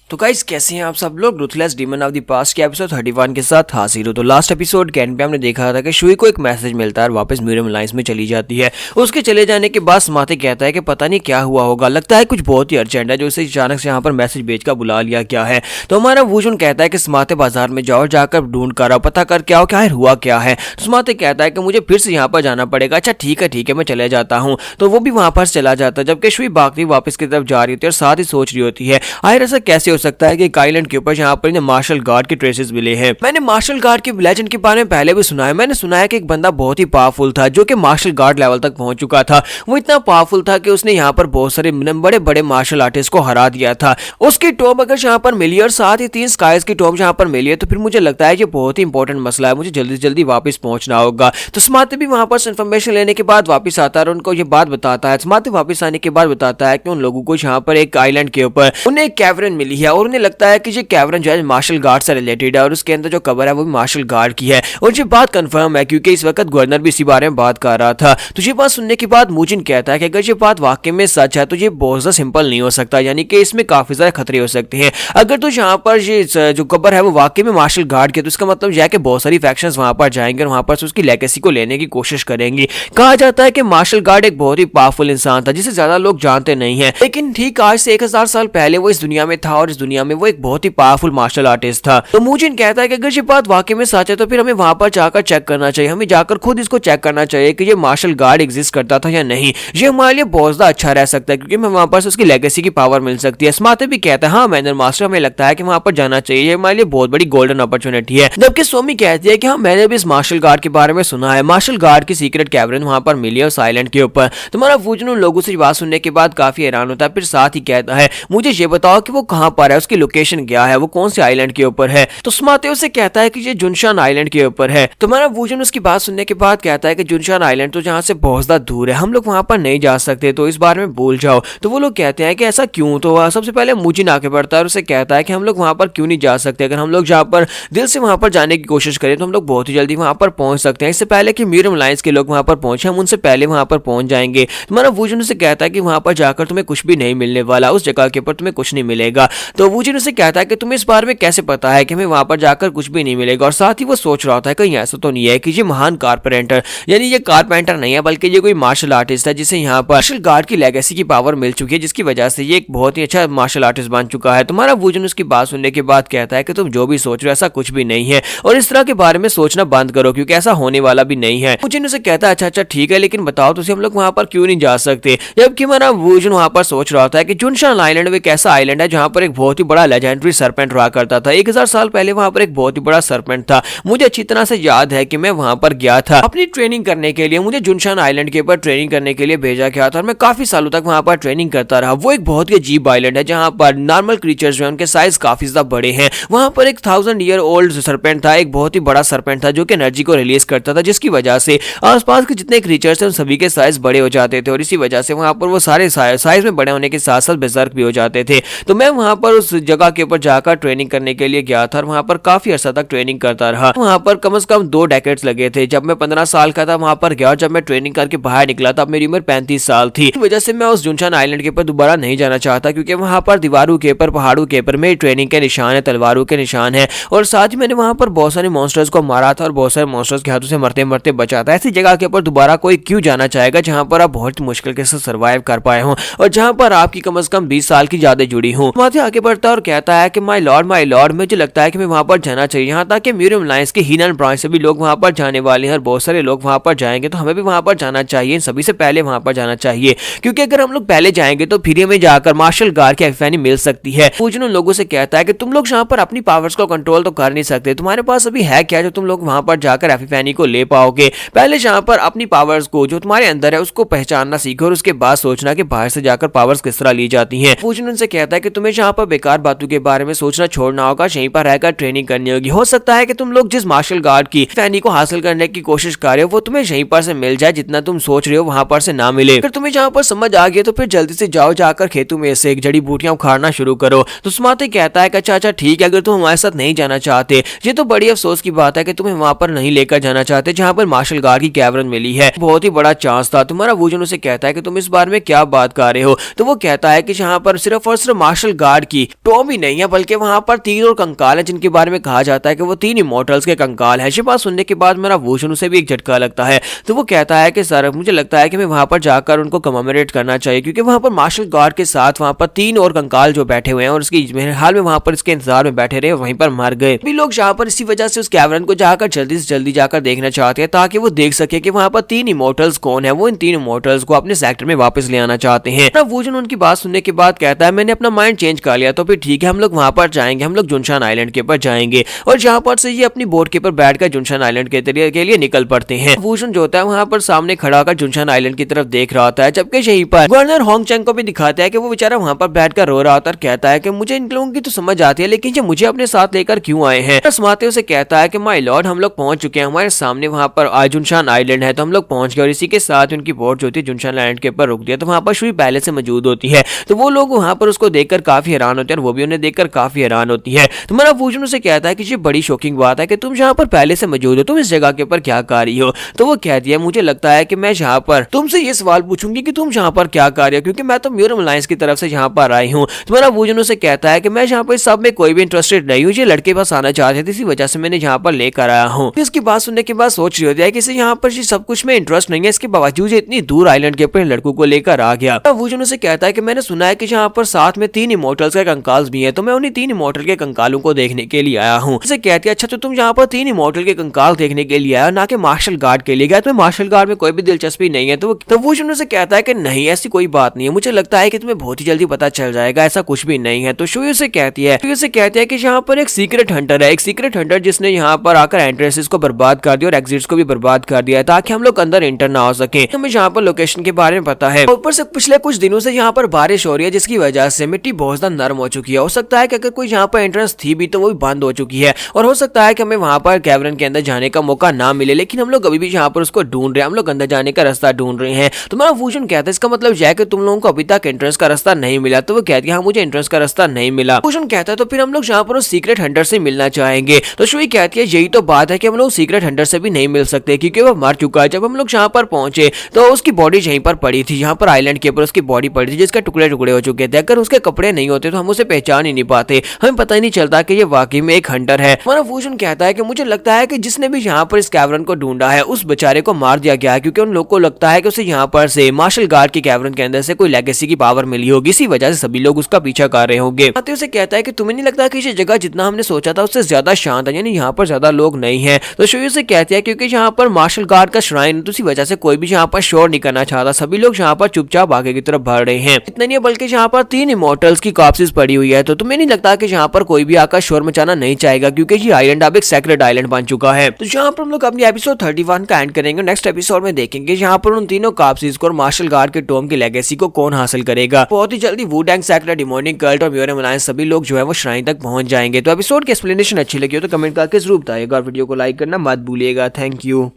तो गाइस कैसे हैं आप सब लोग। Ruthless demon of the past के एपिसोड 31 के साथ हाजिर हो। तो लास्ट एपिसोड के एंड पे हमने देखा था कि शुई को एक मैसेज मिलता है और वापस म्यूरियम लाइंस में चली जाती है। उसके चले जाने के बाद समाते कहता है कि पता नहीं क्या हुआ होगा, लगता है कुछ बहुत ही अर्जेंट है जो उसे अचानक से यहाँ पर मैसेज भेजकर बुला लिया क्या है। तो हमारा वुजुन कहता है कि समाते बाजार में जाओ, जाकर ढूंढ कर आओ, पता कर क्या हो क्या हुआ क्या है। समाते कहता है कि मुझे फिर से यहाँ पर जाना पड़ेगा। अच्छा ठीक है मैं चले जाता हूँ। तो वो भी वहां पर चला जाता है जबकि शुई भागती वापस की तरफ जा रही होती है और साथ ही सोच रही होती है आखिर ऐसा कैसे हो सकता है कि के ऊपर यहाँ पर मार्शल गार्ड के ट्रेसेस मिले हैं। मैंने मार्शल गार्ड के लेजेंड के बारे में पहले भी सुना है। मैंने सुना है कि एक बंदा बहुत ही पावरफुल था जो कि मार्शल गार्ड लेवल तक पहुंच चुका था। वो इतना पावरफुल था कि उसने यहाँ पर बहुत सारे बड़े बड़े मार्शल आर्टिस्ट को हरा दिया था। उसकी टॉप अगर यहाँ पर मिली और साथ ही 3 स्काइज की टॉप यहाँ पर मिली है तो फिर मुझे लगता है ये बहुत ही इंपॉर्टेंट मसला है, मुझे जल्दी से जल्दी वापस पहुंचना होगा। तो समाते भी वहां पर इन्फॉर्मेशन लेने के बाद वापस आता है और उनको ये बात बताता है। समाते वापस आने के बाद बताता है कि उन लोगों को यहाँ पर एक आइलैंड के ऊपर उन्हें एक कैवरन मिली है और उन्हें लगता है कि ये कैवरन जो है मार्शल गार्ड से रिलेटेड है और उसके अंदर जो कवर है वो भी मार्शल गार्ड की है। और ये बात कंफर्म है क्योंकि इस वक्त गवर्नर भी इसी बारे में बात कर रहा था। तो ये बात सुनने के बाद मुजिन कहता है कि अगर ये बात वाकई में सच है तो ये बहुत ज्यादा सिंपल नहीं हो सकता, यानी कि इसमें काफी ज्यादा खतरे हो सकते हैं। अगर तो यहाँ पर ये जो कबर है वो वाकई में मार्शल गार्ड की, तो इसका मतलब यह है कि बहुत सारी फैक्शंस वहां पर जाएंगे और वहां पर उसकी लेगेसी को लेने की कोशिश करेंगे। कहा जाता है कि मार्शल गार्ड एक बहुत ही पावरफुल इंसान था जिसे ज्यादा लोग जानते नहीं है, लेकिन ठीक आज से 1000 साल पहले वो इस दुनिया में था और इस दुनिया में वो एक बहुत ही पावरफुल मार्शल आर्टिस्ट था। तो मुजिन कहता है कि अगर ये बात वाकई में सच है तो फिर हमें वहां पर जाकर चेक करना चाहिए, हमें जाकर खुद इसको चेक करना चाहिए कि ये मार्शल गार्ड एग्जिस्ट करता था या नहीं। ये हमारे लिए बहुत ज्यादा अच्छा रह सकता है क्योंकि हमें वहां पर उसकी लेगेसी की पावर मिल सकती है। समाते भी कहता है हाँ मैनर मास्टर, हमें लगता है कि वहां पर जाना चाहिए, ये हमारे लिए बहुत बड़ी गोल्डन अपॉर्चुनिटी है। जबकि सोमी कहती है कि हाँ मैंने भी इस मार्शल गार्ड के बारे में सुना है, मार्शल गार्ड की सीक्रेट कैवरन वहां पर मिली है उस आइलैंड के ऊपर। तुम्हारा वुजुन उन लोगों से बात सुनने के बाद काफी हैरान होता है, फिर साथ ही कहता है मुझे ये बताओ कि वो कहां पर है, उसकी लोकेशन क्या है, वो कौन से आइलैंड के ऊपर है। तो समाते उसे कहता है कि ये जुनशान आइलैंड के ऊपर है। तुम्हारा वुजुन उसकी बात सुनने के बाद कहता है कि जुनशान आइलैंड तो जहां से बहुत ज्यादा दूर है, हम लोग वहां पर नहीं जा सकते, तो इस बारे में भूल जाओ। तो वो लोग कहते हैं कि ऐसा क्यों। तो सबसे पहले मुजिन आके बढ़ता है और उसे कहता है कि हम लोग वहां पर क्यों नहीं जा सकते, अगर हम लोग जहां पर दिल से वहां पर जाने की कोशिश करें तो हम लोग बहुत ही जल्दी वहां पर पहुंच सकते हैं। इससे पहले कि म्यूरियम लाइंस के लोग वहां पर पहुंचे, हम उनसे पहले वहां पर पहुंच जाएंगे। तुम्हारा वुजुन उसे कहता है कि वहां पर जाकर तुम्हें कुछ भी नहीं मिलने वाला, उस जगह के ऊपर तुम्हें कुछ नहीं मिलेगा। तो वुजुन उसे कहता है कि तुम्हें इस बारे में कैसे पता है कि हमें वहां पर जाकर कुछ भी नहीं मिलेगा। और साथ ही वो सोच रहा होता है कहीं ऐसा तो नहीं है कि ये महान कारपेंटर, यानी ये कारपेंटर नहीं है बल्कि ये कोई मार्शल आर्टिस्ट है जिसे यहाँ पर मार्शल गार्ड की लेगेसी की पावर मिल चुकी है, जिसकी वजह से ये एक बहुत ही अच्छा मार्शल आर्टिस्ट बन चुका है। तुम्हारा वुजुन उसकी बात सुनने के बाद कहता है कि तुम जो भी सोच रहे हो ऐसा कुछ भी नहीं है और इस तरह के बारे में सोचना बंद करो क्योंकि ऐसा होने वाला भी नहीं है। वुजुन उसे कहता है अच्छा ठीक है, लेकिन बताओ तो हम लोग वहां पर क्यों नहीं जा सकते। जबकि हमारा वुजुन वहां पर सोच रहा होता है कि जुनशान आइलैंड एक ऐसा आइलैंड है जहां पर एक बहुत ही बड़ा लेजेंडरी सरपेंट रहा करता था। 1000 साल पहले वहां पर एक बहुत ही बड़ा सरपेंट था। मुझे अच्छी तरह से याद है कि मैं वहां पर गया था अपनी ट्रेनिंग करने के लिए, मुझे जुनशान आइलैंड के ऊपर ट्रेनिंग करने के लिए भेजा गया था और मैं काफी सालों तक वहां पर ट्रेनिंग करता रहा। वो एक बहुत ही अजीब आइलैंड है जहां पर नॉर्मल क्रीचर्स जो है उनके साइज काफी ज्यादा बड़े हैं। वहां पर एक 1000 ईयर ओल्ड सरपेंट था, एक बहुत ही बड़ा सरपेंट था जो कि एनर्जी को रिलीज करता था, जिसकी वजह से आसपास के जितने क्रीचर्स हैं उन सभी के साइज बड़े हो जाते थे और इसी वजह से वहां पर वो सारे साइज में बड़े होने के साथ साथ बेजर्क भी हो जाते थे। तो मैं वहां पर उस जगह के ऊपर जाकर ट्रेनिंग करने के लिए गया था और वहां पर काफी अर्सा तक ट्रेनिंग करता रहा। वहां पर कम से कम 2 डेकेड्स लगे थे। जब मैं 15 साल का था वहां पर गया और जब मैं ट्रेनिंग करके बाहर निकला तब मेरी उम्र 35 साल थी। इस वजह से मैं उस जुनशान आइलैंड के ऊपर दोबारा नहीं जाना चाहता क्योंकि वहां पर दीवारों के ऊपर, पहाड़ों के ऊपर मेरी ट्रेनिंग के निशान है, तलवारों के निशान है और साथ ही मैंने वहां पर बहुत सारे मॉन्स्टर्स को मारा था और बहुत सारे मॉन्स्टर्स के हाथों से मरते मरते बचा था। ऐसी जगह के ऊपर दोबारा कोई क्यों जाना चाहेगा जहां पर आप बहुत मुश्किल के साथ सर्वाइव कर पाए हो और जहां पर आपकी कम से कम 20 साल की यादें जुड़ी हो। माथे आगे बढ़ता है और कहता है कि माय लॉर्ड, मुझे लगता है कि मैं वहां पर जाना चाहिए। यहाँ तक कि म्यूरियम लाइंस के हिनन ब्रांच से भी लोग वहां पर जाने वाले हैं और बहुत सारे लोग वहां पर जाएंगे, तो हमें भी वहां पर जाना चाहिए, इन सभी से पहले वहां पर जाना चाहिए क्योंकि अगर हम लोग पहले जाएंगे तो फिर हमें जाकर मार्शल गार्ड की एपिफैनी मिल सकती है। वुजुन उन लोगों से कहता है कि तुम लोग यहाँ पर अपनी पावर्स को कंट्रोल तो कर नहीं सकते, तुम्हारे पास अभी है क्या जो तुम लोग वहां पर जाकर एपिफैनी को ले पाओगे। पहले यहाँ पर अपनी पावर्स को जो तुम्हारे अंदर है उसको पहचानना सीखो और उसके बाद सोचना कि बाहर से जाकर पावर्स किस तरह ली जाती हैं। वुजुन उनसे कहता है कि तुम्हें यहाँ पर बेकार बातों के बारे में सोचना छोड़ना होगा, यहीं पर रहकर ट्रेनिंग करनी होगी। हो सकता है कि तुम लोग जिस मार्शल गार्ड की एपिफैनी को हासिल करने की कोशिश कर रहे हो वो तुम्हें यहीं पर से मिल जाए, जितना तुम सोच रहे हो वहां पर से ना मिले। अगर तुम्हें जहां पर समझ आ गया तो फिर जल्दी से जाओ, जाकर खेतों में से एक जड़ी बूटियां उखाड़ना शुरू करो। तो समाते कहता है कि अच्छा ठीक है, अगर तुम हमारे साथ नहीं जाना चाहते, ये तो बड़ी अफसोस की बात है कि तुम्हें वहां पर नहीं लेकर जाना चाहते जहां पर मार्शल गार्ड की कैवरन मिली है, बहुत ही बड़ा चांस था। तुम्हारा वुजुन उसे कहता है कि तुम इस बारे में क्या बात कर रहे हो। तो वो कहता है कि यहाँ पर सिर्फ और सिर्फ मार्शल गार्ड कि टॉम ही नहीं है बल्कि वहाँ पर 3 और कंकाल है जिनके बारे में कहा जाता है कि वो 3 इमॉर्टल्स के कंकाल है। ये बात सुनने के बाद मेरा वोशन उसे भी एक झटका लगता है, तो वो कहता है कि सर मुझे लगता है कि मैं वहाँ पर जाकर उनको कमेमोरेट करना चाहिए, क्योंकि वहाँ पर मार्शल गार्ड के साथ वहाँ पर 3 और कंकाल जो बैठे हुए हैं और उसकी हाल में वहाँ पर इसके इंतजार में बैठे रहे, वहीं पर मर गए। भी लोग यहाँ पर इसी वजह से उस कैवरन को जाकर जल्दी से जल्दी जाकर देखना चाहते हैं ताकि वो देख सके कि वहाँ पर 3 इमॉर्टल्स कौन है। वो इन 3 इमॉर्टल्स को अपने सेक्टर में वापस ले आना चाहते हैं। वोजन उनकी बात सुनने के बाद कहता है मैंने अपना माइंड चेंज कर लिया, तो फिर ठीक है हम लोग वहाँ पर जाएंगे, हम लोग जुनशान आइलैंड के ऊपर जाएंगे। और जहाँ पर से ये अपनी बोट के ऊपर बैठकर जुनशान आइलैंड के लिए निकल पड़ते हैं। वोजन जो होता है वहाँ पर सामने खड़ा होकर जुनशान आइलैंड की तरफ देख रहा होता है, जबकि यहीं पर गवर्नर होंगचंग को भी दिखाता है कि वो बेचारा वहाँ पर बैठकर रो रहा होता है। कहता है कि मुझे इन लोगों की तो समझ आती है, लेकिन ये मुझे अपने साथ लेकर क्यों आए हैं। समाते उसे कहता है कि माय लॉर्ड हम लोग पहुंच चुके हैं, हमारे सामने वहाँ पर जुनशान आइलैंड है, तो हम लोग पहुंच गए। और इसी के साथ उनकी बोट जो थी जुनशान आइलैंड के ऊपर रुक दिया, तो वहाँ पर शुई पहले से मौजूद होती है। तो वो लोग वहाँ पर उसको देखकर काफी हैरान होते हैं और वो भी उन्हें देखकर काफी हैरान होती है। तो मेरा वोजन उसे कहता है कि ये बड़ी शॉकिंग बात है कि तुम यहाँ पर पहले से मौजूद हो, तुम इस जगह के ऊपर क्या कर रही हो। तो वो कहती है मुझे लगता है कि मैं यहाँ पर तुमसे ये सवाल पूछूंगी कि तुम यहाँ पर क्या कर रही हो, क्योंकि मैं तो म्यूरम अलायंस की तरफ से यहाँ पर आई हूँ। तो मेरा वोजन उसे कहता है कि मैं यहाँ पर सब में कोई भी इंटरेस्टेड नहीं हूँ, ये लड़के पास आना चाहते थे, इसी वजह से मैंने यहाँ पर लेकर आया हूँ। इसकी बात सुनने के बाद सोच रही होती है कि इसे यहाँ पर सब कुछ में इंटरेस्ट नहीं है, इसके बावजूद इतनी दूर आइलैंड के ऊपर लड़कों को लेकर आ गया। वोजन उसे कहता है कि मैंने सुना है कि यहाँ पर साथ में 3 इमॉर्टल्स के कंकाल भी हैं, तो मैं उन्हीं 3 इमॉर्टल के कंकालों को देखने के लिए आया हूँ। उसे कहती है अच्छा तो तुम यहाँ पर 3 इमॉर्टल के कंकाल देखने के लिए आया ना कि मार्शल गार्ड के लिए गया, तुम्हें मार्शल गार्ड में कोई भी दिलचस्पी नहीं है। तो वोजन उसे कहता है कि नहीं ऐसी कोई बात नहीं है, मुझे लगता है कि तुम्हें बहुत ही जल्दी पता चल जाएगा, ऐसा कुछ भी नहीं है। तो शुई उसे कहती है कि यहाँ पर एक सीक्रेट हंटर है, एक सीक्रेट हंटर जिसने यहाँ पर आकर एंट्रेंसेस को बर्बाद कर दिया और एग्जिट्स को भी बर्बाद कर दिया है ताकि हम लोग अंदर एंटर ना हो सके। हमें यहाँ पर लोकेशन के बारे में पता है, ऊपर से पिछले कुछ दिनों से यहाँ पर बारिश हो रही है जिसकी वजह से मिट्टी बहुत ज्यादा नरम हो चुकी है। हो सकता है कि अगर कोई यहाँ पर एंट्रेंस थी भी तो वो भी बंद हो चुकी है और हो सकता है कि हमें वहाँ पर कैवरन के अंदर जाने का मौका ना मिले, लेकिन हम लोग अभी भी यहाँ पर उसको ढूंढ रहे हैं, हम लोग अंदर जाने का रास्ता ढूंढ रहे हैं। तो मेरा वोजन कहता है इसका मतलब यह है कि तुम लोगों को अभी तक एंट्रेंस का रास्ता नहीं मिला। तो वो कहती है हाँ मुझे एंट्रेंस का रास्ता नहीं मिला। वोजन कहता है तो फिर हम लोग यहाँ पर उस सीक्रेट हंटर से मिलना चाहेंगे। तो शुई कहती है यही तो बात है कि हम लोग सीक्रेट हंटर से भी नहीं मिल सकते क्योंकि वो मर चुका है। जब हम लोग यहाँ पर पहुंचे तो उसकी बॉडी यहीं पर पड़ी थी, यहाँ पर आइलैंड के ऊपर उसकी बॉडी पड़ी थी जिसके टुकड़े टुकड़े हो चुके थे। अगर उसके कपड़े नहीं होते तो हम उसे पहचान ही नहीं पाते, हमें पता ही नहीं चलता कि ये वाकई में एक हंटर है। हमारा वोजन कहता है कि मुझे लगता है कि जिसने भी यहाँ पर इस कैवरन को ढूंढा है उस बेचारे को मार दिया गया है, क्योंकि उन लोगों को लगता है कि उसे यहाँ पर से मार्शल गार्ड के कैवरन के अंदर से कोई लेगेसी की पावर मिली होगी, इसी वजह से सभी लोग उसका पीछा कर रहे होंगे। उसे कहता है कि तुम्हें नहीं लगता कि ये जगह जितना हमने सोचा था उससे ज्यादा शांत है, यानी यहाँ पर ज्यादा लोग नहीं है। तो शुई से कहती है क्योंकि यहाँ पर मार्शल गार्ड का श्राइन, तो इसी वजह से कोई भी यहाँ पर शोर नहीं करना चाहता, सभी लोग यहाँ पर चुपचाप आगे की तरफ बढ़ रहे हैं। इतना नहीं बल्कि यहाँ पर 3 इमॉर्टल्स की कॉर्प्सेस पड़ी हुई है, तो तुम्हें नहीं लगता कि यहाँ पर कोई भी आकर शोर मचाना नहीं चाहेगा, क्योंकि ये आइलैंड अब एक सेक्रेट आइलैंड बन चुका है। तो यहाँ पर हम लोग अपनी एपिसोड 31 का एंड करेंगे। नेक्स्ट एपिसोड में देखेंगे यहाँ पर उन तीनों कॉर्प्सेस को और मार्शल गार्ड के टॉम की लेगेसी को कौन हासिल करेगा। बहुत ही जल्दी वुडैंग सेक्रेट, डिमोनिक कल्ट और म्यूरम अलायंस सभी लोग जो है वो श्राइन तक पहुंच जाएंगे। तो एपिसोड की एक्सप्लेनेशन अच्छी लगी हो तो कमेंट करके जरूर बताइएगा और वीडियो को लाइक करना मत भूलिएगा। Thank you.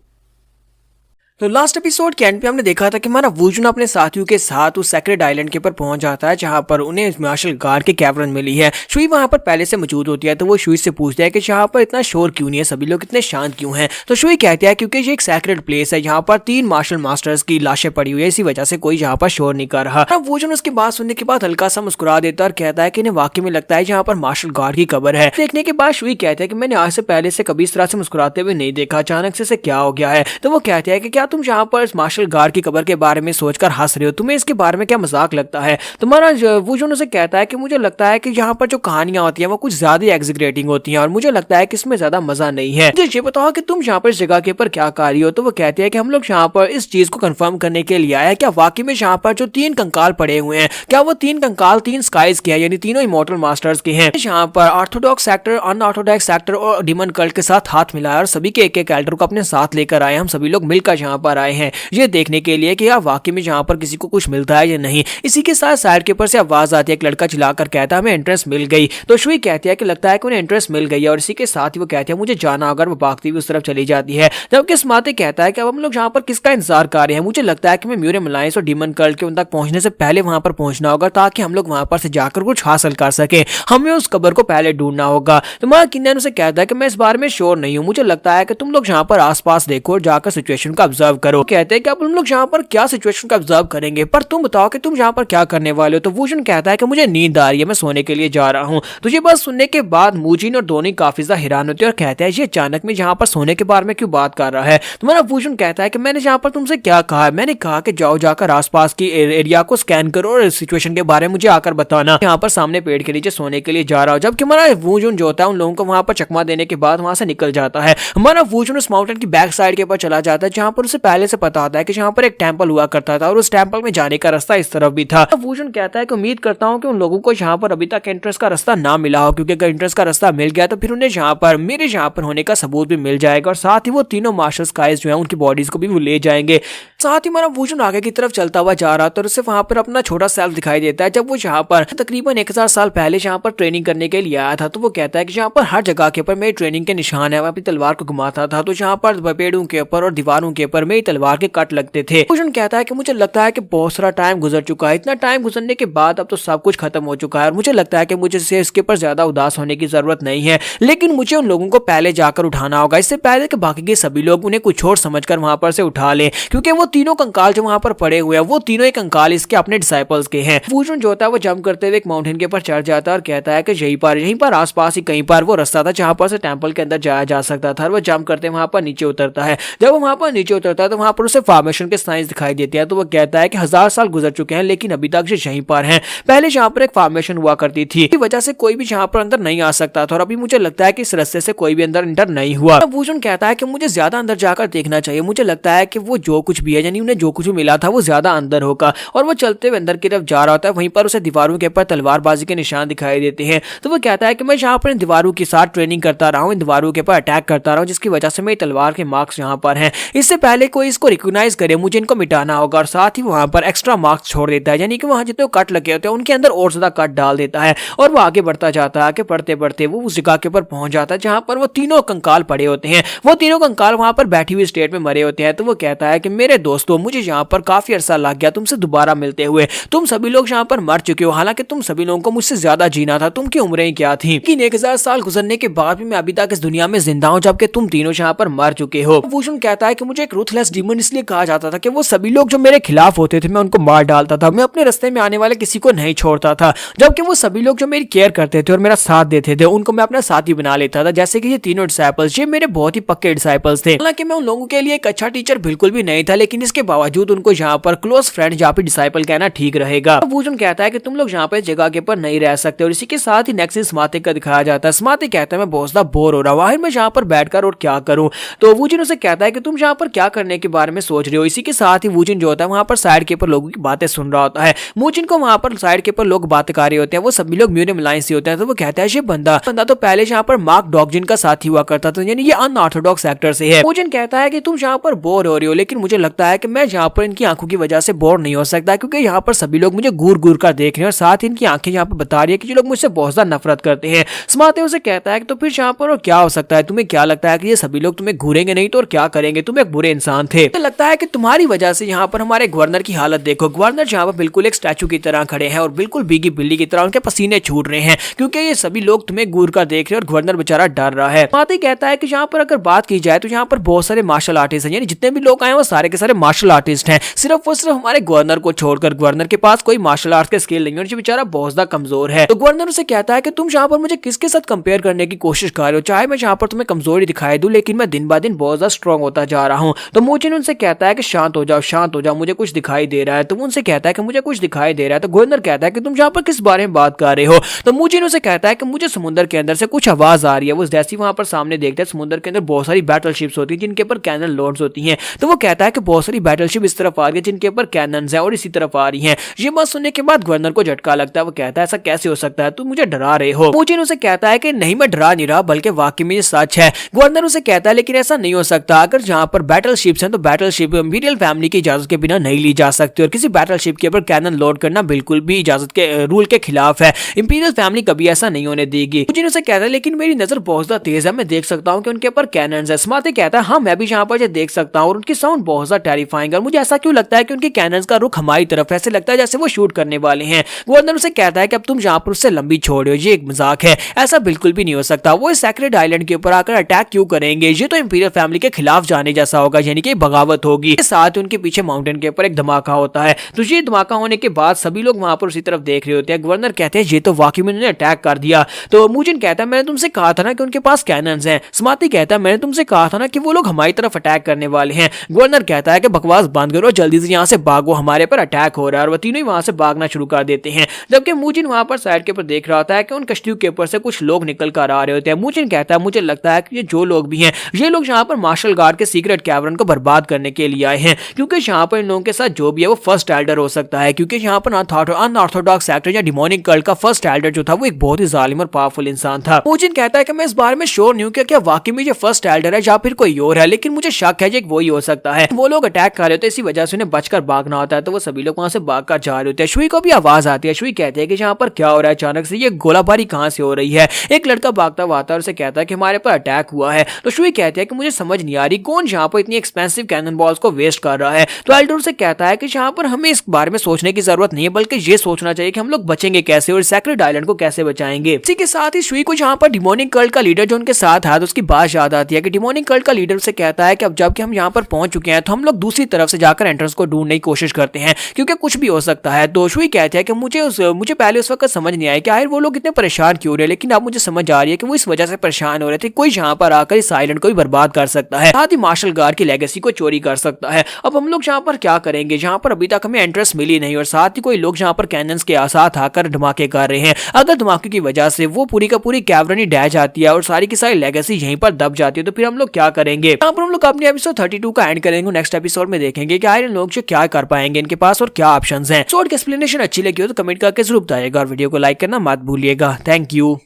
तो लास्ट एपिसोड के एंड पे हमने देखा था कि हमारा वोजन अपने साथियों के साथ उस सेक्रेट आइलैंड के ऊपर पहुंच जाता है जहां पर उन्हें मार्शल गार्ड के कैवरन मिली है। शुई वहां पर पहले से मौजूद होती है, तो वो शुई से पूछता है कि यहाँ पर इतना शोर क्यों नहीं है, सभी लोग इतने शांत क्यों हैं। तो शुई कहती है क्योंकि ये एक सेक्रेट प्लेस है, यहाँ पर 3 मार्शल मास्टर्स की लाशें पड़ी हुई है, इसी वजह से कोई यहाँ पर शोर नहीं कर रहा। वोजन उसकी बात सुनने के बाद हल्का सा मुस्कुरा देता और कहता है कि इन्हें वाकई में लगता है यहाँ पर मार्शल गार्ड की कब्र है। देखने के बाद शुई कहता है कि मैंने आज से पहले से कभी इस तरह से मुस्कुराते हुए नहीं देखा, अचानक से क्या हो गया है। तो वो कहती है कि क्या तुम यहाँ पर मार्शल गार्ड की कब्र के बारे में सोचकर हंस रहे हो, तुम्हें इसके बारे में क्या मजाक लगता है। तुम्हारा वोजन उसे कहता है कि मुझे लगता है कि यहाँ पर जो कहानियां होती हैं वो कुछ ज्यादा एग्जीग्रेटिंग होती हैं और मुझे लगता है कि इसमें ज्यादा मजा नहीं है। मुझे ये बताओ कि तुम यहाँ पर इस जगह के ऊपर क्या कर रही हो। तो वो कहती है कि हम लोग यहाँ पर इस चीज को कंफर्म करने के लिए आए, क्या वाकई में यहाँ पर जो 3 कंकाल पड़े हुए हैं क्या वो 3 कंकाल 3 स्काइज के हैं, यानी तीनों इमॉर्टल मास्टर्स के हैं। यहाँ पर ऑर्थोडॉक्स सेक्टर, अनऑर्थोडॉक्स सेक्टर और डिमन कल्ट के साथ हाथ मिलाया और सभी के एक एक एल्डर को अपने साथ लेकर आए। हम सभी लोग मिलकर यहाँ पर आए हैं ये देखने के लिए कि यार वाकई में यहाँ पर किसी को कुछ मिलता है या नहीं। इसी के साथ साइड के ऊपर से आवाज आती है, एक लड़का चिल्लाकर कहता है हमें एंट्रेंस मिल गई। तो शुई कहती है कि लगता है कि उन्हें एंट्रेंस मिल गई है और इसी के साथ ही वो कहती है मुझे जाना होगा, वो भागती हुई उस तरफ चली जाती है। जबकि स्मार्टे कहता है कि अब हम लोग यहाँ पर किसका इंतजार कर रहे हैं, मुझे लगता है कि मैं म्यूरम अलायंस और डिमन कल्ट के उन तक पहुंचने से पहले वहां पर पहुंचना होगा ताकि हम लोग वहां पर से जाकर कुछ हासिल कर सके। हमें उस कब्र को पहले ढूंढना होगा। तो माँ किन्नन उसे कहता है कि मैं इस बारे में श्योर नहीं हूँ, मुझे लगता है कि तुम लोग यहाँ पर आसपास देखो और जाकर सिचुएशन को ऑब्जर्व ऑब्जर्व करो। कहते हैं कि अब हम लोग यहाँ पर क्या सिचुएशन का ऑब्जर्व करेंगे, पर तुम बताओ कि तुम यहाँ पर क्या करने वाले हो। तो वूजिन कहता है कि मुझे नींद आ रही है, मैं सोने के लिए जा रहा हूँ। तो ये बात सुनने के बाद मूजिन और दोनी काफी ज्यादा हैरान होते हैं और कहते हैं ये अचानक में यहाँ पर सोने के बारे में क्यों बात कर रहा है। तुम्हारा वूजिन कहता है कि मैंने यहाँ पर तुमसे क्या कहा है, मैंने कहा कि जाओ जाकर आसपास की एरिया को स्कैन करो और सिचुएशन के बारे में मुझे आकर बताना। यहाँ पर सामने पेड़ के नीचे सोने के लिए जा रहा हूँ। जबकि हमारा वूजिन जो होता है उन लोगों को वहां पर चकमा देने के बाद वहां से निकल जाता है। हमारा वूजिन उस माउंटेन की बैक साइड के ऊपर चला जाता है जहां पर उसे पहले से पता होता है कि यहाँ पर एक टेंपल हुआ करता था और उस टेंपल में जाने का रास्ता इस तरफ भी था। वूजिन कहता है कि उम्मीद करता हूँ कि उन लोगों को यहाँ पर अभी तक एंट्रेंस का रास्ता ना मिला हो, क्योंकि अगर एंट्रेंस का रास्ता मिल गया तो फिर उन्हें यहाँ पर मेरे यहाँ पर होने का सबूत भी मिल जाएगा और साथ ही वो तीनों मार्शल स्काइज जो है उनकी बॉडीज को भी वो ले जाएंगे। साथ ही हमारा वूजिन आगे की तरफ चलता हुआ जा रहा था और उसे वहां पर अपना छोटा सेल्फ दिखाई देता है जब वो यहाँ पर तकरीबन 1000 साल पहले यहाँ पर ट्रेनिंग करने के लिए आया था। तो वो कहता है कि यहाँ पर हर जगह के ऊपर मेरी ट्रेनिंग के निशान है, मैं अपनी तलवार को घुमाता था तो यहाँ पर पेड़ों के ऊपर और दीवारों के ऊपर मेरी तलवार के कट लगते थे। वूजिन कहता है कि मुझे लगता है कि बहुत सारा टाइम गुजर चुका है, इतना टाइम गुजरने के बाद अब तो सब कुछ खत्म हो चुका है और मुझे लगता है कि मुझे इसके ऊपर ज्यादा उदास होने की जरूरत नहीं है, लेकिन मुझे उन लोगों को पहले जाकर उठाना होगा, इससे पहले कि बाकी के सभी लोग उन्हें कुछ और समझकर वहां पर से उठा ले, क्योंकि वो तीनों कंकाल जो वहां पर पड़े हुए हैं वो तीनों एक कंकाल इसके अपने डिसाइपल्स के हैं। वूजिन जो होता है वो जंप करते हुए एक माउंटेन के ऊपर चढ़ जाता है और कहता है कि यहीं पर आसपास ही कहीं पर वो रास्ता था जहां पर से टेंपल के अंदर जाया जा सकता था। और वो जंप करते वहां पर नीचे उतरता है। जब वो वहां पर नीचे उतरता है तो वहां पर उसे फॉर्मेशन के साइंस दिखाई देते हैं। तो वो कहता है कि 1000 साल गुजर चुके हैं लेकिन अभी तक यहीं पर हैं। पहले यहाँ पर एक फॉर्मेशन हुआ करती थी, इस वजह से कोई भी यहाँ पर अंदर नहीं आ सकता था और अभी मुझे लगता है कि इस रास्ते से कोई भी अंदर इंटर नहीं हुआ। वूजिन कहता है कि मुझे ज्यादा अंदर जाकर देखना चाहिए, मुझे लगता है कि वो जो कुछ भी है यानी उन्हें जो कुछ भी मिला था वो ज्यादा अंदर होगा। और वो चलते हुए अंदर की तरफ जा रहा होता है, वहीं पर उसे दीवारों के ऊपर तलवारबाजी के निशान दिखाई देते हैं। तो वो कहता है कि मैं यहाँ पर दीवारों के साथ ट्रेनिंग करता रहा हूँ, इन दीवारों के ऊपर अटैक करता रहा हूँ, जिसकी वजह से मेरी तलवार के मार्क्स यहाँ पर हैं। इससे पहले कोई इसको रिकॉग्नाइज करे मुझे इनको मिटाना होगा। और साथ ही वहां पर एक्स्ट्रा मार्क्स छोड़ देता है, यानी कि वहां जितने कट लगे होते हैं उनके अंदर और ज्यादा कट डाल देता है। और वो आगे बढ़ता जाता है कि बढ़ते बढ़ते वो उस जगह के ऊपर पहुंच जाता है जहां पर वो तीनों कंकाल पड़े होते हैं। वो तीनों कंकाल वहां पर बैठी हुई स्टेट में मरे होते हैं। तो वो कहता है कि मेरे दोस्तों मुझे यहाँ पर काफी अरसा लग गया तुमसे दोबारा मिलते हुए, तुम सभी लोग यहाँ पर मर चुके हो, हालांकि तुम सभी लोगों को मुझसे ज्यादा जीना था, तुम की उम्रें क्या थी, लेकिन 1000 साल गुजरने के बाद भी मैं अभी तक इस दुनिया में जिंदा हूँ जबकि तुम तीनों यहाँ पर मर चुके हो। वूजिन कहता है कि मुझे एक रूथलेस डीमन इसलिए कहा जाता था कि वो सभी लोग जो मेरे खिलाफ होते थे मैं उनको मार डालता था, मैं अपने रास्ते में आने वाले किसी को नहीं छोड़ता था, जबकि वो सभी लोग जो मेरी केयर करते थे और मेरा साथ देते थे उनको मैं अपना साथी बना लेता था। जैसे कि ये तीनों डिसाइपल्स ये मेरे बहुत ही पक्के डिसाइपल्स थे, हालांकि मैं उन लोगों के लिए एक अच्छा टीचर बिल्कुल भी नहीं था, लेकिन इसके बावजूद उनको यहाँ पर क्लोज फ्रेंड या फिर डिसाइपल कहना ठीक रहेगा। वूजिन कहता है कि तुम लोग यहाँ पे जगह के पर नहीं रह सकते और इसी के साथ ही नेक्स्ट स्मार्टिक का दिखाया जाता है। स्मार्टिक कहता है मैं बहुत ज्यादा बोर हो रहा हूँ, आखिर मैं यहाँ पर बैठकर और क्या करूँ। तो वूजिन उसे कहता है कि तुम यहाँ पर क्या करने के बारे में सोच रहे हो। इसी के साथ ही वूजिन जो होता है वहाँ पर साइड के ऊपर लोगों की बातें सुन रहा होता है। वूजिन को वहाँ पर साइड के ऊपर लोग बातें कर रहे होते हैं, वो सभी लोग म्यूनियम लाइन से होते हैं। तो वो कहता है ये बंदा तो पहले यहाँ पर मार्क डॉगजिन का साथी हुआ करता था, यानी ये अनऑर्थोडॉक्स एक्टर से है। वूजिन कहता है कि तुम यहाँ पर बोर हो रही हो, लेकिन मुझे लगता है कि मैं यहाँ पर इनकी आंखों की वजह से बोर नहीं हो सकता, क्योंकि यहाँ पर सभी लोग मुझे घूर घूर कर देख रहे हैं और साथ ही इनकी आंखें यहाँ पर बता रही है कि जो लोग मुझसे बहुत ज्यादा नफरत करते हैं। स्मार्टे उसे कहता है कि तो फिर यहाँ पर और क्या हो सकता है, तुम्हें क्या लगता है कि ये सभी लोग तुम्हें घूरेंगे नहीं तो और क्या करेंगे, तुम एक बुरे इंसान थे। तो लगता है कि तुम्हारी वजह से यहाँ पर हमारे गवर्नर की हालत देखो, गवर्नर यहाँ पर बिल्कुल एक स्टैचू की तरह खड़े हैं और बिल्कुल भीगी बिल्ली की तरह उनके पसीने छूट रहे हैं, क्योंकि ये सभी लोग तुम्हें घूर कर देख रहे हैं और गवर्नर बेचारा डर रहा है। स्मार्टे कहता है कि यहाँ पर अगर बात की जाए तो यहाँ पर बहुत सारे मार्शल आर्टिस्ट हैं, यानी जितने भी लोग आए वो सारे के सारे मार्शल आर्टिस्ट हैं, सिर्फ हमारे गवर्नर को छोड़कर। गवर्नर के पास कोई मार्शल आर्ट के स्किल नहीं है और बेचारा बहुत ज्यादा कमजोर है। तो गवर्नर उसे कहता है कि तुम यहाँ पर मुझे किसके साथ कंपेयर करने की कोशिश कर रहे हो, चाहे मैं यहाँ पर तुम्हें कमजोरी दिखाई दूं लेकिन मैं दिन ब दिन बहुत ज्यादा स्ट्रॉन्ग होता जा रहा हूँ। तो वूजिन उनसे कहता है कि शांत हो जाओ, मुझे कुछ दिखाई दे रहा है। तो वो उनसे कहता है कि मुझे कुछ दिखाई दे रहा है। तो गवर्नर कहता है कि तुम यहाँ पर किस बारे में बात कर रहे हो। तो वूजिन उसे कहता है कि मुझे समुद्र के अंदर से कुछ आवाज आ रही है। वो जैसे वहां पर सामने देखते हैं समुद्र के अंदर बहुत सारी बैटल शिप्स होती है जिनके ऊपर कैनन लॉन्च होती हैं। तो वो कहता है कि बहुत सारी बैटल शिप इस तरफ आ रही है जिनके ऊपर कैनन है और इसी तरफ आ रही है। ये बात सुनने के बाद गवर्नर को झटका लगता है। वो कहता है ऐसा कैसे हो सकता है, तुम मुझे डरा रहे हो। वूजिन उसे कहता है कि नहीं मैं डरा नहीं रहा, बल्कि वाकई में ये सच है। गवर्नर उसे कहता है लेकिन ऐसा नहीं हो सकता, अगर जहां पर बैटल शिप्स हैं तो बैटल शिप इंपीरियल फैमिली की इजाजत के बिना नहीं ली जा सकती और किसी बैटल शिप के ऊपर कैनन लोड करना बिल्कुल भी इजाजत के रूल के खिलाफ है। इंपीरियल फैमिली कभी ऐसा नहीं होने देगी। वूजिन उसे कहता है लेकिन मेरी नजर बहुत ज्यादा तेज है, मैं देख सकता हूँ कि उनके ऊपर कैनन है। स्मार्टे कहता है हाँ मैं भी यहाँ पर देख सकता हूँ और उनकी साउंड बहुत ज्यादा टेरिफाइंग है। मुझे ऐसा क्यों लगता है कि उनके कैनन का रुख हमारी तरफ ऐसे लगता है जैसे वो शूट करने वाले हैं। गवर्नर उसे कहता है कि अब तुम यहाँ पर उससे लंबी छोड़ रहे हो, ये एक मजाक है, ऐसा बिल्कुल भी नहीं हो सकता। वो इस सेक्रेट आइलैंड के ऊपर आकर अटैक क्यों करेंगे, ये तो इंपीरियल फैमिली के खिलाफ जाने जैसा होगा, यानी कि बगावत होगी। साथ ही उनके पीछे माउंटेन के ऊपर एक धमाका होता है। तो ये धमाका होने के बाद सभी लोग वहां पर उसी तरफ देख रहे होते हैं। गवर्नर कहते हैं ये तो वाकई में उन्होंने अटैक कर दिया। तो मुजिन कहता है मैंने तुमसे कहा था ना कि उनके पास कैनन्स हैं। स्मार्टी कहता है मैंने तुमसे कहा था ना कि वो लोग हमारी तरफ अटैक करने वाले हैं। गवर्नर कहता है कि बकवास बंद करो, जल्दी से यहाँ से भागो, हमारे पर अटैक हो रहा है। और वो तीनों ही वहां से भागना शुरू कर देते हैं। जबकि मुजिन वहां पर साइड के ऊपर देख रहा होता है कि उन कश्तियों के ऊपर से कुछ लोग निकल कर आ रहे होते हैं। मुजिन कहता है मुझे लगता है कि ये जो लोग भी हैं ये लोग यहाँ पर मार्शल गार्ड के सीक्रेट कैवरन को बर्बाद करने के लिए आए हैं, क्योंकि यहाँ पर इन लोगों के साथ जो भी है वो फर्स्ट एल्डर हो सकता है। क्योंकि यहाँ पर अनऑर्थोडॉक्स सेक्टर या डिमोनिक कल्ट का फर्स्ट एल्डर जो था वो एक बहुत ही जालिम और पावरफुल इंसान था। मुजिन कहता है कि मैं इस बारे में श्योर नहीं हूँ कि क्या वाकई में ये फर्स्ट एल्डर है या फिर कोई और है, लेकिन मुझे शक है कि वही हो सकता है। वो लोग अटैक कर रहे होते हैं, इसी वजह से उन्हें बचकर भागना होता है। तो वो सभी लोग वहां से भागकर जा रहे होते हैं। शुई को भी आवाज आती है। शुई कहते हैं कि यहाँ पर क्या हो रहा है, अचानक से ये गोलाबारी कहाँ से हो रही है। एक लड़का भागता हुआ आता है और उसे कहता है कि हमारे पर अटैक हुआ है। तो शुई कहते हैं कि मुझे समझ नहीं आ रही कौन यहाँ पर इतनी एक्सपेंसिव कैनन बॉल्स को वेस्ट कर रहा है। तो एल्डर से कहता है कि यहाँ पर हमें इस बारे में सोचने की जरूरत नहीं है, बल्कि ये सोचना चाहिए कि हम लोग बचेंगे कैसे और सेक्रेड आइलैंड को कैसे बचाएंगे। इसी के साथ ही शुई को यहाँ पर डिमोनिक कल्ट का लीडर जो उनके साथ है उसकी बात याद आती है कि डिमोनिक कल्ट का लीडर से कहता है कि अब जबकि हम यहाँ पर पहुंच चुके हैं तो हम लोग दूसरी तरफ से जाकर एंट्रेंस को ढूंढने की कोशिश करते हैं, क्योंकि कुछ भी हो सकता है। तो शुई कहते हैं कि मुझे पहले उस वक्त समझ नहीं आया कि आखिर वो लोग इतने परेशान क्यों रहे, लेकिन अब मुझे समझ आ रही है कि वो इस वजह से परेशान हो रहे थे कोई यहाँ पर आकर इस आइलैंड को भी बर्बाद कर सकता है, साथ ही मार्शल गार्ड की लेगेसी को चोरी कर सकता है। अब हम लोग यहाँ पर क्या करेंगे, जहाँ पर अभी तक हमें एंट्रेंस मिली नहीं और साथ ही कोई लोग यहाँ पर कैनन्स के साथ आकर धमाके कर रहे हैं। अगर धमाके की वजह से वो पूरी का पूरी कैवरन ही डह जाती है और सारी की सारी लेगेसी यहीं पर दब जाती है, तो फिर हम लोग क्या करेंगे। यहाँ पर हम लोग अपने एपिसोड 32 का एंड करेंगे। नेक्स्ट एपिसोड में देखेंगे कि आयरन लोग जो क्या कर पाएंगे, इनके पास और क्या ऑप्शंस हैं। एपिसोड की एक्सप्लेनेशन अच्छी लगी हो तो कमेंट करके जरूर बताइएगा और वीडियो को लाइक करना मत भूलिएगा। Thank you.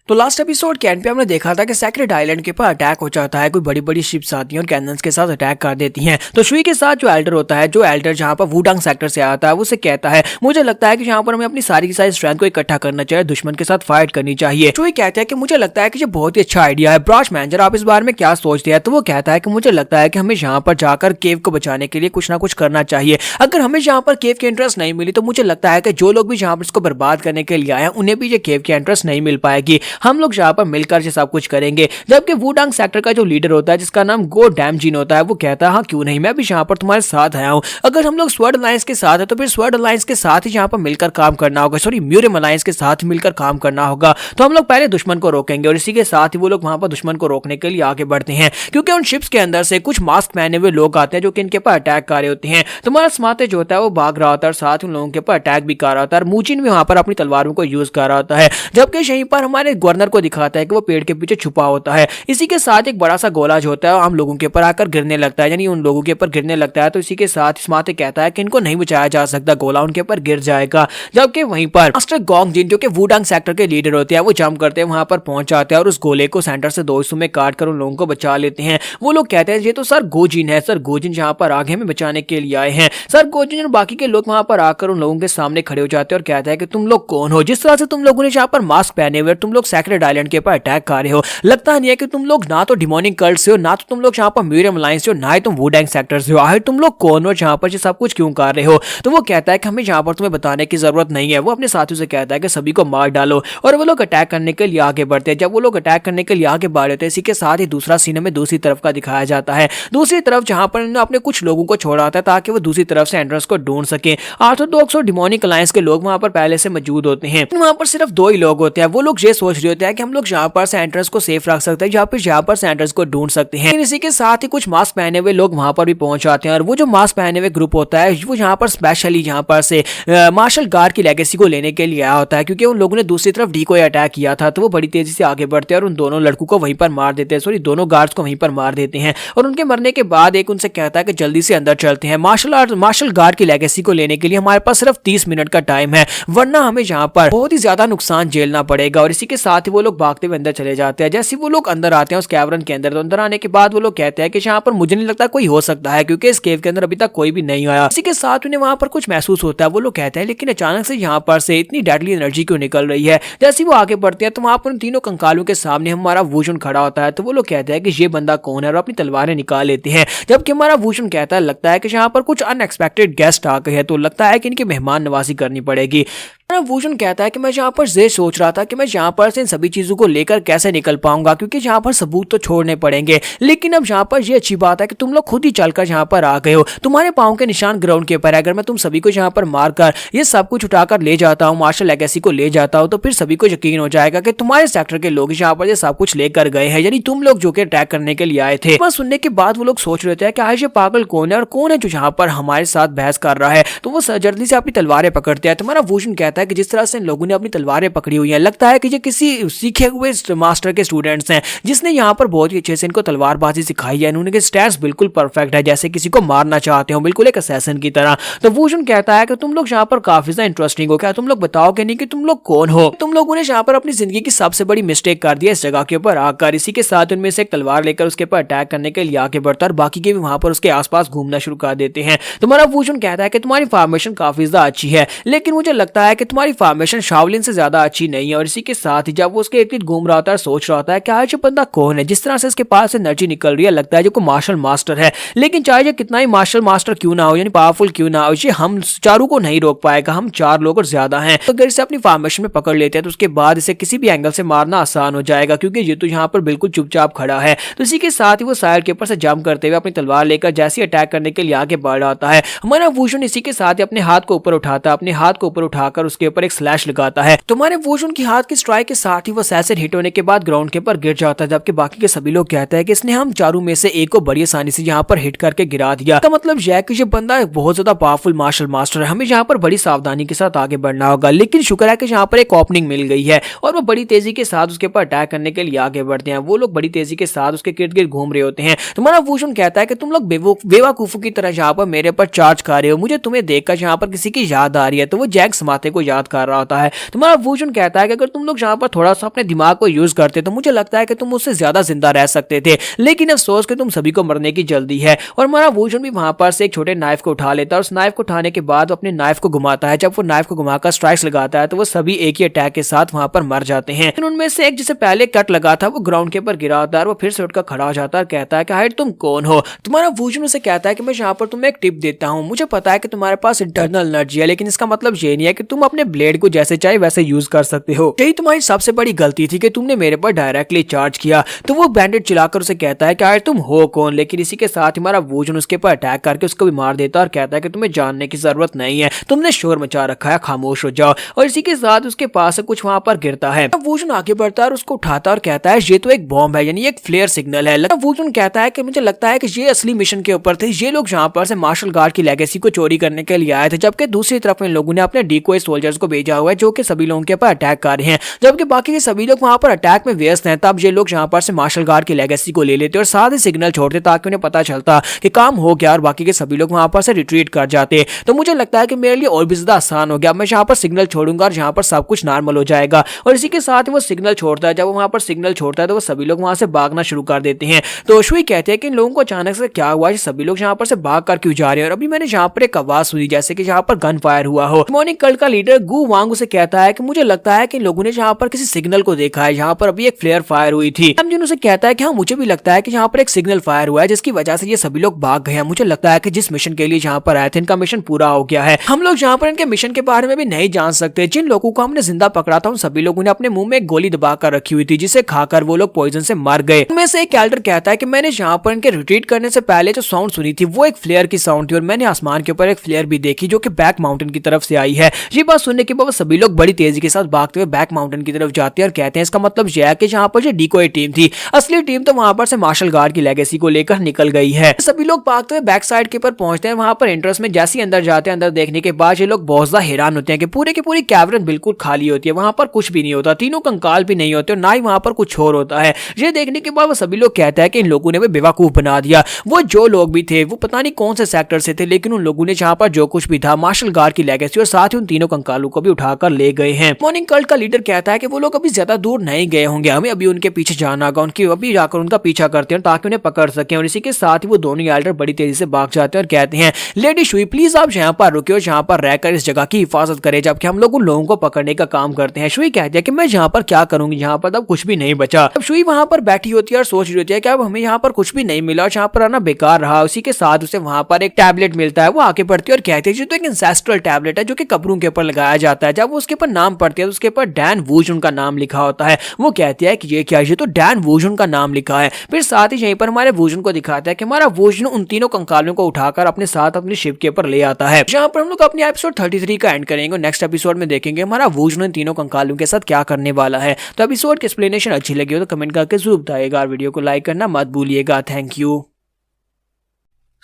तो लास्ट एपिसोड के एंड पे हमने देखा था कि सेक्रेड आइलैंड के ऊपर अटैक हो जाता है, कोई बड़ी बड़ी शिप्स आती हैं और कैनन्स के साथ अटैक कर देती हैं। तो शुई के साथ जो एल्डर होता है, जो एल्डर जहां पर वुडांग सेक्टर से आता है, वो उसे कहता है मुझे लगता है कि यहाँ पर हमें अपनी सारी की सारी स्ट्रेंथ को इकट्ठा करना चाहिए, दुश्मन के साथ फाइट करनी चाहिए। शुई कहता है कि मुझे लगता है कि ये बहुत ही अच्छा आइडिया है। ब्राश मैनेजर आप इस बारे में क्या सोचते हैं। तो वो कहता है कि मुझे लगता है कि हमें यहाँ पर जाकर केव को बचाने के लिए कुछ ना कुछ करना चाहिए। अगर हमें यहाँ पर केव की एंट्रेंस नहीं मिली तो मुझे लगता है कि जो लोग भी यहाँ पर इसको बर्बाद करने के लिए आए हैं उन्हें भी ये केव की एंट्रेंस नहीं मिल पाएगी। हम लोग यहाँ पर मिलकर ये सब कुछ करेंगे। जबकि वुडांग सेक्टर का जो लीडर होता है जिसका नाम गो डैमजिन होता है, वो कहता है हाँ क्यों नहीं, मैं भी यहाँ पर तुम्हारे साथ आया हूँ। अगर हम लोग स्वर्ड अलायंस के साथ है तो फिर स्वर्ड अलायंस के साथ ही यहाँ पर मिलकर काम करना होगा, सॉरी म्यूरियम अलायंस के साथ मिलकर काम करना होगा। तो हम लोग पहले दुश्मन को रोकेंगे और इसी के साथ ही वो लोग वहां पर दुश्मन को रोकने के लिए आगे बढ़ते हैं, क्योंकि उन शिप्स के अंदर से कुछ मास्क पहने हुए लोग आते हैं जो कि इनके पर अटैक कर रहे होते हैं। तुम्हारा स्मार्टे जो होता है वो भाग रहा होता है और साथ उन लोगों के ऊपर अटैक भी कर रहा होता है। मुजिन भी वहां पर अपनी तलवारों को यूज कर रहा होता है, जबकि यहीं पर हमारे गवर्नर को दिखाता है कि वो पेड़ के पीछे छुपा होता है। इसी के साथ एक बड़ा सा गोला जो होता है हम लोगों के ऊपर आकर गिरने लगता है, यानी उन लोगों के ऊपर गिरने लगता है। तो इसी के साथ स्मार्टे कहता है कि इनको नहीं बचाया जा सकता, गोला उनके ऊपर गिर जाएगा। जबकि वहीं पर मास्टर गोंग जिन जो कि वुडांग सेक्टर के लीडर होते हैं वो जंप करते हैं, वहां पर पहुंच जाते हैं और उस गोले को सेंटर से दो हिस्सों में काट कर उन लोगों को बचा लेते हैं। वो लोग कहते हैं ये तो सर गोजिन है, सर गोजिन यहाँ पर आगे हमें बचाने के लिए आए हैं। सर गोजिन और बाकी के लोग वहां पर आकर उन लोगों के सामने खड़े हो जाते हैं और कहते हैं कि तुम लोग कौन हो, जिस तरह से तुम लोगों ने यहाँ पर मास्क पहने हुए तुम लोग सेक्रेड आइलैंड के ऊपर अटैक कर रहे हो, लगता नहीं है कि तुम लोग ना तो डिमोनिक कल्ट से हो, ना तो तुम लोग यहाँ पर म्यूरियम अलायंस से हो, ना ही तुम वुडांग सेक्टर से हो। आखिर तुम लोग कौन हो, यहाँ पर ये सब कुछ क्यों कर रहे हो। तो वो कहता है कि हमें यहाँ पर तुम्हें बताने की जरूरत नहीं है। वो अपने साथियों से कहता है कि सभी को मार डालो और वो लोग अटैक करने के लिए आगे बढ़ते हैं। जब वो लोग अटैक करने के लिए आगे बढ़ रहे थे, इसी के साथ ही दूसरा सीन में दूसरी तरफ का दिखाया जाता है। दूसरी तरफ जहाँ पर उन्होंने अपने कुछ लोगों को छोड़ा था ताकि वो दूसरी तरफ से एंट्रेंस को ढूंढ सके। ऑर्थोडॉक्स और डिमोनिक अलायंस के लोग वहां पर पहले से मौजूद होते हैं। वहां पर सिर्फ दो ही लोग होते हैं। वो लोग ये सोच रहे होते हैं कि हम लोग यहाँ पर से एंट्रेंस को सेफ रख सकते हैं, यहाँ पर से एंट्रेंस को ढूंढ सकते हैं। इसी के साथ ही कुछ मास्क पहने हुए लोग वहां पर भी पहुंच जाते हैं और वो जो मास्क पहने हुए ग्रुप होता है वो यहाँ पर स्पेशली यहाँ पर से मार्शल गार्ड की लेगेसी को लेने के लिए आया होता है, क्योंकि उन लोगों ने दूसरी तरफ डी को अटैक किया था। तो वो बड़ी तेजी से आगे बढ़ते हैं और उन दोनों लड़कों को वहीं पर मार देते हैं, सॉरी दोनों गार्ड्स को वहीं पर मार देते हैं। और उनके मरने के बाद एक उनसे कहता है कि जल्दी से अंदर चलते हैं, मार्शल गार्ड की लेगेसी को लेने के लिए हमारे पास सिर्फ 30 मिनट का टाइम है, वरना हमें यहाँ पर बहुत ही ज्यादा नुकसान झेलना पड़ेगा। और इसी के साथ ही वो लोग भागते हुए अंदर चले जाते हैं। जैसे वो लोग अंदर आते हैं उस कैवरन के अंदर, तो अंदर आने के बाद वो लोग कहते हैं कि यहाँ पर मुझे नहीं लगता कोई हो सकता है, क्योंकि इस केव के अंदर अभी तक कोई भी नहीं आया। इसी के साथ उन्हें वहां पर कुछ महसूस होता है। वो लोग कहते हैं लेकिन अचानक से यहाँ पर से इतनी डेडली एनर्जी क्यों निकल रही है। जैसे वो आगे बढ़ते हैं तो वहां पर उन तीनों कंकालों के सामने हमारा वुशन खड़ा होता है। तो वो लोग कहते हैं कि ये बंदा कौन है और अपनी तलवारें निकाल लेते हैं। जबकि हमारा वुशन कहता है लगता है कि यहाँ पर कुछ अनएक्सपेक्टेड गेस्ट आ गए हैं, तो लगता है कि इनकी मेहमान नवाजी करनी पड़ेगी। वूशन कहता है कि मैं यहाँ पर ये सोच रहा था कि मैं यहाँ पर से इन सभी चीजों को लेकर कैसे निकल पाऊंगा, क्योंकि यहाँ पर सबूत तो छोड़ने पड़ेंगे। लेकिन अब यहाँ पर ये अच्छी बात है कि तुम लोग खुद ही चलकर यहाँ पर आ गए हो, तुम्हारे पाँव के निशान ग्राउंड के ऊपर है। अगर मैं तुम सभी को यहाँ पर मारकर ये सब कुछ उठाकर ले जाता हूँ, मार्शल लेगेसी को ले जाता हूँ, तो फिर सभी को यकीन हो जाएगा कि तुम्हारे सेक्टर के लोग यहाँ पर ये सब कुछ लेकर गए हैं, यानी तुम लोग जो कि अटैक करने के लिए आए थे। बस सुनने के बाद वो लोग सोच रहे थे कि आज ये पागल कौन है और कौन है जो यहाँ पर हमारे साथ बहस कर रहा है। तो वो जल्दी से अपनी तलवारें पकड़ते हैं। तुम्हारा वूशन कहता है कि जिस तरह से इन लोगों ने अपनी तलवारें पकड़ी हुई हैं, लगता है कि ये किसी सीखे हुए मास्टर के स्टूडेंट्स हैं, जिसने यहाँ पर बहुत ही अच्छे से इनको तलवारबाजी सिखाई है। इन्होंने स्टैंस बिल्कुल परफेक्ट है, जैसे किसी को मारना चाहते हो, बिल्कुल एक असैसिन की तरह। तो वूशन कहता है कि तुम लोग यहाँ पर काफी ज्यादा इंटरेस्टिंग हो, क्या तुम लोग बताओगे नहीं कि तुम लोग कौन हो? तुम लोगों ने यहाँ पर अपनी जिंदगी की सबसे बड़ी मिस्टेक कर दी है इस जगह के ऊपर आकर। इसी के साथ उनमें से एक तलवार लेकर उसके ऊपर अटैक करने के लिए आगे बढ़ता है और बाकी के भी वहां पर उसके आसपास घूमना शुरू कर देते हैं। तुम्हारा वूशन कहता है कि तुम्हारी फॉर्मेशन काफी ज्यादा अच्छी है, लेकिन मुझे लगता है कि तुम्हारी फॉर्मेशन शाओलिन से ज्यादा अच्छी नहीं है। और इसी के साथ ही जब वो उसके इर्द घूम रहा होता है, सोच रहा होता है कि आज ये बंदा कौन है, जिस तरह से इसके पास एनर्जी निकल रही है, लगता है जो कोई मार्शल मास्टर है। लेकिन चाहे कितना ही मार्शल मास्टर क्यों ना हो, यानी पावरफुल क्यों ना हो, ये हम चारों को नहीं रोक पाएगा। हम 4 लोग और ज्यादा हैं, तो अगर इसे अपनी फॉर्मेशन में पकड़ लेते हैं तो उसके बाद इसे किसी भी एंगल से मारना आसान हो जाएगा, क्योंकि ये तो यहाँ पर बिल्कुल चुपचाप खड़ा है। तो इसी के साथ ही वो साइड के ऊपर से जंप करते हुए अपनी तलवार लेकर जैसे अटैक करने के लिए आगे बढ़ रहा है। हमारा वूशन इसी के साथ ही अपने हाथ को ऊपर उठाता है, अपने हाथ को ऊपर उठाकर उसके ऊपर एक स्लैश लगाता है। तुम्हारे वूशन की हाथ की स्ट्राइक के साथ ही वो असैसिन हिट होने के बाद ग्राउंड के ऊपर गिर जाता है, जबकि बाकी के सभी लोग कहते हैं कि इसने हम चारों में से एक को बड़ी आसानी से यहाँ पर हिट करके गिरा दिया। तो मतलब यह कि ये बंदा बहुत ज्यादा पावरफुल मार्शल मास्टर है, हमें यहाँ पर बड़ी सावधानी के साथ आगे बढ़ना होगा। लेकिन शुक्र है कि यहाँ पर एक ओपनिंग मिल गई है और वो बड़ी तेजी के साथ उसके ऊपर अटैक करने के लिए आगे बढ़ते हैं। वो लोग बड़ी तेजी के साथ उसके गिर्द गिर्द घूम रहे होते हैं। तुम्हारा वूशन कहता है कि तुम लोग बेवकूफों की तरह यहाँ पर मेरे पर चार्ज कर रहे हो, मुझे तुम्हें देखकर यहाँ पर किसी की याद आ रही है। तो वो जैक समाते को याद कर रहा होता है। तुम्हारा वूशन कहता है कि अगर तुम लोग यहाँ पर थोड़ा सा अपने दिमाग को यूज करते तो मुझे लगता है कि तुम उससे ज्यादा जिंदा रह सकते थे, लेकिन अफसोस कि तुम सभी को मरने की जल्दी है। और हमारा वूशन भी वहां पर से एक छोटे नाइफ को उठा लेता है और उस नाइफ को उठाने के बाद अपने नाइफ को घुमाता है। जब वो नाइफ को घुमाकर स्ट्राइक्स लगाता है तो वो सभी एक ही अटैक के साथ वहां पर मर जाते हैं। उनमें से एक जिसे पहले कट लगा था वो ग्राउंड के ऊपर गिरा होता है, वो फिर से उठकर खड़ा हो जाता है और कहता है कि हाइड तुम कौन हो? तुम्हारा वूशन उसे कहता है कि मैं यहाँ पर तुम्हें एक टिप देता हूँ, मुझे पता है कि तुम्हारे पास इंटरनल एनर्जी है, लेकिन इसका मतलब ये नहीं है कि तुम अपने ब्लेड को जैसे चाहे वैसे यूज कर सकते हो। यही तुम्हारी सबसे बड़ी गलती थी कि तुमने मेरे पर डायरेक्टली चार्ज किया। तो वो बैंडेड चलाकर उसे कहता है कि यार तुम हो कौन? लेकिन इसी के साथ हमारा वूशन उसके पर अटैक करके उसको भी मार देता है और कहता है कि तुम्हें जानने की जरूरत नहीं है, तुमने शोर मचा रखा है, खामोश हो जाओ। और इसी के साथ उसके पास कुछ वहां पर गिरता है। वूशन आगे बढ़ता है और उसको उठाता है और कहता है ये तो एक बॉम्ब है, यानी एक फ्लेयर सिग्नल है। वूशन कहता है कि मुझे लगता है कि ये असली मिशन के ऊपर थे, ये लोग यहाँ पर से मार्शल गार्ड की लेगेसी को चोरी करने के लिए आए थे, जबकि दूसरी तरफ इन लोगों ने अपने डिकोय सोल्जर्स को भेजा हुआ है जो कि सभी लोगों के ऊपर अटैक कर रहे हैं, जबकि बाकी के सभी लोग वहां पर अटैक में व्यस्त हैं। तब ये लोग यहाँ पर से मार्शल गार्ड की लेगेसी को ले लेते और साथ ही सिग्नल छोड़ते ताकि उन्हें पता चलता कि काम हो गया और बाकी के सभी लोग वहां पर से रिट्रीट कर जाते। तो मुझे लगता है कि मेरे लिए और भी ज्यादा आसान हो गया, मैं यहाँ पर सिग्नल छोड़ूंगा और यहाँ पर सब कुछ नॉर्मल हो जाएगा। और इसी के साथ वो सिग्नल छोड़ता है। जब वो वहां पर सिग्नल छोड़ता है तो वो सभी लोग वहां से भागना शुरू कर देते हैं। तो शुई कहते हैं कि इन लोगों को अचानक से क्या हुआ, सभी लोग यहाँ पर से भाग कर क्यों जा रहे हैं? और अभी मैंने यहाँ पर एक आवाज सुनी जैसे कि यहाँ पर गन फायर हुआ हो। मॉर्निंग कल्ट का लीडर गु वांग उसे कहता है कि मुझे लगता है कि लोगों ने यहाँ पर किसी सिग्नल को देखा है, यहाँ पर अभी एक फ्लेयर फायर हुई थी। अमजन उसे कहता है कि हाँ मुझे भी लगता है कि यहाँ पर एक सिग्नल फायर हुआ है जिसकी वजह से ये सभी लोग भाग गए हैं। मुझे लगता है कि जिस मिशन के लिए यहाँ पर आए थे इनका मिशन पूरा हो गया है। हम लोग यहाँ पर इनके मिशन के बारे में भी नहीं जान सकते। जिन लोगों को हमने जिंदा पकड़ा था उन सभी लोगों ने अपने मुंह में एक गोली दबा कर रखी हुई थी जिसे खाकर वो लोग पॉइजन से मर गए। उनमें से एक एल्डर कहता है कि मैंने यहाँ पर इनके रिट्रीट करने से पहले जो साउंड सुनी थी वो एक फ्लेयर की साउंड थी और मैंने आसमान के ऊपर एक फ्लेयर भी देखी जो कि बैक माउंटेन की तरफ से आई है। ये बात सुनने के बाद सभी लोग बड़ी तेजी के साथ भागते हुए बैक माउंटेन की तरफ जाते हैं और कहते हैं इसका मतलब यह है कि जहाँ पर जो डिकोय टीम थी, असली टीम तो वहां पर से मार्शल गार्ड की लेगेसी को लेकर निकल गई है। सभी लोग भागते हुए बैक साइड के ऊपर पहुंचते हैं। वहां पर एंट्रेंस में जैसे अंदर जाते हैं, अंदर देखने के बाद ये लोग बहुत ज्यादा हैरान होते हैं कि पूरे की पूरी कैवर्न बिल्कुल खाली होती है, वहां पर कुछ भी नहीं होता, तीनों कंकाल भी नहीं होते और ना ही वहां पर कुछ और होता है। ये देखने के बाद वो सभी लोग कहते हैं कि इन लोगों ने भी बेवकूफ बना दिया। वो जो लोग भी थे वो पता नहीं कौन से सेक्टर से थे, लेकिन उन लोगों ने जहां पर जो कुछ भी था मार्शल गार्ड की लेगेसी और साथ ही उन तीनों कंकालों को भी उठाकर ले गए हैं। मॉर्निंग कल्ट का लीडर कहता है कि वो लोग अभी ज्यादा दूर नहीं गए होंगे, हमें अभी उनके पीछे जाना होगा, उनकी अभी जाकर उनका पीछा करते हैं ताकि उन्हें पकड़ सकें। और इसी के साथ ही वो दोनों एल्डर बड़ी तेजी से भाग जाते हैं और कहते हैं लेडी शुई प्लीज आप यहाँ पर रुके और यहाँ पर रहकर इस जगह की हिफाजत करें जबकि हम लोग उन लोगों को पकड़ने का काम करते हैं। शुई कहती है कि मैं यहाँ पर क्या करूंगी, यहाँ पर अब कुछ भी नहीं बचा। अब शुई वहां पर बैठी होती है और सोच रही होती है कि अब हमें यहाँ पर कुछ भी नहीं मिला और यहाँ पर आना बेकार रहा। उसी के साथ उसे वहां पर एक टैबलेट मिलता है। वो आगे बढ़ती है और कहती है तो एक एंसेस्ट्रल टैबलेट है जो कि कब्रों के ऊपर लगाया जाता है। जब वो उसके ऊपर नाम पढ़ते हैं तो उसके ऊपर डैन वूजन का नाम लिखा होता है। वो कहती है कि ये क्या है, ये तो डैन वूजन का नाम लिखा है। फिर साथ ही यहीं पर हमारे वूजन को दिखाता है कि हमारा वूजन उन तीनों कंकालों को उठाकर अपने साथ अपनी शिप के ऊपर ले आता है। जहां पर हम लोग अपने एपिसोड 33 का एंड करेंगे। नेक्स्ट एपिसोड में देखेंगे हमारा वूजन इन तीनों कंकालों के साथ क्या करने वाला है। तो एपिसोड की एक्सप्लेनेशन अच्छी लगी हो तो कमेंट करके जरूर बताइएगा और वीडियो को लाइक करना मत भूलिएगा। Thank you.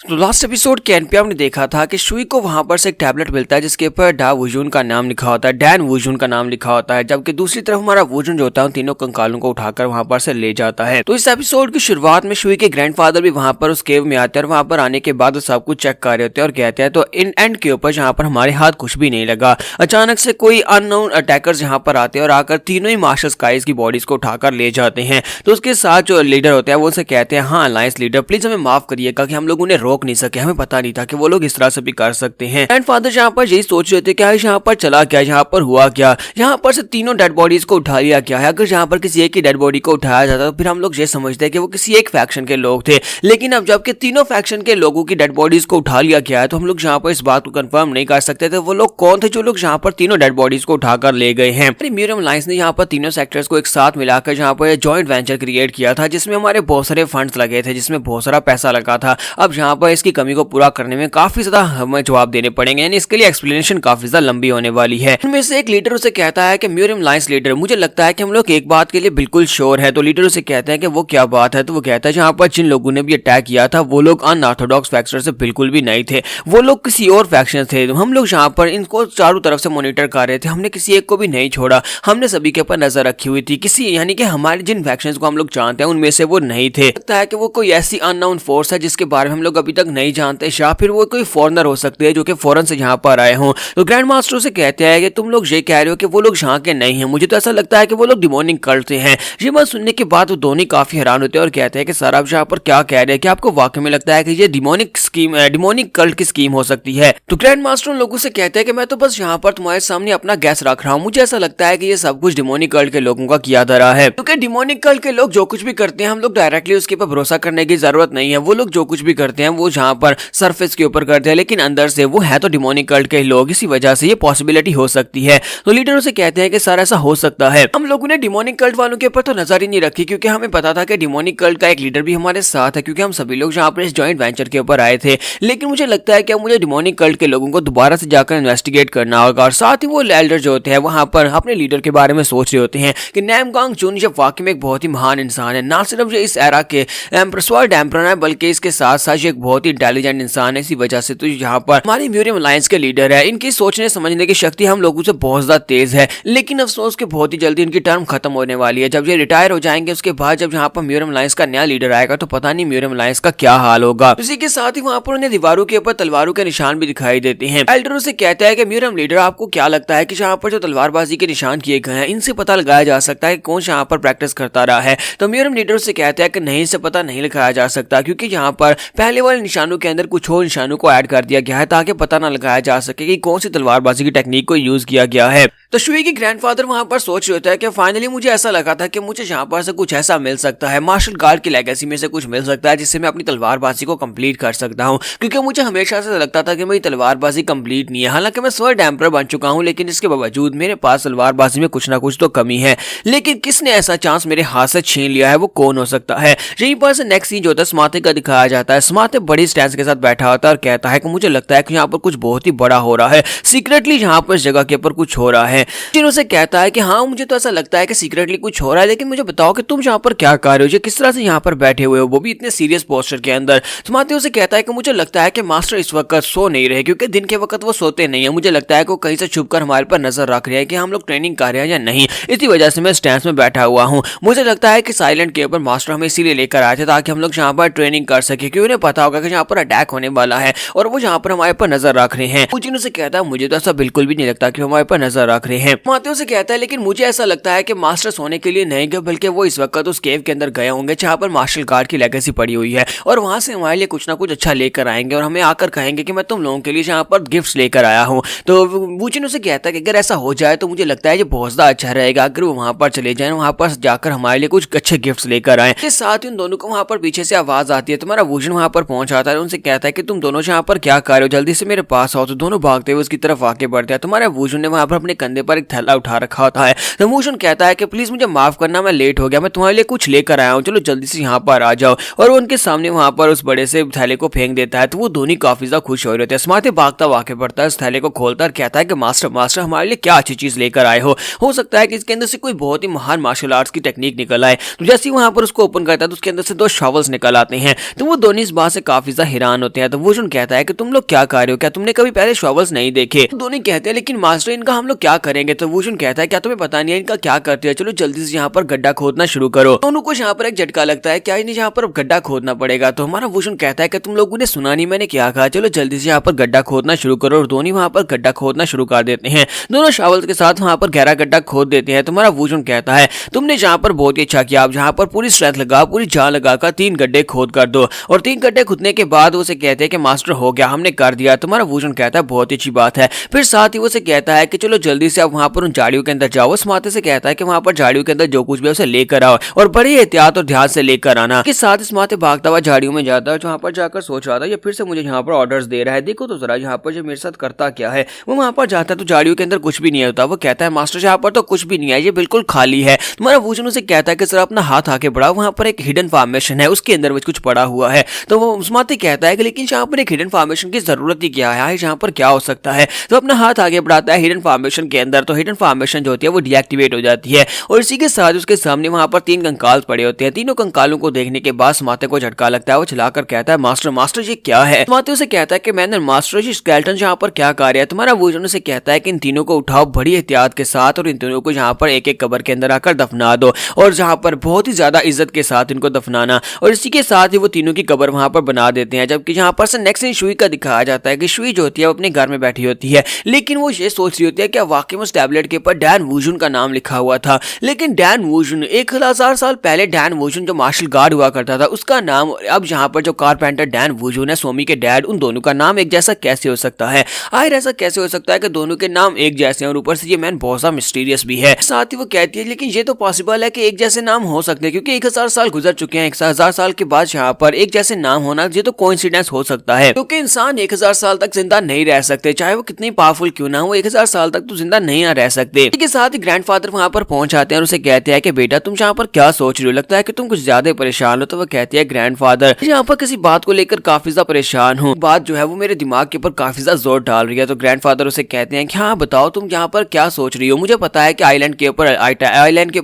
तो लास्ट एपिसोड के एंड पे हमने देखा था कि शुई को वहां पर से एक टैबलेट मिलता है जिसके ऊपर डा वुजुन का नाम लिखा होता है, डैन वुजुन का नाम लिखा होता है, जबकि दूसरी तरफ हमारा वुजुन जो होता है उन तीनों कंकालों को उठाकर वहां पर से ले जाता है। तो इस एपिसोड की शुरुआत में शुई के ग्रैंडफादर भी वहां पर उस केव में आते हैं और वहां पर आने के बाद सब कुछ चेक कर रहे होते हैं और कहते हैं तो इन एंड के ऊपर जहां पर हमारे हाथ कुछ भी नहीं लगा, अचानक से कोई अननोन अटैकर्स यहाँ पर आते हैं और आकर तीनों ही मास्टर स्काइज की बॉडीज को उठाकर ले जाते हैं। तो उसके साथ जो लीडर होते हैं वो उनसे कहते हैं, हाँ अलायंस लीडर प्लीज हमें माफ करिएगा कि हम लोग उन्हें रोक नहीं सके, हमें पता नहीं था कि वो लोग इस तरह से भी कर सकते हैं। ग्रैंडफादर यहाँ पर यही सोच रहे थे क्या यहाँ पर चला क्या, यहाँ पर हुआ क्या, यहाँ पर से तीनों डेड बॉडीज को उठा लिया क्या है। अगर यहाँ पर किसी एक की डेड बॉडी को उठाया जाता तो फिर हम लोग ये समझते हैं कि वो किसी एक फैक्शन के लोग थे, लेकिन अब जबकि तीनों फैक्शन के लोगों की डेड बॉडीज को उठा लिया गया है तो हम लोग यहाँ पर इस बात को कंफर्म नहीं कर सकते थे वो लोग कौन थे जो लोग यहाँ पर तीनों डेड बॉडीज को उठाकर ले गए हैं। म्यूजियम अलायंस ने यहाँ पर तीनों सेक्टर्स को एक साथ मिलाकर यहाँ पर जॉइंट वेंचर क्रिएट किया था जिसमें हमारे बहुत सारे फंड्स लगे थे, जिसमें बहुत सारा पैसा लगा था। अब यहाँ पर इसकी कमी को पूरा करने में काफी ज्यादा हमें जवाब देने पड़ेंगे, यानी इसके लिए एक्सप्लेनेशन काफी ज्यादा लंबी होने वाली है। इनमें से एक लीडर उसे कहता है कि म्यूजियम अलायंस लीडर मुझे लगता है कि हम लोग एक बात के लिए बिल्कुल श्योर है। तो लीडर उसे कहते हैं कि वो क्या बात है। तो वो कहता है जहाँ पर जिन लोगों ने भी अटैक किया था वो लोग अनऑर्थोडॉक्स फैक्शन से बिल्कुल भी नहीं थे, वो लोग किसी और फैक्शन थे। हम लोग यहाँ पर इनको चारों तरफ से मॉनिटर कर रहे थे, हमने किसी एक को भी नहीं छोड़ा, हमने सभी के ऊपर नजर रखी हुई थी। किसी यानी कि हमारे जिन फैक्शंस को हम लोग जानते हैं उनमें से वो नहीं थे। लगता है कि वो कोई ऐसी अननोन फोर्स है जिसके बारे में हम लोग अभी तक नहीं जानते, या फिर वो कोई फॉरेनर हो सकते हैं जो कि फॉरेन से यहाँ पर आए हों। तो ग्रैंड मास्टर से कहते हैं कि तुम लोग ये कह रहे हो कि वो लोग यहाँ के नहीं हैं, मुझे तो ऐसा लगता है कि वो लोग डिमोनिक कल्ट से हैं। ये बात सुनने के बाद वो दोनों काफी हैरान होते हैं और कहते हैं कि सर आप यहाँ पर क्या कह रहे हैं, कि आपको वाकई में लगता है कि ये डिमोनिक कल्ट की स्कीम हो सकती है। तो ग्रैंड मास्टर उन लोगों से कहते हैं कि मैं तो बस यहाँ पर तुम्हारे सामने अपना गैस रख रहा हूँ, मुझे ऐसा लगता है कि ये सब कुछ डिमोनिक कल्ट के लोगों का किया धरा है, क्योंकि डिमोनिक कल्ट के लोग जो कुछ भी करते हैं हम लोग डायरेक्टली उसके ऊपर भरोसा करने की जरूरत नहीं है। वो लोग जो कुछ भी करते हैं वो जहाँ पर सरफेस के ऊपर करते हैं लेकिन अंदर से वो है तो डिमोनिक कल्ट के लोग, इसी वजह से ये पॉसिबिलिटी हो सकती है। तो लीडर उसे कहते हैं कि सर ऐसा हो सकता है। हम लोगों ने डिमोनिक कल्ट वालों के ऊपर तो नजर ही नहीं रखी क्योंकि हमें पता था कि डिमोनिक कल्ट का एक लीडर भी हमारे साथ है, क्योंकि हम सभी लोग जहाँ पर इस जॉइंट वेंचर के ऊपर आए थे। लेकिन मुझे लगता है कि मुझे डिमोनिक कल्ट के लोगों को दोबारा से जाकर इन्वेस्टिगेट करना होगा और साथ ही वो एल्डर जो होते हैं वहां पर अपने लीडर के बारे में सोच रहे होते हैं कि नैमगांग चुन ये वाकई में एक बहुत ही महान इंसान है, ना सिर्फ ये इस एरा के एम्प्रेसवर्ड एम्परर है बल्कि इसके साथ साथ ये एक बहुत ही इंटेलिजेंट इंसान है। इसी वजह से तो यहाँ पर हमारी म्यूजियम अलायंस के लीडर है, इनकी सोचने समझने की शक्ति हम लोगों से बहुत ज्यादा तेज है। लेकिन अफसोस के बहुत ही जल्दी इनकी टर्म खत्म होने वाली है। जब ये रिटायर हो जाएंगे उसके बाद जब यहाँ पर म्यूजियम अलायंस का नया लीडर आएगा तो पता नहीं म्यूजियम अलायंस का क्या हाल होगा। इसी के साथ ही वहाँ पर उन्हें दीवारों के ऊपर तलवारों के निशान भी दिखाई देते हैं। एल्डर उसे कहता है कि म्यूजियम लीडर आपको क्या लगता है कि यहाँ पर जो तलवारबाजी के निशान किए गए हैं इनसे पता लगाया जा सकता है कौन यहाँ पर प्रैक्टिस करता रहा है। तो म्यूजियम लीडर से कहता है कि नहीं, से पता नहीं लगाया जा सकता क्योंकि यहाँ पर पहले वाले निशानों के अंदर कुछ और निशानों को ऐड कर दिया गया है ताकि पता ना लगाया जा सके कि कौन सी तलवारबाजी की टेक्निक को यूज किया गया है। तो शुई की ग्रैंडफादर वहां पर सोच रहे होता है कि फाइनली मुझे ऐसा लगा था कि मुझे यहाँ पर से कुछ ऐसा मिल सकता है, मार्शल गार्ड की लेगेसी में से कुछ मिल सकता है जिससे मैं अपनी तलवारबाजी को कंप्लीट कर सकता हूँ, क्योंकि मुझे हमेशा से लगता था कि मेरी तलवारबाजी कंप्लीट नहीं है। हालांकि मैं स्वर्ड एम्परर बन चुका हूँ लेकिन इसके बावजूद मेरे पास तलवारबाजी में कुछ ना कुछ तो कमी है। लेकिन किसने ऐसा चांस मेरे हाथ से छीन लिया है, वो कौन हो सकता है। यहीं पर से नेक्स्ट सीन जो होता है स्मार्टे का दिखाया जाता है। स्मार्टे बड़ी स्टैंस के साथ बैठा होता है और कहता है कि मुझे लगता है कि यहाँ पर कुछ बहुत ही बड़ा हो रहा है, सीक्रेटली यहाँ पर इस जगह के ऊपर कुछ हो रहा है। जिनसे कहता है कि हाँ मुझे तो ऐसा लगता है कि सीक्रेटली कुछ हो रहा है, लेकिन मुझे बताओ कि तुम यहाँ पर क्या कर रहे हो, किस तरह से यहाँ पर बैठे हुए हो, वो भी इतने सीरियस पोस्चर के अंदर। स्मार्टे उसे कहता है कि मुझे लगता है कि मास्टर इस वक्त सो नहीं रहे क्योंकि दिन के वक्त वो सोते नहीं है। मुझे लगता है कि वो कहीं से छुपकर हमारे पर नजर रख रहे हैं कि हम लोग ट्रेनिंग कर रहे हैं या नहीं, इसी वजह से मैं स्टैंस में बैठा हुआ हूँ। मुझे लगता है कि साइलेंट के ऊपर मास्टर हमें इसीलिए लेकर आए थे ताकि हम लोग यहाँ पर ट्रेनिंग कर सके, क्योंकि उन्हें पता होगा कि यहाँ पर अटैक होने वाला है और वो यहाँ पर हमारे पर नजर रख रहे हैं। उजिन उसे कहता है मुझे तो ऐसा बिल्कुल भी नहीं लगता कि हमारे पर नजर रख रहे रहे हैं। मातेओ से कहता है लेकिन मुझे ऐसा लगता है कि मास्टर सोने के लिए नहीं गए, बल्कि वो इस वक्त उस केव के अंदर गए होंगे जहाँ पर मार्शल गार्ड की लेगेसी पड़ी हुई है, और वहां से हमारे लिए कुछ ना कुछ अच्छा लेकर आएंगे और हमें आकर कहेंगे कि मैं तुम लोगों के लिए यहाँ पर गिफ्ट्स लेकर आया हूँ। तो वूजिन उसे कहता है कि अगर ऐसा हो जाए तो मुझे लगता है ये बहुत ज्यादा अच्छा रहेगा अगर वो वहां पर चले जाए, वहां पर जाकर हमारे लिए कुछ अच्छे गिफ्ट्स लेकर आए। इसके साथ ही उन दोनों को वहां पर पीछे से आवाज आती है। तुम्हारा वूजिन वहां पर पहुंच आता है, उनसे कहता है कि तुम दोनों यहाँ पर क्या कर रहे हो, जल्दी से मेरे पास आओ। तो दोनों भागते हुए उसकी तरफ आगे बढ़ते हैं। तुम्हारा वूजिन ने वहां पर अपने कंधे पर एक थैला उठा रखा होता है। तो वूजिन कहता है कि प्लीज मुझे माफ करना, मैं लेट हो गया, मैं तुम्हारे लिए कुछ लेकर आया हूँ, चलो जल्दी से यहाँ पर आ जाओ। और वो उनके सामने वहां पर उस बड़े से थैले को फेंक देता है। तो वो दोनों काफी ज्यादा खुश हो रहे थे। स्मार्टी भागता वाके पड़ता है, उस थैले को खोलता है, कहता है कि मास्टर मास्टर हमारे लिए क्या अच्छी चीज लेकर आए हो सकता है कि इसके अंदर से कोई बहुत ही महान मार्शल आर्ट्स की टेक्निक निकल आए। तो जैसे ही वहां पर उसको ओपन करता है तो उसके अंदर से 2 शॉवल्स निकल आते हैं। तो वो दोनों इस बात से काफी ज्यादा हैरान होते हैं। तो वूजिन कहता है कि तुम लोग क्या कर रहे हो, क्या तुमने कभी पहले शॉवल्स नहीं देखे? तो दोनों कहते हैं लेकिन मास्टर इनका हम लोग क्या करेंगे? तो वूजिन कहता है क्या तुम्हें पता नहीं है इनका क्या करते हैं, चलो जल्दी से यहाँ पर गड्ढा खोदना शुरू करो। दोनों को यहाँ पर एक झटका लगता है, क्या इन्हें यहाँ पर गड्ढा खोदना पड़ेगा? तो हमारा वूजिन कहता है कि तुम लोगों ने सुना नहीं मैंने क्या कहा, चलो जल्दी से यहाँ पर गड्ढा खोदना शुरू करो। और दोनों वहां पर गड्ढा खोदना शुरू कर देते हैं। दोनों शॉवल्स के साथ वहां पर गहरा गड्ढा खोद देते हैं। तुम्हारा वूजिन कहता है तुमने जहाँ पर बहुत ही अच्छा किया, आप जहाँ पर पूरी स्ट्रेंथ लगा, पूरी जान लगाकर 3 गड्ढे खोद कर दो। और 3 गड्ढे खुदने के बाद उसे कहते हैं कि मास्टर हो गया, हमने कर दिया। तुम्हारा वूजिन कहता है बहुत ही अच्छी बात है। फिर साथ ही उसे कहता है कि चलो जल्दी से आप वहां पर उन झाड़ियों के अंदर जाओ। उस माते से कहता है कि वहां पर झाड़ियों के अंदर जो कुछ भी है उसे लेकर आओ और बड़ी एहतियात और ध्यान से लेकर आना। के साथ इस माते भागता हुआ झाड़ियों में जाता है, जहाँ पर जाकर सोच रहा था ये फिर से मुझे यहाँ पर ऑर्डर्स दे रहा है, देखो तो जरा यहाँ पर जो मेरे साथ करता क्या है। वो वहां पर जाता है तो झाड़ियों के अंदर कुछ भी नहीं होता। वो कहता है मास्टर यहाँ पर तो कुछ भी नहीं है, ये बिल्कुल खाली है। तुम्हारा वूजिन उसे कहता है कि जरा अपना हाथ आगे बढ़ाओ, वहां पर एक हिडन फॉर्मेशन है, उसके अंदर कुछ पड़ा हुआ है। तो वो उस माते कहता है कि लेकिन यहाँ पर एक हिडन फॉर्मेशन की जरूरत ही क्या है, यहाँ पर क्या हो सकता है? तो अपना हाथ आगे बढ़ाता है हिडन फॉर्मेशन के अंदर, तो हिडन फॉर्मेशन जो होती है वो डीएक्टिवेट हो जाती है। और इसी के साथ उसके सामने वहां पर 3 कंकाल पड़े होते हैं। तीनों कंकालों को देखने के बाद माते को झटका लगता है। वो चलाकर कहता है मास्टर मास्टर ये क्या है? माते उसे कहता है कि मैंने मास्टर ये स्केलेटन यहाँ पर क्या कर रहा है? तुम्हारा वूजिन उसे कहता है कि इन तीनों को उठाओ बड़ी एहतियात के साथ और इन तीनों को यहाँ पर एक एक कब्र के अंदर आकर दफना दो, और जहाँ पर बहुत ही ज्यादा इज्जत के साथ इनको दफनाना। और इसी के साथ ही वो तीनों की कब्र वहां पर बना देते हैं। जबकि यहाँ पर से नेक्स्ट सीन शुई का दिखाया जाता है कि शुई जो होती है वो अपने घर में बैठी होती है, लेकिन वो ये सोच रही होती है कि वाकई में उस टैबलेट के ऊपर डैन वूजिन का नाम लिखा हुआ था। लेकिन डैन वूजिन 1000 साल पहले डैन वूजिन जो मार्शल गार्ड हुआ करता था उसका नाम अब यहाँ पर जो कारपेंटर डैन वूजिन है, सोमी के डैड, उन दोनों का नाम एक जैसा कैसे हो सकता है? आखिर ऐसा कैसे हो सकता है कि दोनों के नाम एक जैसे हैं? और ऊपर से ये मैन बहुत सा मिस्टीरियस भी है। साथ ही वो कहती है लेकिन ये तो पॉसिबल है कि एक जैसे नाम हो सकते हैं, क्योंकि 1000 साल गुजर चुके हैं। 1000 साल के बाद यहाँ पर एक जैसे नाम होना ये तो कोइंसिडेंस हो सकता है, क्योंकि इंसान 1000 साल तक जिंदा नहीं रह सकते, चाहे वो कितनी पावरफुल क्यों ना हो। 1000 साल तक तो जिंदा नहीं रह सकते। इसके साथ ही ग्रैंडफादर वहां पर पहुंच आते हैं और उसे कहते हैं कि बेटा तुम यहाँ पर क्या सोच रहे हो, लगता है कि तुम कुछ ज्यादा परेशान हो। तो वो कहती है ग्रैंडफादर यहाँ पर किसी बात को लेकर काफी ज्यादा परेशान हूँ, बात जो है वो मेरे दिमाग के ऊपर काफी ज्यादा जोर डाल रही है। तो ग्रैंडफादर उसे कहते हैं कि हाँ बताओ तुम यहाँ पर क्या सोच रही हो? मुझे पता है कि आइलैंड के ऊपर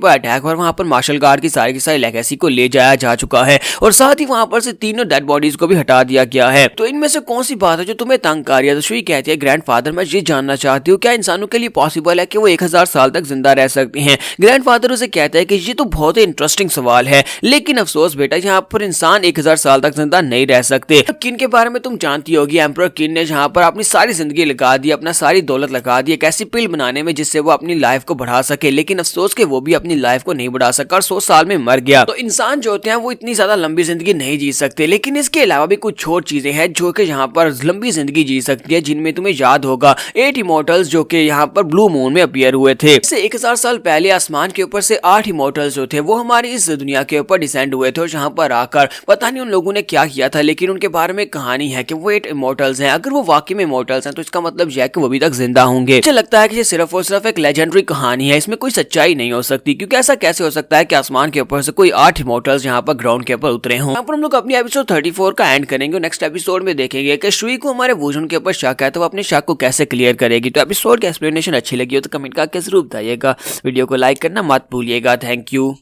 अटैक और वहां पर मार्शल गार्ड की सारी लेगेसी को ले जाया जा चुका है, और साथ ही वहां पर से तीनों डेड बॉडीज को भी हटा दिया गया है। तो इनमें से कौन सी बात है जो तुम्हें तंग कर रही है? तो शुई कहती है ग्रैंडफादर मैं ये जानना चाहती हूँ क्या इंसानों के लिए पॉसिबल है कि वो 1000 साल तक जिंदा रह सकते हैं? ग्रैंडफादर उसे कहता है कि ये तो बहुत ही इंटरेस्टिंग सवाल है, लेकिन अफसोस बेटा यहाँ पर इंसान 1000 साल तक जिंदा नहीं रह सकते। तो किन के बारे में तुम जानती होगी? एम्परर किन ने जहाँ पर अपनी सारी जिंदगी लगा दी, अपना सारी दौलत लगा दी एक ऐसी पिल बनाने में जिससे वो अपनी लाइफ को बढ़ा सके, लेकिन अफसोस के वो भी अपनी लाइफ को नहीं बढ़ा सका और 100 साल में मर गया। तो इंसान जो होते हैं वो इतनी ज्यादा लंबी जिंदगी नहीं जी सकते, लेकिन इसके अलावा भी कुछ और चीजें हैं जो कि यहाँ पर लंबी जिंदगी जी सकती है, जिनमें तुम्हें याद होगा 8 इमोर्टल्स जो कि यहाँ पर ब्लू मून में अपीयर हुए थे। इससे 1000 साल पहले आसमान के ऊपर से 8 इमोर्टल्स जो थे वो हमारी इस दुनिया के ऊपर डिसेंड हुए थे, और जहाँ पर आकर पता नहीं उन लोगों ने क्या किया था, लेकिन उनके बारे में कहानी है कि वो 8 इमोर्टल्स हैं। अगर वो वाकई में इमोर्टल्स हैं तो इसका मतलब यह है कि वो अभी तक जिंदा होंगे। मुझे लगता है कि ये सिर्फ और सिर्फ एक लेजेंडरी कहानी है, इसमें कोई सच्चाई नहीं हो सकती, क्योंकि ऐसा कैसे हो सकता है कि आसमान के ऊपर से कोई 8 इमोर्टल्स यहाँ पर ग्राउंड के ऊपर उतरे हों। यहाँ पर हम लोग अपनी एपिसोड 34 का एंड करेंगे। नेक्स्ट एपिसोड में देखेंगे कि शुई को हमारे वूजिन के ऊपर शक है तो वो अपने शक को कैसे क्लियर करेगी। तो एपिसोड की एक्सप्लेनेशन अच्छी लगी हो तो कमेंट करके जरूर बताइएगा। वीडियो को लाइक करना मत भूलिएगा। Thank you.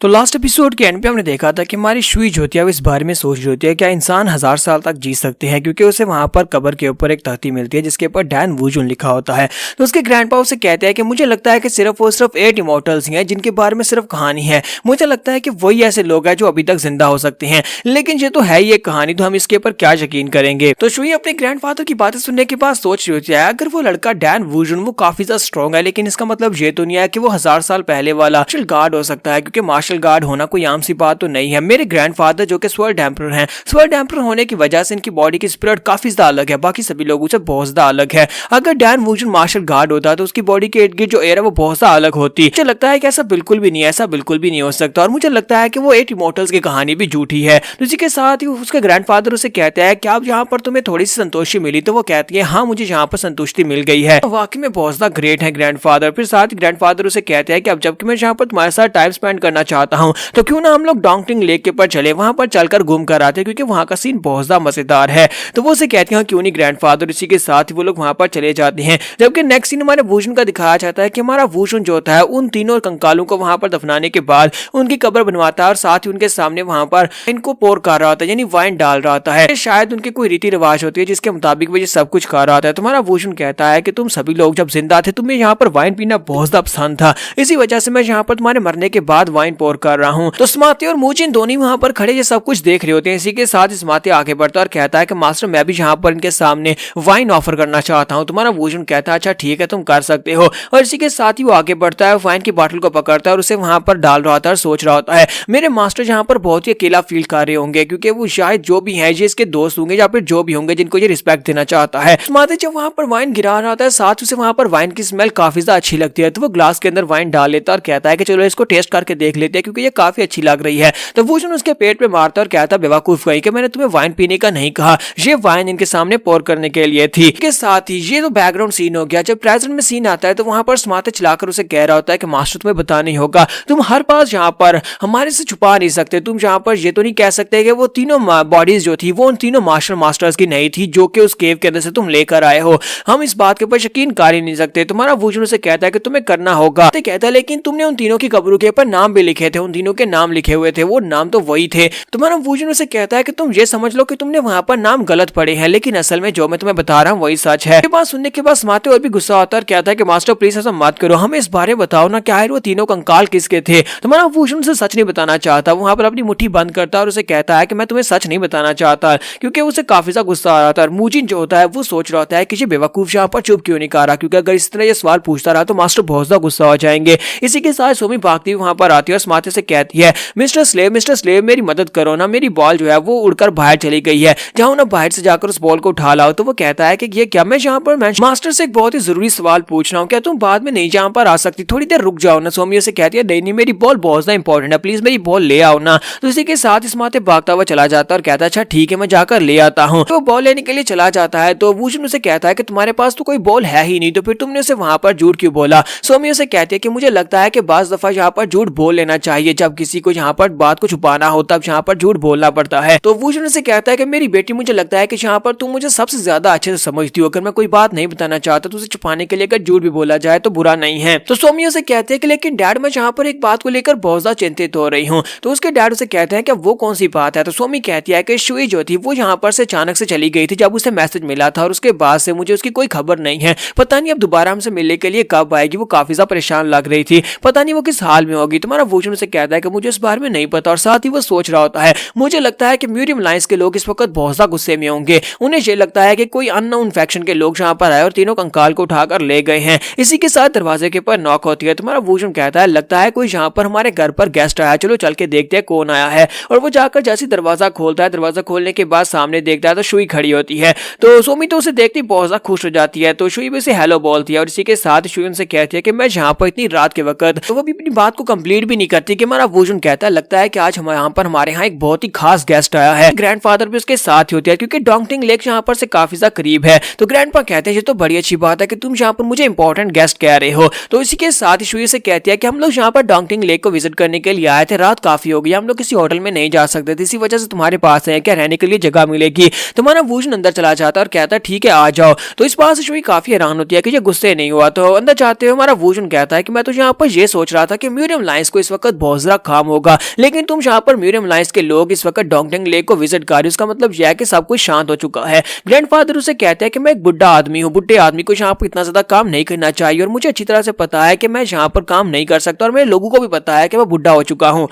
तो लास्ट एपिसोड के एंड पे हमने देखा था कि हमारी शुई जो होती है वो इस बारे में सोच रही होती है क्या इंसान 1000 साल तक जी सकते हैं, क्योंकि उसे वहां पर कब्र के ऊपर एक तख्ती मिलती है जिसके ऊपर डैन वूजुन लिखा होता है। तो उसके ग्रैंडपा उसे कहते हैं कि मुझे लगता है कि सिर्फ और सिर्फ 8 इमोर्टल्स ही हैं जिनके बारे में सिर्फ कहानी है। मुझे लगता है कि वही ऐसे लोग हैं जो अभी तक जिंदा हो सकते हैं, लेकिन ये तो है ही एक कहानी, तो हम इसके ऊपर क्या यकीन करेंगे। तो शुई अपने ग्रैंडफादर की बातें सुनने के बाद सोच रही होती है अगर वो लड़का डैन वूजुन वो काफी ज्यादा स्ट्रॉन्ग है, लेकिन इसका मतलब ये तो नहीं है कि वो 1000 साल पहले वाला मार्शल गार्ड हो सकता है, क्योंकि मार्शल गार्ड होना कोई आम सी बात तो नहीं है। मेरे ग्रैंडफादर जो कि स्वर्ड एम्परर हैं, स्वर्ड एम्परर होने की वजह से इनकी बॉडी की स्पिरिट काफी ज्यादा अलग है, बाकी सभी लोगों से बहुत ज्यादा अलग है। अगर डैन वूजुन मार्शल गार्ड होता तो उसकी बॉडी के इर्द गिर्द जो एयर है वो बहुत ज्यादा अलग होती। मुझे लगता है कि ऐसा बिल्कुल भी नहीं है, ऐसा बिल्कुल भी नहीं हो सकता, और मुझे लगता है कि वो 8 इमोर्टल्स की कहानी भी झूठी है। तो इसी के साथ ही उसके ग्रैंडफादर उसे कहते हैं कि आप यहाँ पर तुम्हें थोड़ी सी संतुष्टि मिली, तो वो कहती है हाँ मुझे यहाँ पर संतुष्टि मिल गई है, वाकई में बहुत ज्यादा ग्रेट है ग्रैंडफादर। फिर साथ ही ग्रैंडफादर उसे कहते हैं कि अब जबकि मैं यहाँ पर तुम्हारे साथ टाइम स्पेंड करना चाहता हूँ तो क्यों ना हम लोग डोंगटिंग लेक के ऊपर चले, वहां पर चलकर घूम कर आते, क्योंकि वहां का सीन बहुत ज्यादा मजेदार है। तो वो उसे कहती है क्यों नहीं ग्रैंडफादर। इसी के साथ ही वो लोग वहां पर चले जाते हैं। जबकि नेक्स्ट सीन हमारे वूजुन का दिखाया जाता है कि हमारा वूजुन जो होता है उन तीनों कंकालों को वहां पर दफनाने के बाद उनकी कब्र बनवाता है और साथ ही उनके सामने वहां पर इनको पोर कर रहा होता है, यानी वाइन डाल रहा होता है। शायद उनकी कोई रीति रिवाज होती है जिसके मुताबिक वो ये सब कुछ कर रहा होता है। तुम्हारा वूजुन कहता है कि तुम सभी लोग जब जिंदा थे तुम्हें यहाँ पर वाइन पीना बहुत ज्यादा पसंद था, इसी वजह से मैं यहाँ पर तुम्हारे मरने के बाद वाइन पोर कर रहा हूँ। तो स्मार्टी और मूचिन दोनों वहां पर खड़े ये सब कुछ देख रहे होते हैं। इसी के साथ स्मार्टी आगे बढ़ता है और कहता है कि मास्टर मैं भी यहाँ पर इनके सामने वाइन ऑफर करना चाहता हूँ। तुम्हारा वूजुन कहता है अच्छा ठीक है तुम कर सकते हो, और इसी के साथ ही वो आगे बढ़ता है, वाइन की बॉटल को पकड़ता है और उसे वहां पर डाल रहा होता है और सोच रहा होता है मेरे मास्टर यहाँ पर बहुत ही अकेला फील कर रहे होंगे, क्योंकि वो शायद जो भी है ये इसके दोस्त होंगे या फिर जो भी होंगे जिनको ये रिस्पेक्ट देना चाहता है। स्मार्टी जब वहां पर वाइन गिरा रहा होता है साथ उसे वहां पर वाइन की स्मेल काफी ज्यादा अच्छी लगती है, तो वो ग्लास के अंदर वाइन डाल लेता है और कहता है कि चलो इसको टेस्ट करके देख लेते हैं क्योंकि ये काफी अच्छी लग रही है। तो वूजुन उसके पेट पे मारता और कहता बेवकूफ गई कि मैंने तुम्हें वाइन पीने का नहीं कहा, ये वाइन इनके सामने पोर करने के लिए थी। इसके साथ ही ये तो बैकग्राउंड सीन हो गया। जब प्रेजेंट में सीन आता है तो वहां पर स्मार्ट चलाकर उसे कह रहा होता है कि मास्टर तुम्हें बताना ही होगा, तुम हर पास यहाँ पर हमारे से छुपा नहीं सकते, तुम यहाँ पर ये तो नहीं कह सकते कि वो तीनों बॉडीज जो थी वो उन तीनों मास्टर्स की नहीं थी जो कि उस केव के अंदर से तुम लेकर आए हो, हम इस बात के ऊपर यकीन कर ही नहीं सकते। तुम्हारा वूजुन उसे कहता है कि तुम्हें करना होगा, तो कहता है लेकिन तुमने उन तीनों की कब्रों के ऊपर नाम भी लिखे थे, उन तीनों के नाम लिखे हुए थे, वो नाम तो वही थे। तुम्हारा वूजुन उसे कहता है कि तुम ये समझ लो कि तुमने वहां पर नाम गलत पढ़े हैं, लेकिन असल में जो मैं तुम्हें बता रहा हूँ वही सच है। ये बात सुनने के बाद स्मार्टी और भी गुस्सा आता है, कहता है कि मास्टर प्लीज ऐसा मत करो, हमें इस बारे बताओ ना क्या है वो तीनों कंकाल किसके थे। तुम्हारा वूजुन उसे सच नहीं बताना चाहता, वहां पर अपनी मुट्ठी बंद करता है और उसे कहता है कि मैं तुम्हें सच नहीं बताना चाहता, क्योंकि उसे काफी ज्यादा गुस्सा आ रहा था। मूजिन जो होता है वो सोच रहा होता है कि ये बेवकूफ यहाँ पर चुप क्यों नहीं कर रहा, क्योंकि अगर इस तरह ये सवाल पूछता रहा तो मास्टर बहुत ज्यादा गुस्सा हो जाएंगे। इसी के साथ सोमी भागती वहां पर आती है और स्मार्टी से कहती है मिस्टर स्लेव मेरी मदद करो ना, मेरी बॉल जो है वो उड़कर बाहर चली गई है, जाओ ना बाहर से जाकर उस बॉल को उठा लाओ। तो वो कहता है कि ये क्या, मैं यहाँ पर मास्टर से एक बहुत ही जरूरी सवाल पूछ रहा हूँ, क्या तुम बाद में नहीं यहाँ पर आ सकती, थोड़ी देर रुक जाओ ना। सोमी से कहती है नहीं मेरी बॉल बहुत ज्यादा इंपॉर्टेंट है, प्लीज मेरी बॉल ले आओ ना। तो इसी के साथ स्मार्टी भागता हुआ चला जाता है और कहता है अच्छा ठीक है मैं जाकर ले आता हूँ। तो बॉल लेने के लिए चला जाता है तो वूजुन उसे कहता है कि तुम्हारे पास तो कोई बॉल है ही नहीं, तो फिर तुमने उसे वहां पर झूठ क्यों बोला। सोमी उसे कहती है कि मुझे लगता है कि बाज दफा यहाँ पर झूठ बोल लेना चाहिए, जब किसी को यहाँ पर बात को छुपाना हो तब यहाँ पर झूठ बोलना पड़ता है। तो वूजुन उसे कहता है कि मेरी बेटी मुझे लगता है कि यहाँ पर तुम मुझे सबसे ज्यादा अच्छे से समझती हो, अगर मैं कोई बात नहीं बताना चाहता तो उसे छुपाने के लिए अगर झूठ भी बोला जाए तो बुरा नहीं है। तो सोमी उसे कहते हैं कि लेकिन डैड मैं यहाँ पर एक बात को लेकर बहुत ज्यादा चिंतित हो रही हूँ। तो उसके डैड उसे कहते हैं कि वो कौन सी बात है। तो सोमी कहती है कि शुई जो थी वो यहाँ पर से अचानक से चली गई थी जब उसे मैसेज मिला था, और उसके बाद से मुझे उसकी कोई खबर नहीं है, पता नहीं अब दोबारा हमसे मिलने के लिए कब आएगी, वो काफी ज्यादा परेशान लग रही थी, पता नहीं वो किस हाल में होगी। तुम्हारा वूजुन से कहता है कि मुझे इस बारे में नहीं पता, और साथ ही वो सोच रहा होता है मुझे लगता है कि म्यूरियम लाइंस के लोग इस वक्त बहुत ज्यादा गुस्से में होंगे, उन्हें ये लगता है कि कोई अननोन फैक्शन के लोग यहाँ पर आए और तीनों कंकाल को उठाकर ले गए हैं। इसी के साथ दरवाजे के ऊपर नॉक होती है। तुम्हारा वूजुन कहता है लगता है कोई यहाँ पर हमारे घर पर गेस्ट आया, चलो चल के देखते हैं कौन आया है। और वो जाकर जैसे दरवाजा खोलता है, दरवाजा खोलने के बाद सामने देखता है तो शुई खड़ी होती है। तो सोमी तो उसे देखती बहुत ज्यादा खुश हो जाती है, तो शुई भी उसे हेलो बोलती है, और इसी के साथ शुई उनसे कहती है कि मैं यहाँ पर इतनी रात के वक्त, तो वो भी अपनी बात को कंप्लीट भी नहीं करती कि हमारा वूजुन कहता है लगता है कि आज हम यहाँ पर हमारे यहाँ एक बहुत ही खास गेस्ट आया है। ग्रैंडफादर भी उसके साथ ही होती है क्योंकि डोंगटिंग लेक यहाँ पर से काफी ज्यादा करीब है। तो ग्रैंडपा कहते हैं ये तो बड़ी अच्छी बात है कि तुम यहाँ पर मुझे इंपॉर्टेंट गेस्ट कह रहे हो। तो इसी के साथ ही शुई से कहती है कि हम लोग यहाँ पर डोंगटिंग लेक को विजिट करने के लिए आए थे, रात काफी हो गई, हम लोग किसी होटल में नहीं जा सकते थे, इसी वजह से तुम्हारे पास है क्या रहने के लिए जगह मिलेगी। तुम्हारा वूजुन अंदर चला जाता है और कहता है ठीक है आ जाओ। तो इस बात से शुई काफी हैरान होती है कि ये गुस्से नहीं हुआ। तो अंदर जाते हुए हमारा वूजुन कहता है कि मैं तो यहाँ पर ये सोच रहा था कि म्यूरियम लाइंस को इस वक्त वक्त बहुत ज्यादा काम होगा, लेकिन तुम यहाँ पर म्यूरियम लाइंस के लोग इस वक्त डोंगटेंग लेक को विजिट कर रहे हो, इसका मतलब यह है कि सब कुछ शांत हो चुका है। ग्रैंडफादर उसे कहते हैं कि मैं एक बुढ़ा आदमी हूँ, बुढ़े आदमी को यहाँ पर इतना ज्यादा काम नहीं करना चाहिए और मुझे अच्छी तरह से पता है कि मैं यहाँ पर काम नहीं कर सकता और मेरे लोगों को भी पता है कि मैं बुढ़ा हो चुका हूँ।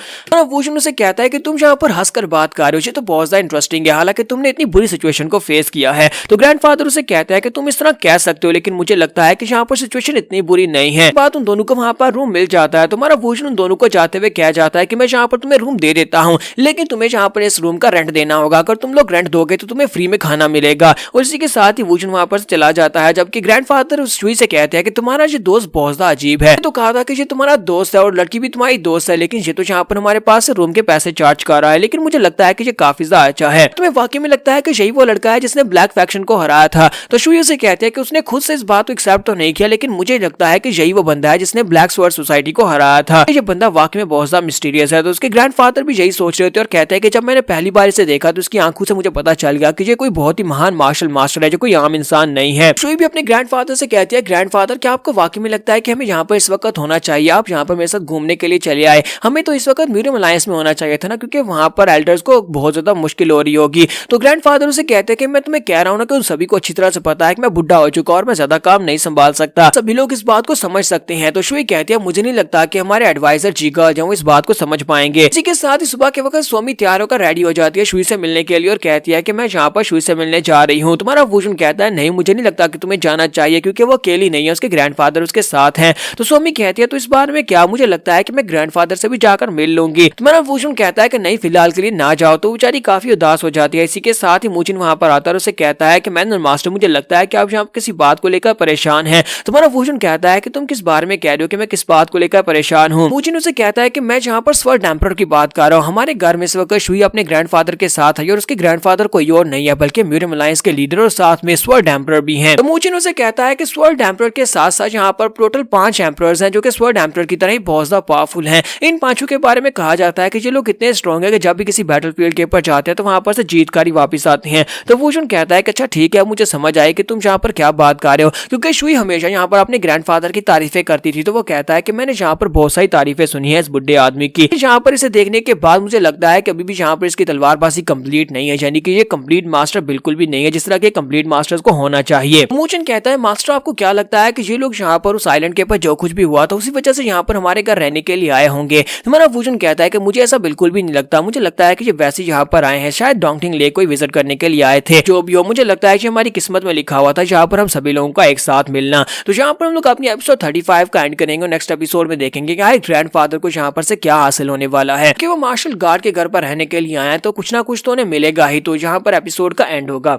वुशन उसे कहता है कि तुम यहाँ पर हंसकर बात कर रहे हो, तो बहुत ज्यादा इंटरेस्टिंग है, हालांकि तुमने इतनी बुरी सिचुएशन को फेस किया है। तो ग्रैंडफादर उसे कहता है कि तुम इस तरह कह सकते हो, लेकिन मुझे लगता है कि यहाँ पर सिचुएशन इतनी बुरी नहीं है। बात उन दोनों को वहां पर रूम मिल जाता है। तुम्हारा वुशन उन दोनों को जाते हुए कह जाता है कि मैं यहाँ पर तुम्हें रूम दे देता हूँ, लेकिन तुम्हें यहाँ पर इस रूम का रेंट देना होगा। अगर तुम लोग रेंट दोगे तो तुम्हें फ्री में खाना मिलेगा। और इसी के साथ ही वुशन वहां पर चला जाता है, जबकि ग्रैंडफादर उस शुई से कहते हैं कि तुम्हारा ये दोस्त बहुत ज्यादा अजीब है। तो कहा था कि ये तुम्हारा दोस्त है और लड़की भी तुम्हारी दोस्त है, लेकिन ये तो यहाँ पर हमारे पास रूम के पैसे चार्ज कर रहा है, लेकिन मुझे लगता है कि ये काफी ज्यादा अच्छा है। तुम्हें वाकई में लगता है कि यही वो लड़का है जिसने ब्लैक फैक्शन को हराया था? तो शुई उसे कहते हैं कि उसने खुद से इस बात को एक्सेप्ट तो नहीं किया, लेकिन मुझे लगता है कि यही वो बंदा है जिसने ब्लैक स्वॉर्ड सोसाइटी को हराया था। ये बंदा वाकई में बहुत ज्यादा मिस्टीरियस है। तो उसके ग्रैंडफादर भी यही सोच रहे थे और कहते हैं कि जब मैंने पहली बार इसे देखा तो उसकी आंखों से मुझे पता चल गया कि ये कोई बहुत ही महान मार्शल मास्टर है, जो कोई आम इंसान नहीं है। शुई भी अपने ग्रैंडफादर से कहती है, ग्रैंडफादर क्या आपको वाकई में लगता है कि हमें यहाँ पर इस वक्त होना चाहिए? आप यहाँ पर मेरे साथ घूमने के लिए चले आए, हमें तो इस वक्त म्यूरियम अलायंस में होना चाहिए था ना, क्योंकि वहां पर एल्डर्स को बहुत ज्यादा मुश्किल हो रही होगी। तो ग्रैंडफादर उसे कहते हैं कि मैं तुम्हें कह रहा हूँ ना कि उन सभी को अच्छी तरह से पता है कि मैं बुढ़ा हो चुका और मैं ज्यादा काम नहीं संभाल सकता, सभी लोग इस बात को समझ सकते हैं। तो शुई कहती है, मुझे नहीं लगता कि हमारे एडवाइजर जीगा जो इस बात को समझ पाएंगे। इसी के साथ ही सुबह के वक्त स्वामी तैयार होकर रेडी हो जाती है शुई से मिलने के लिए और कहती है कि मैं यहाँ पर शुई से मिलने जा रही हूँ। तुम्हारा वुशन कहता है, नहीं मुझे नहीं लगता कि तुम्हें जाना चाहिए, क्योंकि वो अकेली नहीं है, उसके ग्रैंडफादर उसके साथ हैं। तो स्वामी कहती है, तो इस बारे में क्या? मुझे लगता है कि मैं ग्रैंडफादर से भी जाकर मिल लूंगी। तुम्हारा वुशन कहता है कि नहीं, फिलहाल के लिए ना जाओ। तो बेचारी काफी उदास हो जाती है। इसी के साथ ही मूचिन वहां पर आता है और उसे कहता है कि मैनर मास्टर, मुझे लगता है कि आप यहाँ किसी बात को लेकर परेशान हैं। तुम्हारा वुशन कहता है कि तुम किस बारे में कह रहे हो कि मैं किस बात को लेकर परेशान हूँ? मूचिन उसे कहता है कि मैं यहाँ पर स्वर्ड एम्परर की बात कर रहा हूँ। हमारे घर में इस वक्त शुई अपने ग्रैंडफादर के साथ है और उसके ग्रैंडफादर कोई और नहीं है, बल्कि म्यूरियम अलायंस के लीडर और साथ में स्वर्ड एम्परर भी हैं। तो मूचिन उसे कहता है कि स्वर्ड एम्परर के साथ साथ यहाँ पर टोटल 5 एम्परर्स हैं, जो कि स्वर्ड एम्परर की तरह ही बहुत ज्यादा पावरफुल हैं। इन 5 के बारे में कहा जाता है कि ये लोग इतने स्ट्रॉन्ग है कि जब भी किसी बैटलफील्ड के ऊपर जाते हैं तो वहां पर से जीत कर ही वापस आते हैं। तो वुशन कहता है कि अच्छा ठीक है, मुझे समझ आई कि तुम यहाँ पर क्या बात कर रहे हो, क्योंकि शुई हमेशा यहाँ पर अपने ग्रैंडफादर की तारीफें करती थी। तो वो कहता है कि मैंने यहाँ पर बहुत सारी तारीफें सुनी है इस बुढ़े आदमी की। यहाँ पर इसे देखने के बाद मुझे लगता है कि अभी भी यहाँ पर इसकी तलवारबाजी कंप्लीट नहीं है, यानी कि ये कंप्लीट मास्टर बिल्कुल भी नहीं है जिस तरह के कंप्लीट मास्टर्स को होना चाहिए। मूचिन कहता है, मास्टर आपको क्या लगता है कि ये लोग यहाँ पर उस आइलैंड के ऊपर जो कुछ भी हुआ था उसी वजह से यहाँ पर हमारे घर रहने के लिए आए होंगे? हमारा वुशन कहता है कि मुझे ऐसा बिल्कुल भी नहीं लगता, मुझे लगता है कि ये वैसे यहाँ पर आए हैं, शायद डोंगटिंग लेक को विजिट करने के लिए आए थे। जो भी हो, मुझे लगता है कि हमारी किस्मत में लिखा हुआ था यहाँ पर हम सभी लोगों का एक साथ मिलना। तो यहाँ पर हम लोग अपनी एपिसोड 35 का एंड करेंगे और नेक्स्ट एपिसोड में देखेंगे कि ग्रैंडफादर को यहाँ पर से क्या हासिल होने वाला है, कि वो मार्शल गार्ड के घर पर रहने के लिए आए हैं तो कुछ ना कुछ तो उन्हें मिलेगा ही। तो यहाँ पर एपिसोड का एंड होगा।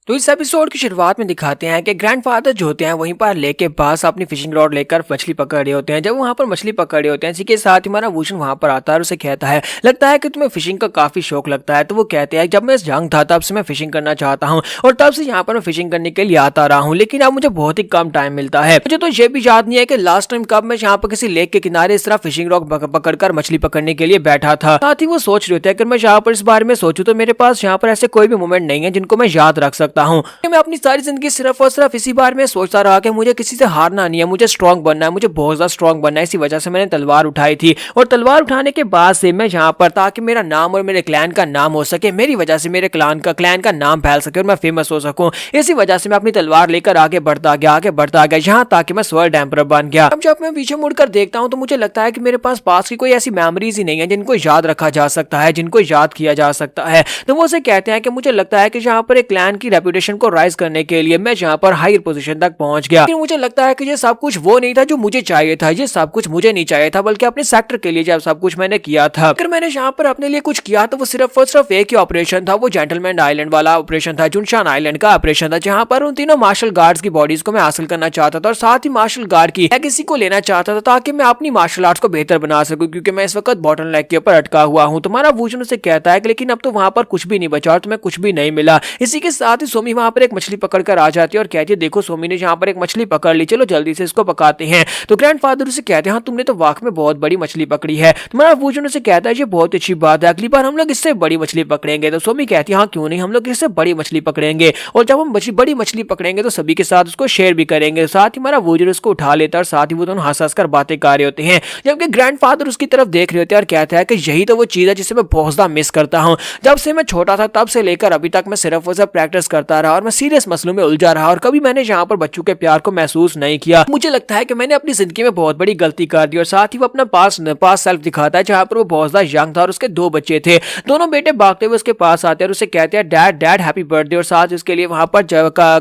तो इस एपिसोड की शुरुआत में दिखाते हैं कि ग्रैंडफादर जो होते हैं वहीं पर लेक के पास अपनी फिशिंग रॉड लेकर मछली पकड़ रहे होते हैं। जब वहां पर मछली पकड़ रहे होते हैं, इसी के साथ ही हमारा वुशन वहां पर आता है और उसे कहता है, लगता है कि तुम्हें फिशिंग का काफी शौक लगता है। तो वो कहते हैं, जब मैं यंग था तब से मैं फिशिंग करना चाहता हूँ और तब से यहाँ पर मैं फिशिंग करने के लिए आता रहा हूँ, लेकिन अब मुझे बहुत ही कम टाइम मिलता है। मुझे तो ये भी याद नहीं है कि लास्ट टाइम कब मैं यहाँ पर किसी लेक के किनारे इस तरह फिशिंग रॉड पकड़कर मछली पकड़ने के लिए बैठा था। साथ ही वो सोच रहे होते हैं, अगर मैं यहाँ पर इस बारे में सोचूं तो मेरे पास यहाँ पर ऐसे कोई भी मोमेंट नहीं है जिनको मैं याद रख सकता हूँ। मैं अपनी सारी जिंदगी सिर्फ और सिर्फ इसी बारे में सोचता रहा कि मुझे किसी से हारना नहीं है, मुझे स्ट्रांग बनना है, मुझे बहुत ज्यादा स्ट्रांग बनना है। इसी वजह से मैंने तलवार उठाई थी और तलवार उठाने के बाद से मैं यहाँ पर, ताकि मेरा नाम और मेरे क्लैन का नाम हो सके, मेरी वजह से मेरे क्लैन का नाम फैल सके और मैं फेमस हो सकूं, इसी वजह से मैं अपनी तलवार लेकर आगे बढ़ता गया यहाँ ताकि मैं स्वर्ड एम्परर बन गया। अब जब मैं पीछे मुड़कर देखता हूँ तो मुझे लगता है कि मेरे पास की कोई ऐसी मेमोरीज ही नहीं है जिनको याद रखा जा सकता है, जिनको याद किया जा सकता है। तो वो उसे कहते हैं कि मुझे लगता है कि यहाँ पर एक क्लैन की रेपुटेशन को राइज करने के लिए मैं यहाँ पर हायर पोजीशन तक पहुंच गया, लेकिन मुझे लगता है कि ये सब कुछ वो नहीं था जो मुझे चाहिए था, ये सब कुछ मुझे नहीं चाहिए था, बल्कि अपने सेक्टर के लिए जब सब कुछ मैंने किया था। अगर मैंने यहाँ पर अपने लिए कुछ किया तो वो सिर्फ और सिर्फ एक ही ऑपरेशन था, वो जेंटलमैन आइलैंड वाला ऑपरेशन था, जुनशान आइलैंड का ऑपरेशन था, जहाँ पर उन तीनों मार्शल गार्ड्स की बॉडीज को मैं हासिल करना चाहता था और साथ ही मार्शल गार्ड की लेगेसी को लेना चाहता था, ताकि मैं अपनी मार्शल आर्ट्स को बेहतर बना सकूं, क्योंकि मैं इस वक्त बॉटल नेक के ऊपर अटका हुआ हूँ। तुम्हारा वुशन उसे कहता है कि लेकिन अब तो वहां पर कुछ भी नहीं बचा और तुम्हें कुछ भी नहीं मिला। इसी के साथ ही सोमी वहां पर एक मछली पकड़ कर आ जाती है और कहती है देखो सोमी ने यहाँ पर एक मछली पकड़ ली, चलो जल्दी से इसको पकाते हैं। तो ग्रैंडफादर उसे कहते हैं हाँ तुमने तो वाकई में बहुत बड़ी मछली पकड़ी है। तुम्हारा वूजन उसे कहता है ये बहुत अच्छी बात है, अगली बार हम लोग इससे बड़ी मछली पकड़ेंगे। तो सोमी कहती है हाँ क्यों नहीं, हम लोग इससे बड़ी मछली पकड़ेंगे और जब हम बड़ी मछली पकड़ेंगे तो सभी के साथ उसको शेयर भी करेंगे। साथ ही हमारा वूजन उसको उठा लेता है और साथ ही वो दोनों हंस हंस कर बातें कर रहे होते हैं, जबकि ग्रैंडफादर उसकी तरफ देख रहे होते हैं और कहता है कि यही तो वो चीज है जिसे मैं बहुत ज्यादा मिस करता हूँ। जब से मैं छोटा था तब से लेकर अभी तक मैं सिर्फ वो सब प्रैक्टिस करता रहा और मैं सीरियस मसलों में उलझा रहा और कभी मैंने यहाँ पर बच्चों के प्यार को महसूस नहीं किया। मुझे लगता है कि मैंने अपनी जिंदगी में बहुत बड़ी गलती कर दी। और साथ ही वो अपना पास सेल्फ दिखाता है जहाँ पर वो बहुत ज्यादा यंग था और उसके 2 बच्चे थे। दोनों बेटे भागते हुए उसके पास आते हैं और उसे कहते हैं डैड हैप्पी बर्थडे और साथ उसके लिए वहां पर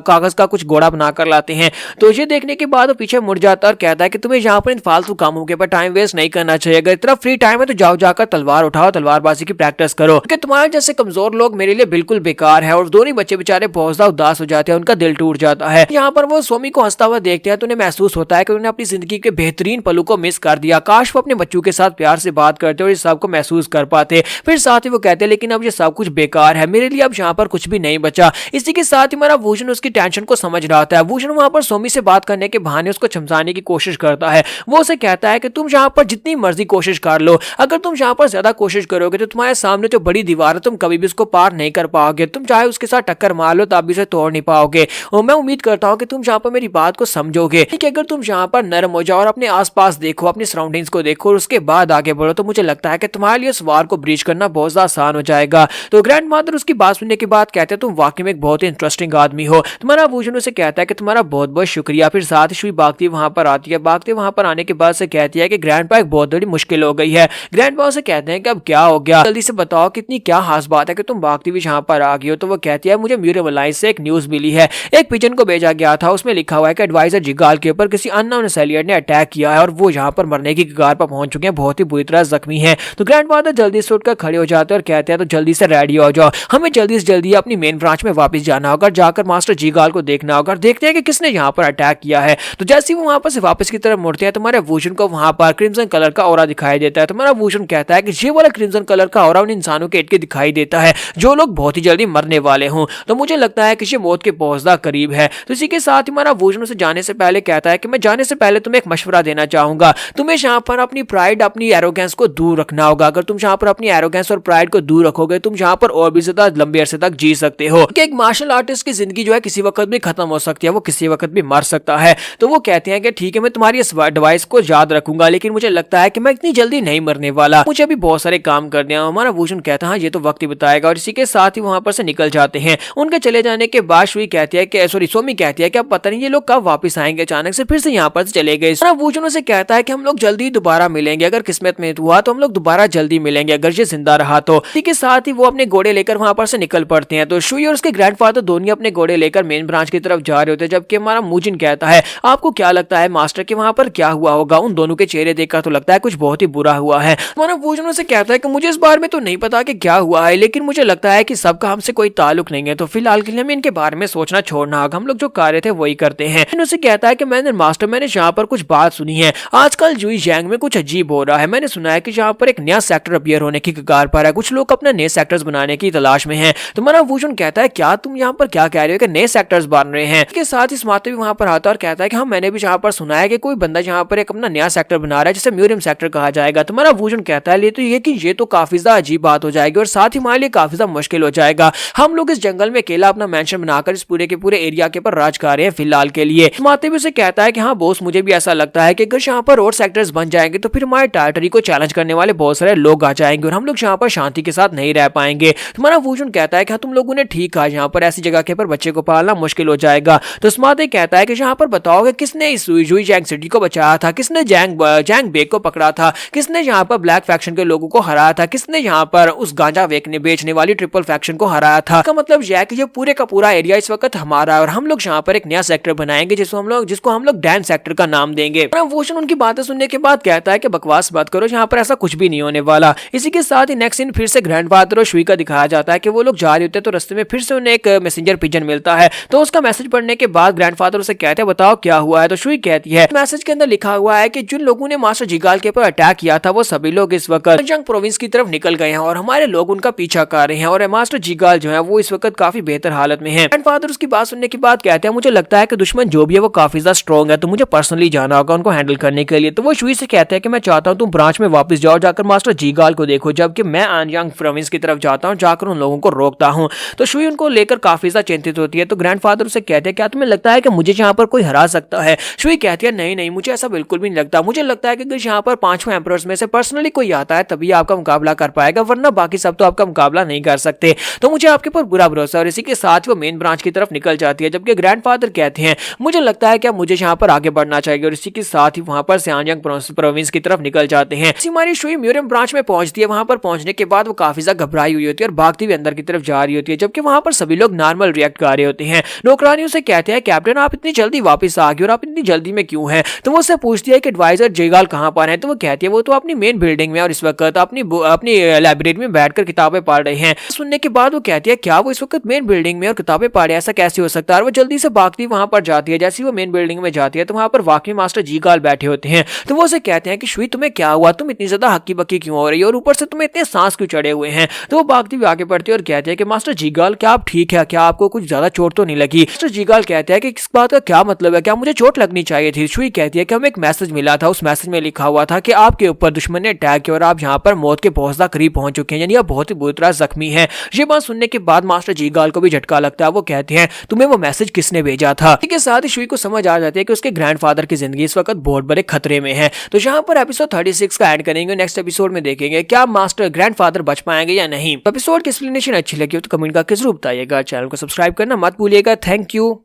कागज का कुछ घोड़ा बनाकर लाते हैं। तो ये देखने के बाद वो पीछे मुड़ जाता है और कहता है कि तुम्हें यहाँ पर इन फालतू कामों के ऊपर टाइम वेस्ट नहीं करना चाहिए। अगर इतना फ्री टाइम है तो जाओ जाकर तलवार उठाओ, तलवारबाजी की प्रैक्टिस करो, क्योंकि तुम्हारे जैसे कमजोर लोग मेरे लिए बिल्कुल बेकार है। और दोनों बच्चे बेचारे बहुत ज्यादा उदास हो जाते हैं, उनका दिल टूट जाता है। यहाँ पर वो सोमी को हंसता हुआ देखते हैं तो उन्हें महसूस होता है कि उन्होंने अपनी जिंदगी के बेहतरीन पलों को मिस कर दिया। काश वो अपने बच्चों के साथ प्यार से बात करते और इस सब को महसूस कर पाते। फिर साथ ही वो कहते हैं लेकिन अब ये सब कुछ बेकार है, मेरे लिए अब यहाँ पर कुछ भी नहीं बचा। इसी के साथ ही हमारा वूजन उसकी टेंशन को समझ रहा था। वूजन वहां पर सोमी से बात करने के बहाने उसको समझाने की कोशिश करता है। वो उसे कहता है कि तुम यहाँ पर जितनी मर्जी कोशिश कर लो, अगर तुम यहाँ पर ज्यादा कोशिश करोगे तो तुम्हारे सामने जो बड़ी दीवार है तुम कभी भी उसको पार नहीं कर पाओगे। तुम चाहे उसके साथ टक्कर मार लो तब भी उसे तोड़ नहीं पाओगे। और मैं उम्मीद करता हूँ कि तुम यहाँ पर मेरी बात को समझोगे कि अगर तुम यहाँ पर नरम हो जाओ और अपने आसपास देखो, अपनी सराउंडिंग्स को देखो और उसके बाद आगे बढ़ो, तो मुझे लगता है कि तुम्हारे लिए उस वार को ब्रीच करना बहुत ज्यादा आसान हो जाएगा। तो ग्रैंडमदर उसकी बात सुनने के बाद कहते हैं तुम वाकई में एक बहुत ही इंटरेस्टिंग आदमी हो। तुम्हारा वूजन उसे कहता है कि तुम्हारा बहुत बहुत शुक्रिया। फिर साथ ही शुई भागती वहां पर आती है। भागते वहां पर आने के बाद से कहती है कि ग्रैंडपा एक बहुत बड़ी मुश्किल हो गई है। ग्रैंडपा उसे कहते हैं कि अब क्या हो गया, जल्दी से बताओ कितनी क्या खास बात है कि तुम भागती हुई यहाँ पर आ गई हो। तो वो कहती है मुझे म्यूरियम अलायंस से एक न्यूज मिली है, एक पिजन को भेजा गया था, उसमें लिखा हुआ है कि एडवाइजर जिगाल के ऊपर किसी अननोन सेलियर ने अटैक किया है और वो यहाँ पर मरने की कगार पर पहुंच चुके हैं, बहुत ही बुरी तरह जख्मी है। तो ग्रैंडफादर जल्दी से उठकर खड़े हो जाते हैं और कहते हैं तो जल्दी से रेडी हो जाओ, हमें जल्दी से जल्दी अपनी मेन ब्रांच में वापस जाना होगा, जाकर मास्टर जिगाल को देखना होगा, देखते हैं कि किसने यहाँ पर अटैक किया है। तो जैसे ही वो वहां पर से वापस की तरफ मुड़ते हैं तुम्हारे वूजन को वहां पर क्रिम्सन कलर का ऑरा दिखाई देता है। तुम्हारा वूजन कहता है कि ये वाला क्रिम्सन कलर का ऑरा उन इंसानों के इर्द दिखाई देता है जो लोग बहुत ही जल्दी मरने वाले हों। तो मुझे लगता है कि ये मौत के बहुत ज्यादा करीब है। तो इसी के साथ ही हमारा वूजन उसे जाने से पहले कहता है कि मैं जाने से पहले तुम्हें एक मशवरा देना चाहूंगा, तुम्हें यहाँ पर अपनी प्राइड अपनी एरोगेंस को दूर रखना होगा। अगर तुम यहाँ पर अपनी एरोगेंस और प्राइड को दूर रखोगे तुम यहाँ पर और भी ज्यादा लंबे अरसे तक जी सकते हो। कि एक मार्शल आर्टिस्ट की जिंदगी जो है किसी वक्त भी खत्म हो सकती है, वो किसी वक्त भी मर सकता है। तो वो कहते हैं कि ठीक है मैं तुम्हारी इस एडवाइस को याद रखूंगा, लेकिन मुझे लगता है कि मैं इतनी जल्दी नहीं मरने वाला, मुझे अभी बहुत सारे काम करने हैं। हमारा वूजन कहता है ये तो वक्त ही बताएगा। और इसी के साथ ही वहां पर से निकल जाते हैं। उनके चले जाने के बाद शुई कहती है कि सॉरी सोमी कहती है कि अब पता नहीं ये लोग कब वापस आएंगे, अचानक से फिर से यहाँ पर से चले गए। वूजन उसे कहता है कि हम लोग जल्दी दोबारा मिलेंगे, अगर किस्मत में हुआ तो हम लोग दोबारा जल्दी मिलेंगे, अगर ये जिंदा रहा तो। इसी के साथ ही वो अपने घोड़े लेकर वहां पर से निकल पड़ते हैं। तो शुई और उसके ग्रैंडफादर दोनों अपने घोड़े लेकर मेन ब्रांच की तरफ जा रहे होते हैं, जबकि हमारा मूजिन कहता है आपको क्या लगता है मास्टर के वहां पर क्या हुआ होगा। उन दोनों के चेहरे देखकर तो लगता है कुछ बहुत ही बुरा हुआ है। हमारा वूजन उसे कहता है कि मुझे इस बारे में तो नहीं पता कि क्या हुआ है, लेकिन मुझे लगता है कि सबका हमसे कोई ताल्लुक नहीं है, तो फिलहाल के लिए हमें इनके बारे में सोचना छोड़ना होगा, हम लोग जो कर रहे थे वही करते हैं। उसे कहता है कि मैंने मास्टर मैंने यहाँ पर कुछ बात सुनी है, आजकल जुई जैंग में कुछ अजीब हो रहा है। मैंने सुना है कि यहाँ पर एक नया सेक्टर अपीयर होने की कगार पर है, कुछ लोग अपने नए सेक्टर्स बनाने की तलाश में हैं। तो हमारा वूजन कहता है क्या तुम यहाँ पर क्या कह रहे हो कि नए सेक्टर्स बन रहे हैं। इसके साथ इस माते भी वहां पर आता है और कहता है कि हाँ मैंने भी यहाँ पर सुना है कि कोई बंदा यहाँ पर एक अपना नया सेक्टर बना रहा है जिसे म्यूरियम सेक्टर कहा जाएगा। तुम्हारा वूजन कहता है ये तो काफी ज्यादा अजीब बात हो जाएगी और साथ ही हमारे लिए काफी ज्यादा मुश्किल हो जाएगा। हम लोग इस जंगल में अकेला अपना मेंशन बनाकर इस पूरे के पूरे एरिया के ऊपर राज कर रहे हैं फिलहाल के लिए। माते भी उसे कहता है कि हाँ बॉस मुझे भी ऐसा लगता है कि अगर यहाँ पर और सेक्टर्स बन जाएंगे तो फिर हमारे टेरिटरी को चैलेंज करने वाले बहुत सारे लोग आ जाएंगे और हम लोग यहाँ पर शांति के साथ नहीं रह पाएंगे। तुम्हारा वूजन कहता है कि हाँ तुम लोगों ने ठीक कहा, यहाँ पर ऐसी जगह के पर बच्चे को पालना मुश्किल हो जाएगा। तो स्माते कहता है कि यहाँ पर बताओगे किसने इस जुई जैंग सिटी को बचाया था, किसने जैंग बेग को पकड़ा था, किसने यहाँ पर ब्लैक फैक्शन के लोगों को हराया था, किसने यहाँ पर उस गांजा बेचने वाली ट्रिपल फैक्शन को हराया था। इसका मतलब यह है कि ये पूरे का पूरा एरिया इस वक्त हमारा है और हम लोग यहाँ पर एक नया सेक्टर बनाएंगे जिसको हम लोग डैन सेक्टर का नाम देंगे। वोशन उनकी बातें सुनने के बाद कहता है कि बकवास बात करो, यहाँ पर ऐसा कुछ भी नहीं होने वाला। इसी के साथ ही नेक्स्ट सीन फिर से ग्रैंडफादर और शुई का दिखाया जाता है कि वो लोग जा रहे होते हैं तो रास्ते में फिर से उन्हें एक मैसेंजर पिजन मिलता है। तो उसका मैसेज पढ़ने के बाद ग्रैंडफादर उसे कहते हैं बताओ क्या हुआ है। तो शुई कहती है मैसेज के अंदर लिखा हुआ है कि जिन लोगों ने मास्टर जिगाल के ऊपर अटैक किया था वो सभी लोग इस वक्त जंग प्रोविंस की तरफ निकल गए हैं और हमारे लोग उनका पीछा कर रहे हैं और मास्टर जिगाल जो है वो इस वक्त काफी बेहतर बेहतर हालत में है। ग्रैंडफादर उसकी बात सुनने के बाद कहते हैं मुझे लगता है कि दुश्मन जो भी है वो काफी ज्यादा स्ट्रॉन्ग है, तो मुझे पर्सनली जाना होगा उनको हैंडल करने के लिए। तो वो शुई से कहते हैं कि मैं चाहता हूँ तुम ब्रांच में वापस जाओ, जाकर मास्टर जीगाल को देखो, जबकि मैं आनयांग प्रोविंस की तरफ जाता हूँ, जाकर उन लोगों को रोकता हूँ। तो शुई उनको लेकर काफी ज्यादा चिंतित होती है। तो ग्रैंडफादर उसे कहते हैं क्या तुम्हें लगता है कि मुझे यहाँ पर कोई हरा सकता है? शुई कहती है नहीं नहीं, मुझे ऐसा बिल्कुल भी नहीं लगता। मुझे लगता है कि अगर यहाँ पर 5वें एम्परर्स में से पर्सनली कोई आता है तभी आपका मुकाबला कर पाएगा, वरना बाकी सब तो आपका मुकाबला नहीं कर सकते। तो मुझे आपके ऊपर बुरा भरोसा है। और इसी के साथ वो मेन ब्रांच की तरफ निकल जाती है, जबकि ग्रैंडफादर कहते हैं मुझे लगता है कि मुझे यहाँ पर आगे बढ़ना चाहिए। और इसी के साथ ही वहां पर सियांग प्रोविंस की तरफ निकल जाते हैं। हमारी शुई म्यूरियम ब्रांच में पहुंचती है। वहां पर पहुंचने के बाद वो काफी ज्यादा घबराई हुई होती है और भागती हुई अंदर की तरफ जा रही होती है, जबकि वहां पर सभी लोग नॉर्मल रिएक्ट कर रहे होते हैं। नौकरानी उसे कहते हैं कैप्टन आप इतनी जल्दी वापस आ गए और आप इतनी जल्दी में क्यों हैं? तो वो उससे पूछती है कि एडवाइजर जेगाल कहां पर है? तो वो कहती है वो तो अपनी मेन बिल्डिंग में और इस वक्त अपनी लाइब्रेरी में बैठकर किताबें पढ़ रहे हैं। सुनने के बाद वो कहती है क्या वो इस वक्त मेन बिल्डिंग में और किताबें पढ़ रहे हैं? ऐसा कैसे हो सकता है? और वो जल्दी से भागती वहां पर जाती है। जैसे वो मेन बिल्डिंग में जाती है तो वहां पर वाकई मास्टर जीगाल बैठे होते हैं। तो वो उसे कहते हैं कि शुई तुम्हें क्या हुआ, तुम इतनी ज्यादा हक्की बक्की क्यों हो रही है और ऊपर से तुम्हें इतने सांस क्यों चढ़े हुए हैं? तो वो भागती हुई आगे बढ़ती है और कहते हैं कि मास्टर जीगाल क्या आप ठीक है? क्या आपको कुछ ज्यादा चोट तो नहीं लगी? मास्टर जीगाल कहते हैं कि इस बात का क्या मतलब है, क्या मुझे चोट लगनी चाहिए थी? शुई कहती है कि हमें एक मैसेज मिला था, उस मैसेज में लिखा हुआ था कि आपके ऊपर दुश्मन ने अटैक किया और आप यहाँ पर मौत के बहुत ज्यादा करीब पहुंच चुके हैं, यानी आप बहुत ही बुरी तरह जख्मी हैं। ये बात सुनने के बाद मास्टर जीगाल को भी झटका लगता है। वो कहते हैं तुम्हें वो मैसेज किसने भेजा था? इसके साथ ही शुई को समझ आ जाती है कि उसके ग्रैंडफादर की जिंदगी इस वक्त बहुत बड़े खतरे में है। तो यहाँ पर एपिसोड 36 का एंड करेंगे। नेक्स्ट एपिसोड में देखेंगे क्या मास्टर ग्रैंडफादर बच पाएंगे या नहीं। एपिसोड की एक्सप्लेनेशन अच्छी लगी हो तो कमेंट करके जरूर बताइएगा। चैनल को सब्सक्राइब करना मत भूलिएगा। Thank you.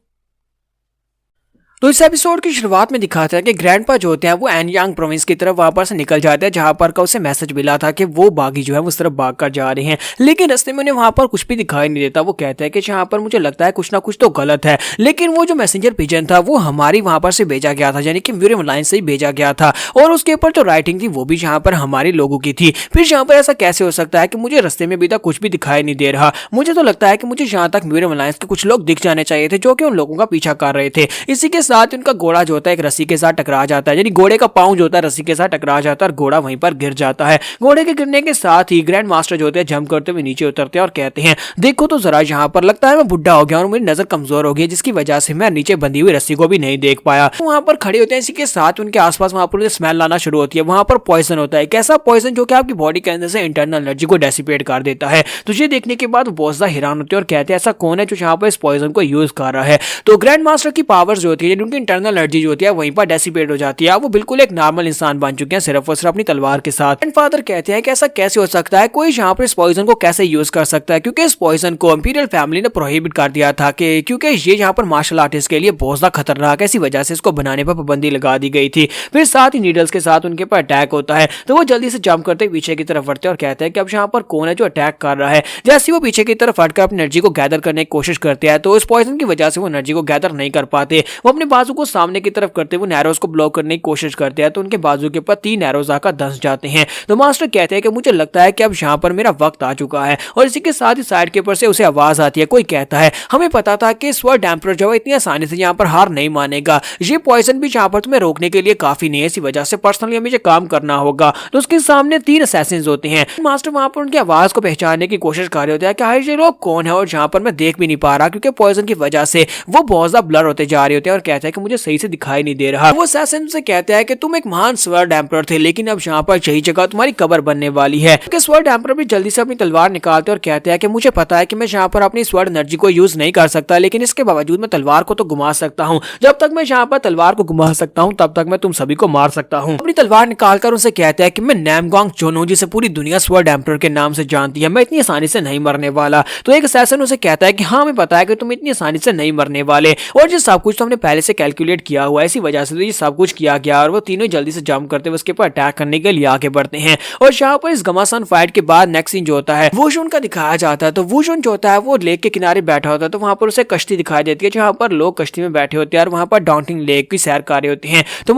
तो इस एपिसोड की शुरुआत में दिखाता है कि ग्रैंडपा जो होते हैं वो एनयांग प्रोविंस की तरफ वहां पर से निकल जाते हैं, जहां पर का उसे मैसेज मिला था कि वो बागी जो है उस तरफ भाग कर जा रहे हैं। लेकिन रास्ते में उन्हें वहां पर कुछ भी दिखाई नहीं देता। वो कहते हैं कि जहां पर मुझे लगता है कुछ ना कुछ तो गलत है। लेकिन वो जो मैसेंजर पिजन था वो हमारी वहां पर से भेजा गया था, यानी कि म्यूरियम लाइन से ही भेजा गया था। और उसके ऊपर जो राइटिंग थी वो भी जहां पर हमारे लोगों की थी। फिर जहां पर ऐसा कैसे हो सकता है कि मुझे रास्ते में भी तक कुछ भी दिखाई नहीं दे रहा? मुझे तो लगता है कि मुझे जहां तक म्यूरियम लाइन्स के कुछ लोग दिख जाने चाहिए थे जो कि उन लोगों का पीछा कर रहे थे। इसी के साथ उनका घोड़ा जो होता है एक रस्सी के साथ टकरा जाता है, यानी घोड़े का पांव जो होता है रस्सी के साथ टकरा जाता है और घोड़ा वहीं पर गिर जाता है। घोड़े के गिरने के साथ ही ग्रैंड मास्टर जो होते हैं जंप करते हुए नीचे उतरते हैं और कहते हैं देखो तो जरा, यहाँ पर लगता है मैं बुढ़ा हो गया और मेरी नजर कमजोर हो गई, जिसकी वजह से मैं नीचे बंधी हुई रस्सी को भी नहीं देख पाया। वहां पर खड़े होते हैं। इसी के साथ उनके आसपास वहां पर स्मेल आना शुरू होती है। वहां पर पॉइजन होता है, कैसा पॉइजन जो कि आपकी बॉडी के अंदर से इंटरनल एनर्जी को डेसिपेट कर देता है। तो ये देखने के बाद बहुत ज्यादा हैरान होते हैं और कहते हैं ऐसा कौन है जो यहाँ पर इस पॉइजन को यूज कर रहा है? तो ग्रैंड मास्टर की पावर्स जो होती है, उनकी इंटरनल एनर्जी जो होती है वहीं पर डेसिपेट हो जाती है। वो बिल्कुल एक नॉर्मल इंसान बन चुके हैं सिर्फ और सिर्फ अपनी तलवार के साथ। ग्रैंडफादर कहते हैं कि ऐसा कैसे हो सकता है, कोई यहाँ पर इस पॉइजन को कैसे यूज कर सकता है? क्योंकि इस पॉइजन को इंपीरियल फैमिली ने प्रोहिबिट कर दिया था कि क्योंकि ये यहाँ पर मार्शल आर्टिस्ट के लिए बहुत ज्यादा खतरनाक है, इसी वजह से इसको बनाने पर पाबंदी लगा दी गई थी। फिर साथ ही नीडल्स के साथ उनके पर अटैक होता है। तो वो जल्दी से जंप करते पीछे की तरफ बढ़ते और कहते हैं कि अब यहाँ पर कौन है जो अटैक कर रहा है। जैसे वो पीछे की तरफ हटकर अपनी एनर्जी को गैदर करने की कोशिश करते हैं तो इस पॉइजन की वजह से वो एनर्जी को गैदर नहीं कर पाते। वो अपने बाजू को सामने की तरफ करते हुए नैरोज को ब्लॉक करने की कोशिश करते हैं तो उनके बाजू के ऊपर 3 नैरोज आकर धंस जाते हैं। तो मास्टर कहते हैं कि मुझे लगता है कि अब यहाँ पर मेरा वक्त आ चुका है। और इसी के साथ ही साइड के ऊपर से उसे आवाज आती है। कोई कहता है हमें पता था कि स्वर्ड एम्परर जो है इतनी आसानी से यहाँ पर हार नहीं मानेगा। ये पॉइजन भी यहाँ पर तुम्हें रोकने के लिए काफी नहीं है, इसी वजह से पर्सनली हमें ये काम करना होगा। तो उसके सामने 3 असैसिन्स होते हैं। मास्टर वहां पर उनकी आवाज को पहचानने की कोशिश कर रहे होते हैं कि ये लोग कौन है और जहाँ पर मैं देख भी नहीं पा रहा क्योंकि पॉइजन की वजह से वो बहुत ज्यादा ब्लर होते जा रहे होते हैं और कहते हैं कि मुझे सही से दिखाई नहीं दे रहा। वो असैसिन से कहते हैं कि तुम एक महान स्वर्ड एम्परर थे, लेकिन अब यहाँ पर सही जगह तुम्हारी कब्र बनने वाली है। स्वर्ड एम्परर भी जल्दी से अपनी तलवार निकालते और कहते हैं कि मुझे पता है कि मैं यहाँ पर अपनी स्वर्ड एनर्जी को यूज नहीं कर सकता, लेकिन इसके बावजूद मैं तलवार को तो घुमा सकता हूँ। जब तक मैं यहाँ पर तलवार को घुमा सकता हूँ तब तक मैं तुम सभी को मार सकता हूँ। अपनी तलवार निकालकर उनसे कहता है कि मैं नैमगोंग जोनो जिसे पूरी दुनिया स्वर्ड एम्परर के नाम से जानती है, मैं इतनी आसानी से नहीं मरने वाला। तो एक असैसिन उसे कहता है कि हाँ, हमें पता है कि तुम इतनी आसानी से नहीं मरने वाले और ये सब कुछ तो हमने पहले से कैलकुलेट किया हुआ है, इसी वजह से तो ये सब कुछ किया गया। और वो तीनों जल्दी से जंप करते हुए उसके ऊपर अटैक करने के लिए आगे बढ़ते हैं। और यहाँ पर इस घमासान फाइट के बाद नेक्स्ट सीन जो होता है वुशुन का दिखाया जाता है। तो वुशुन जो होता है वो लेक के किनारे बैठा होता है। तो वहां पर उसे कश्ती दिखाई देती है जहां पर लोग कश्ती में बैठे होते हैं और वहां पर डाउंटिंग लेक की सैर कर रहे होते हैं। तो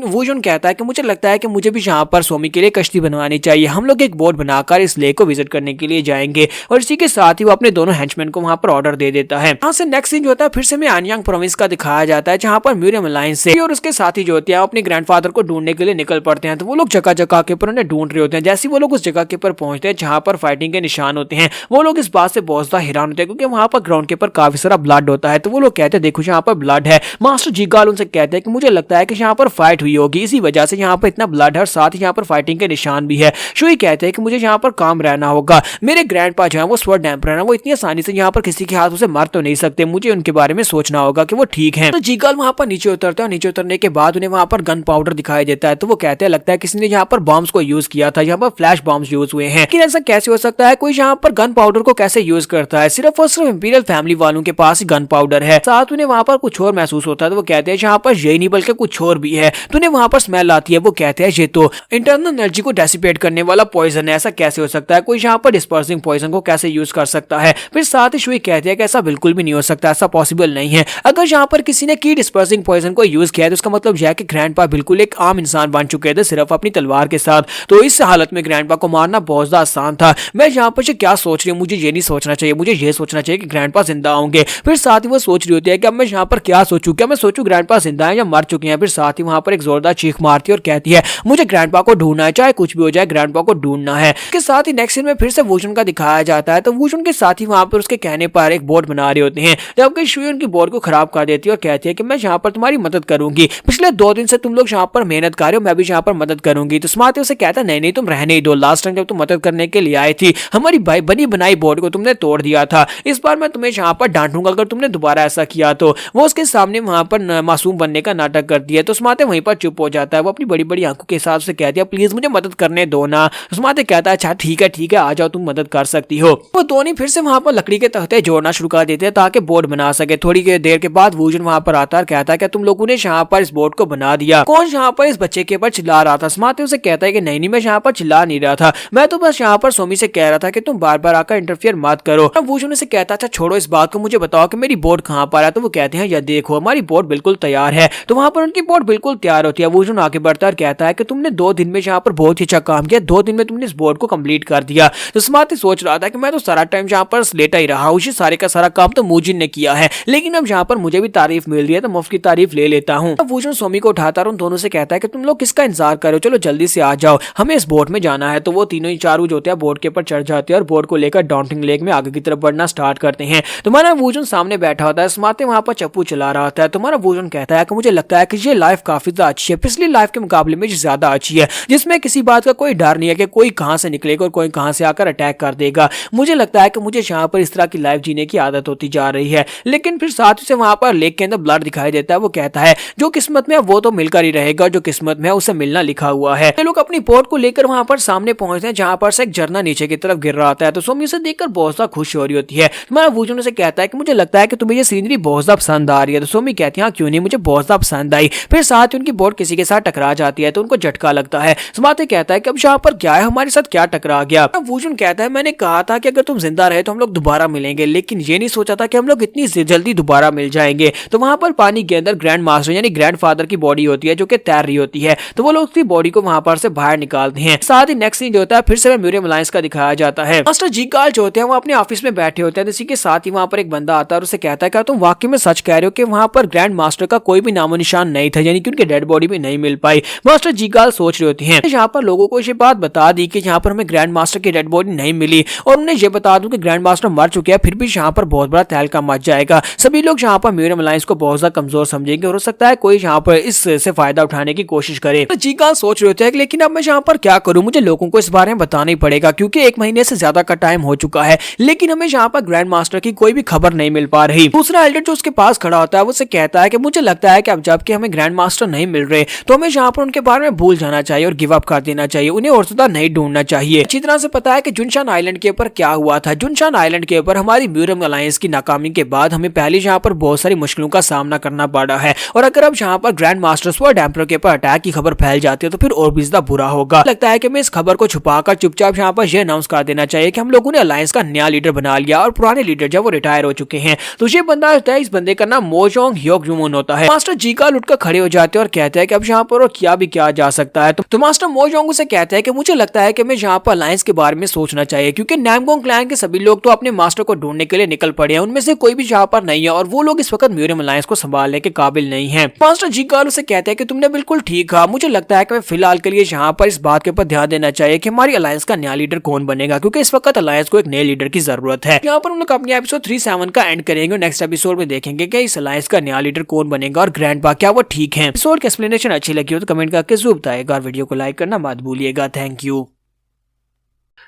वुशुन कहता है कि मुझे लगता है कि मुझे भी यहाँ पर सोमी के लिए कश्ती बनवानी चाहिए, हम लोग एक बोट बनाकर इस लेक को विजिट करने के लिए जाएंगे। और इसी के साथ ही वो अपने दोनों हेंचमैन को वहां पर ऑर्डर दे देता है। यहाँ से नेक्स्ट सीन जो होता है फिर से में आनयांग प्रोविंस का दिखाया जाता जाता है जहाँ पर म्यूरियम अलायंस से और उसके साथी जो होते हैं अपने ग्रैंडफादर को ढूंढने के लिए निकल पड़ते हैं। तो वो लोग जगह जगह के ऊपर उन्हें ढूंढ रहे होते हैं। जैसे वो लोग उस जगह के ऊपर पहुंचते हैं जहाँ पर फाइटिंग के निशान होते हैं, वो लोग इस बात से बहुत ज्यादा हैरान होते हैं क्योंकि वहाँ पर ग्राउंड के ऊपर काफी सारा ब्लड होता है। तो वो लोग कहते हैं देखो यहाँ पर ब्लड है। मास्टर जीगाल उनसे कहते हैं कि मुझे लगता है कि यहाँ पर फाइट हुई होगी, इसी वजह से यहाँ पर इतना ब्लड है और साथ ही यहाँ पर फाइटिंग के निशान भी है। शुई कहते हैं कि मुझे यहाँ पर काम रहना होगा, मेरे ग्रैंडपा जो है वो स्वर्ड एम्परर है, वो इतनी आसानी से यहाँ पर किसी के हाथों से मार तो नहीं सकते, मुझे उनके बारे में सोचना होगा कि वो ठीक है। तो जीगाल वहाँ पर नीचे उतरते हैं और नीचे उतरने के बाद उन्हें वहाँ पर गन पाउडर दिखाई देता है। तो वो कहते हैं लगता है किसी ने यहाँ पर बॉम्ब्स को यूज किया था, यहाँ पर फ्लैश बॉम्ब्स यूज हुए हैं। लेकिन ऐसा कैसे हो सकता है, कोई यहाँ पर गन पाउडर को कैसे यूज करता है? सिर्फ और सिर्फ इंपीरियल फैमिली वालों के पास ही गन पाउडर है। साथ उन्हें वहाँ पर कुछ और महसूस होता है। तो वो कहते हैं यहाँ पर यही नहीं बल्कि कुछ और भी है। तो उन्हें वहाँ पर स्मेल आती है। वो कहते हैं ये तो इंटरनल एनर्जी को डेसिपेट करने वाला पॉइजन है, ऐसा कैसे हो सकता है? कोई यहाँ पर डिस्पर्सिंग पॉइजन को कैसे यूज कर सकता है? फिर साथ ही शुई कहते हैं कि ऐसा बिल्कुल भी नहीं हो सकता, ऐसा पॉसिबल नहीं है। अगर यहाँ पर किसी ने की डिस्पर्सिंग पॉइजन को यूज किया है तो उसका मतलब यह है कि ग्रैंडपा बिल्कुल एक आम इंसान बन चुके थे सिर्फ अपनी तलवार के साथ। तो इस हालत में ग्रैंडपा को मारना बहुत ज्यादा आसान था। मैं यहाँ पर क्या सोच रही हूँ, मुझे ये नहीं सोचना चाहिए, मुझे ये सोचना चाहिए कि ग्रैंडपा जिंदा होंगे। फिर साथ ही वो सोच रही होती है कि अब मैं यहाँ पर क्या सोचूं, क्या मैं सोचूं ग्रैंडपा जिंदा है या मर चुके हैं। फिर साथ ही वहाँ पर एक जोरदार चीख मारती है और कहती है मुझे ग्रैंडपा को ढूंढना है, चाहे कुछ भी हो जाए ग्रैंडपा को ढूंढना है। इसके साथ ही नेक्स्ट सीन में फिर से वूजन का दिखाया जाता है। तो वूजन के साथ ही वहाँ पर उसके कहने पर एक बोर्ड बना रहे होते हैं, जबकि शुई उनकी बोर्ड को खराब कर देती है और कहती है कि मैं यहाँ पर तुम्हारी मदद करूंगी, पिछले 2 दिन से तुम लोग यहाँ पर मेहनत कर रहे हो, मैं भी यहाँ पर मदद करूंगी। तो स्मार्टी उसे कहता है नहीं नहीं तुम रहने ही दो, लास्ट टाइम जब तुम मदद करने के लिए आई थी हमारी बनी बनाई बोर्ड को तुमने तोड़ दिया था, इस बार मैं तुम्हें यहाँ पर डांटूंगा अगर तुमने दोबारा ऐसा किया तो। वो उसके सामने वहाँ पर मासूम बनने का नाटक करती है। तो स्मार्टी वहीं पर चुप हो जाता है। वो अपनी बड़ी बड़ी आंखों के हिसाब से कहती है प्लीज मुझे मदद करने दो ना। स्मार्टी कहता है अच्छा ठीक है आ जाओ, तुम मदद कर सकती हो। वो दोनों फिर से वहाँ पर लकड़ी के तख्ते जोड़ना शुरू कर देते हैं ताकि बोर्ड बना सके। थोड़ी देर के बाद वूजन वहाँ पर आता है और कहता है कि तुम लोगों ने यहाँ पर इस बोर्ड को बना दिया, कौन यहाँ पर इस बच्चे के ऊपर चिल्ला रहा था? स्मार्टी उसे कहता है कि नहीं मैं यहाँ पर चिल्ला नहीं रहा था, मैं तो बस यहाँ पर सोमी से कह रहा था कि तुम बार बार आकर इंटरफियर मत करो। वूजन से कहता है अच्छा छोड़ो इस बात को, मुझे बताओ कि मेरी बोर्ड कहाँ पर है? तो वो कहते हैं या देखो हमारी बोर्ड बिल्कुल तैयार है। तो वहाँ पर उनकी बोर्ड बिल्कुल तैयार होती है। वूजन आगे बढ़ता है और कहता है कि तुमने 2 दिन में यहाँ पर बहुत ही अच्छा काम किया, 2 दिन में तुमने इस बोर्ड को कंप्लीट कर दिया। तो स्मार्टी सोच रहा था कि मैं तो सारा टाइम यहाँ पर लेटा ही रहा, उसी सारे का सारा काम तो मूजिन ने किया है, लेकिन अब यहाँ पर मुझे भी तारीफ मिल रही है तो मुफ्त की तारीफ ले लेता हूँ। अब वूजन सोमी को उठाता और उन दोनों से कहता है कि तुम लोग किसका इंतजार करो, चलो जल्दी से आ जाओ, हमें इस बोट में जाना है। तो वो तीनों ही चारों जो होते हैं बोट के ऊपर चढ़ जाते हैं और बोट को लेकर डाउंटिंग लेक में आगे की तरफ बढ़ना स्टार्ट करते हैं। तुम्हारा वूजन सामने बैठा होता है, स्मार्टी वहाँ पर चप्पू चला रहा होता है। तुम्हारा वूजन कहता है कि मुझे लगता है कि ये लाइफ काफी ज्यादा अच्छी है, पिछली लाइफ के मुकाबले में ज्यादा अच्छी है, जिसमें किसी बात का कोई डर नहीं है कि कोई कहाँ से निकलेगा और कोई कहाँ से आकर अटैक कर देगा। मुझे लगता है कि मुझे यहाँ पर इस तरह की लाइफ जीने की आदत होती जा रही है। लेकिन फिर साथ ही वहाँ पर लेक के अंदर ब्लड दिखाई देता है। वो कहता है जो किस्मत में है वो तो मिलकर ही रहेगा, जो किस्मत में है उसे मिलना लिखा हुआ है। ये लोग अपनी बोट को लेकर वहाँ पर सामने पहुंचते हैं जहाँ पर से एक झरना नीचे की तरफ गिर रहा है। तो सोमी उसे देखकर बहुत ज्यादा खुश हो रही होती है। तुम्हारा वूजन से कहता है कि मुझे लगता है कि तुम्हें ये सीनरी बहुत ज्यादा पसंद आ रही है। तो सोमी कहती है हाँ क्यों नहीं, मुझे बहुत ज्यादा पसंद आई। फिर साथ ही उनकी बोट किसी के साथ टकरा जाती है तो उनको झटका लगता है। स्मार्टी कहता है कि अब यहाँ पर क्या है, हमारे साथ क्या टकरा गया? वूजन कहता है मैंने कहा था कि अगर तुम जिंदा रहे तो हम लोग दोबारा मिलेंगे, लेकिन ये नहीं सोचा था कि हम लोग इतनी जल्दी दोबारा मिल जाएंगे। तो वहां पर पानी के अंदर ग्रैंड मास्टर यानी ग्रैंडफादर की बॉडी होती है जो कि तैर रही होती है। तो वो लोग उसकी बॉडी को वहां पर से बाहर निकालते हैं। साथ ही नेक्स्ट सीन जो होता है फिर से म्यूरियम अलायंस का दिखाया जाता है। मास्टर जीगाल जो होते हैं वो अपने ऑफिस में बैठे होते हैं। इसी के साथ ही वहां पर एक बंदा आता है और उसे कहता है कि तुम वाकई में सच कह रहे हो कि वहां पर ग्रैंड मास्टर का कोई भी नामो निशान नहीं था, यानी कि उनकी डेड बॉडी भी नहीं मिल पाई। मास्टर जीगाल सोच रहे होते हैं यहाँ पर लोगों को ये बात बता दी कि यहाँ पर हमें ग्रैंड मास्टर की डेड बॉडी नहीं मिली और उन्हें ये बता दूं कि ग्रैंड मास्टर मर चुके हैं, फिर भी यहाँ पर बहुत बड़ा तहलका मच जाएगा। सभी लोग यहाँ पर म्यूरियम अलायंस को बहुत ज्यादा कमजोर समझेंगे और हो सकता है कोई यहाँ पर इससे फायदा उठाने की कोशिश करे। तो जीगाल सोच रहे होते हैं लेकिन अब मैं यहाँ पर क्या करूं, मुझे लोगों को इस बारे में बताना ही पड़ेगा क्योंकि 1 महीने से ज्यादा का टाइम हो चुका है, लेकिन हमें यहाँ पर ग्रैंड मास्टर की कोई भी खबर नहीं मिल पा रही। दूसरा एल्डर जो उसके पास खड़ा होता है वो कहता है कि मुझे लगता है कि अब जबकि हमें ग्रैंड मास्टर नहीं मिल रहे तो हमें यहाँ पर उनके बारे में भूल जाना चाहिए और गिव अप कर देना चाहिए, उन्हें और ज्यादा नहीं ढूंढना चाहिए। अच्छी तरह से पता है कि जुनशान आइलैंड के ऊपर क्या हुआ था। जुनशान आइलैंड के ऊपर हमारी म्यूरियम अलायंस की नाकामी के बाद हमें पहले यहाँ पर बहुत सारी मुश्किलों का सामना करना पड़ा है और अगर अब यहाँ पर ग्रैंड मास्टर स्वर्ड एम्परर के ऊपर अटैक की खबर फैल जाती है तो फिर और भी ज्यादा बुरा होगा। लगता है कि हमें इस खबर को छुपाकर चुपचाप यहाँ पर यह अनाउंस कर देना चाहिए कि हम लोगों ने अलायंस का नया लीडर बना लिया और पुराने लीडर जब वो रिटायर हो चुके हैं। तो ये बंदा होता है, इस बंदे का नाम मोजोंग ह्योगजुमोन होता है। मास्टर जीगाल उठकर खड़े हो जाते हैं और कहते हैं कि अब यहाँ पर और क्या भी किया जा सकता है। तो मास्टर मोजोंग से कहते हैं कि मुझे लगता है कि हमें यहाँ पर अलायंस के बारे में सोचना चाहिए क्योंकि नामगोंग क्लैन के सभी लोग तो अपने मास्टर को ढूंढने के लिए निकल पड़े हैं, उनमें से कोई भी यहाँ पर नहीं है और वो लोग इस वक्त म्यूरियम अलायंस को संभालने के काबिल नहीं है। मास्टर जीगाल उसे कहते हैं कि तुमने बिल्कुल ठीक कहा, मुझे लगता है कि मैं फिलहाल के लिए यहाँ पर इस बात के ऊपर ध्यान देना चाहिए कि हमारी अलायंस का नया लीडर कौन बनेगा, क्योंकि इस वक्त अलायंस को एक नए लीडर की जरूरत है। यहाँ पर हम लोग अपनी एपिसोड 37 का एंड करेंगे और नेक्स्ट एपिसोड में देखेंगे कि इस अलायंस का नया लीडर कौन बनेगा और ग्रैंडपा क्या वो ठीक है। एपिसोड की एक्सप्लेनेशन अच्छी लगी हो तो कमेंट करके जरूर बताएगा और वीडियो को लाइक करना मत भूलिएगा। Thank you.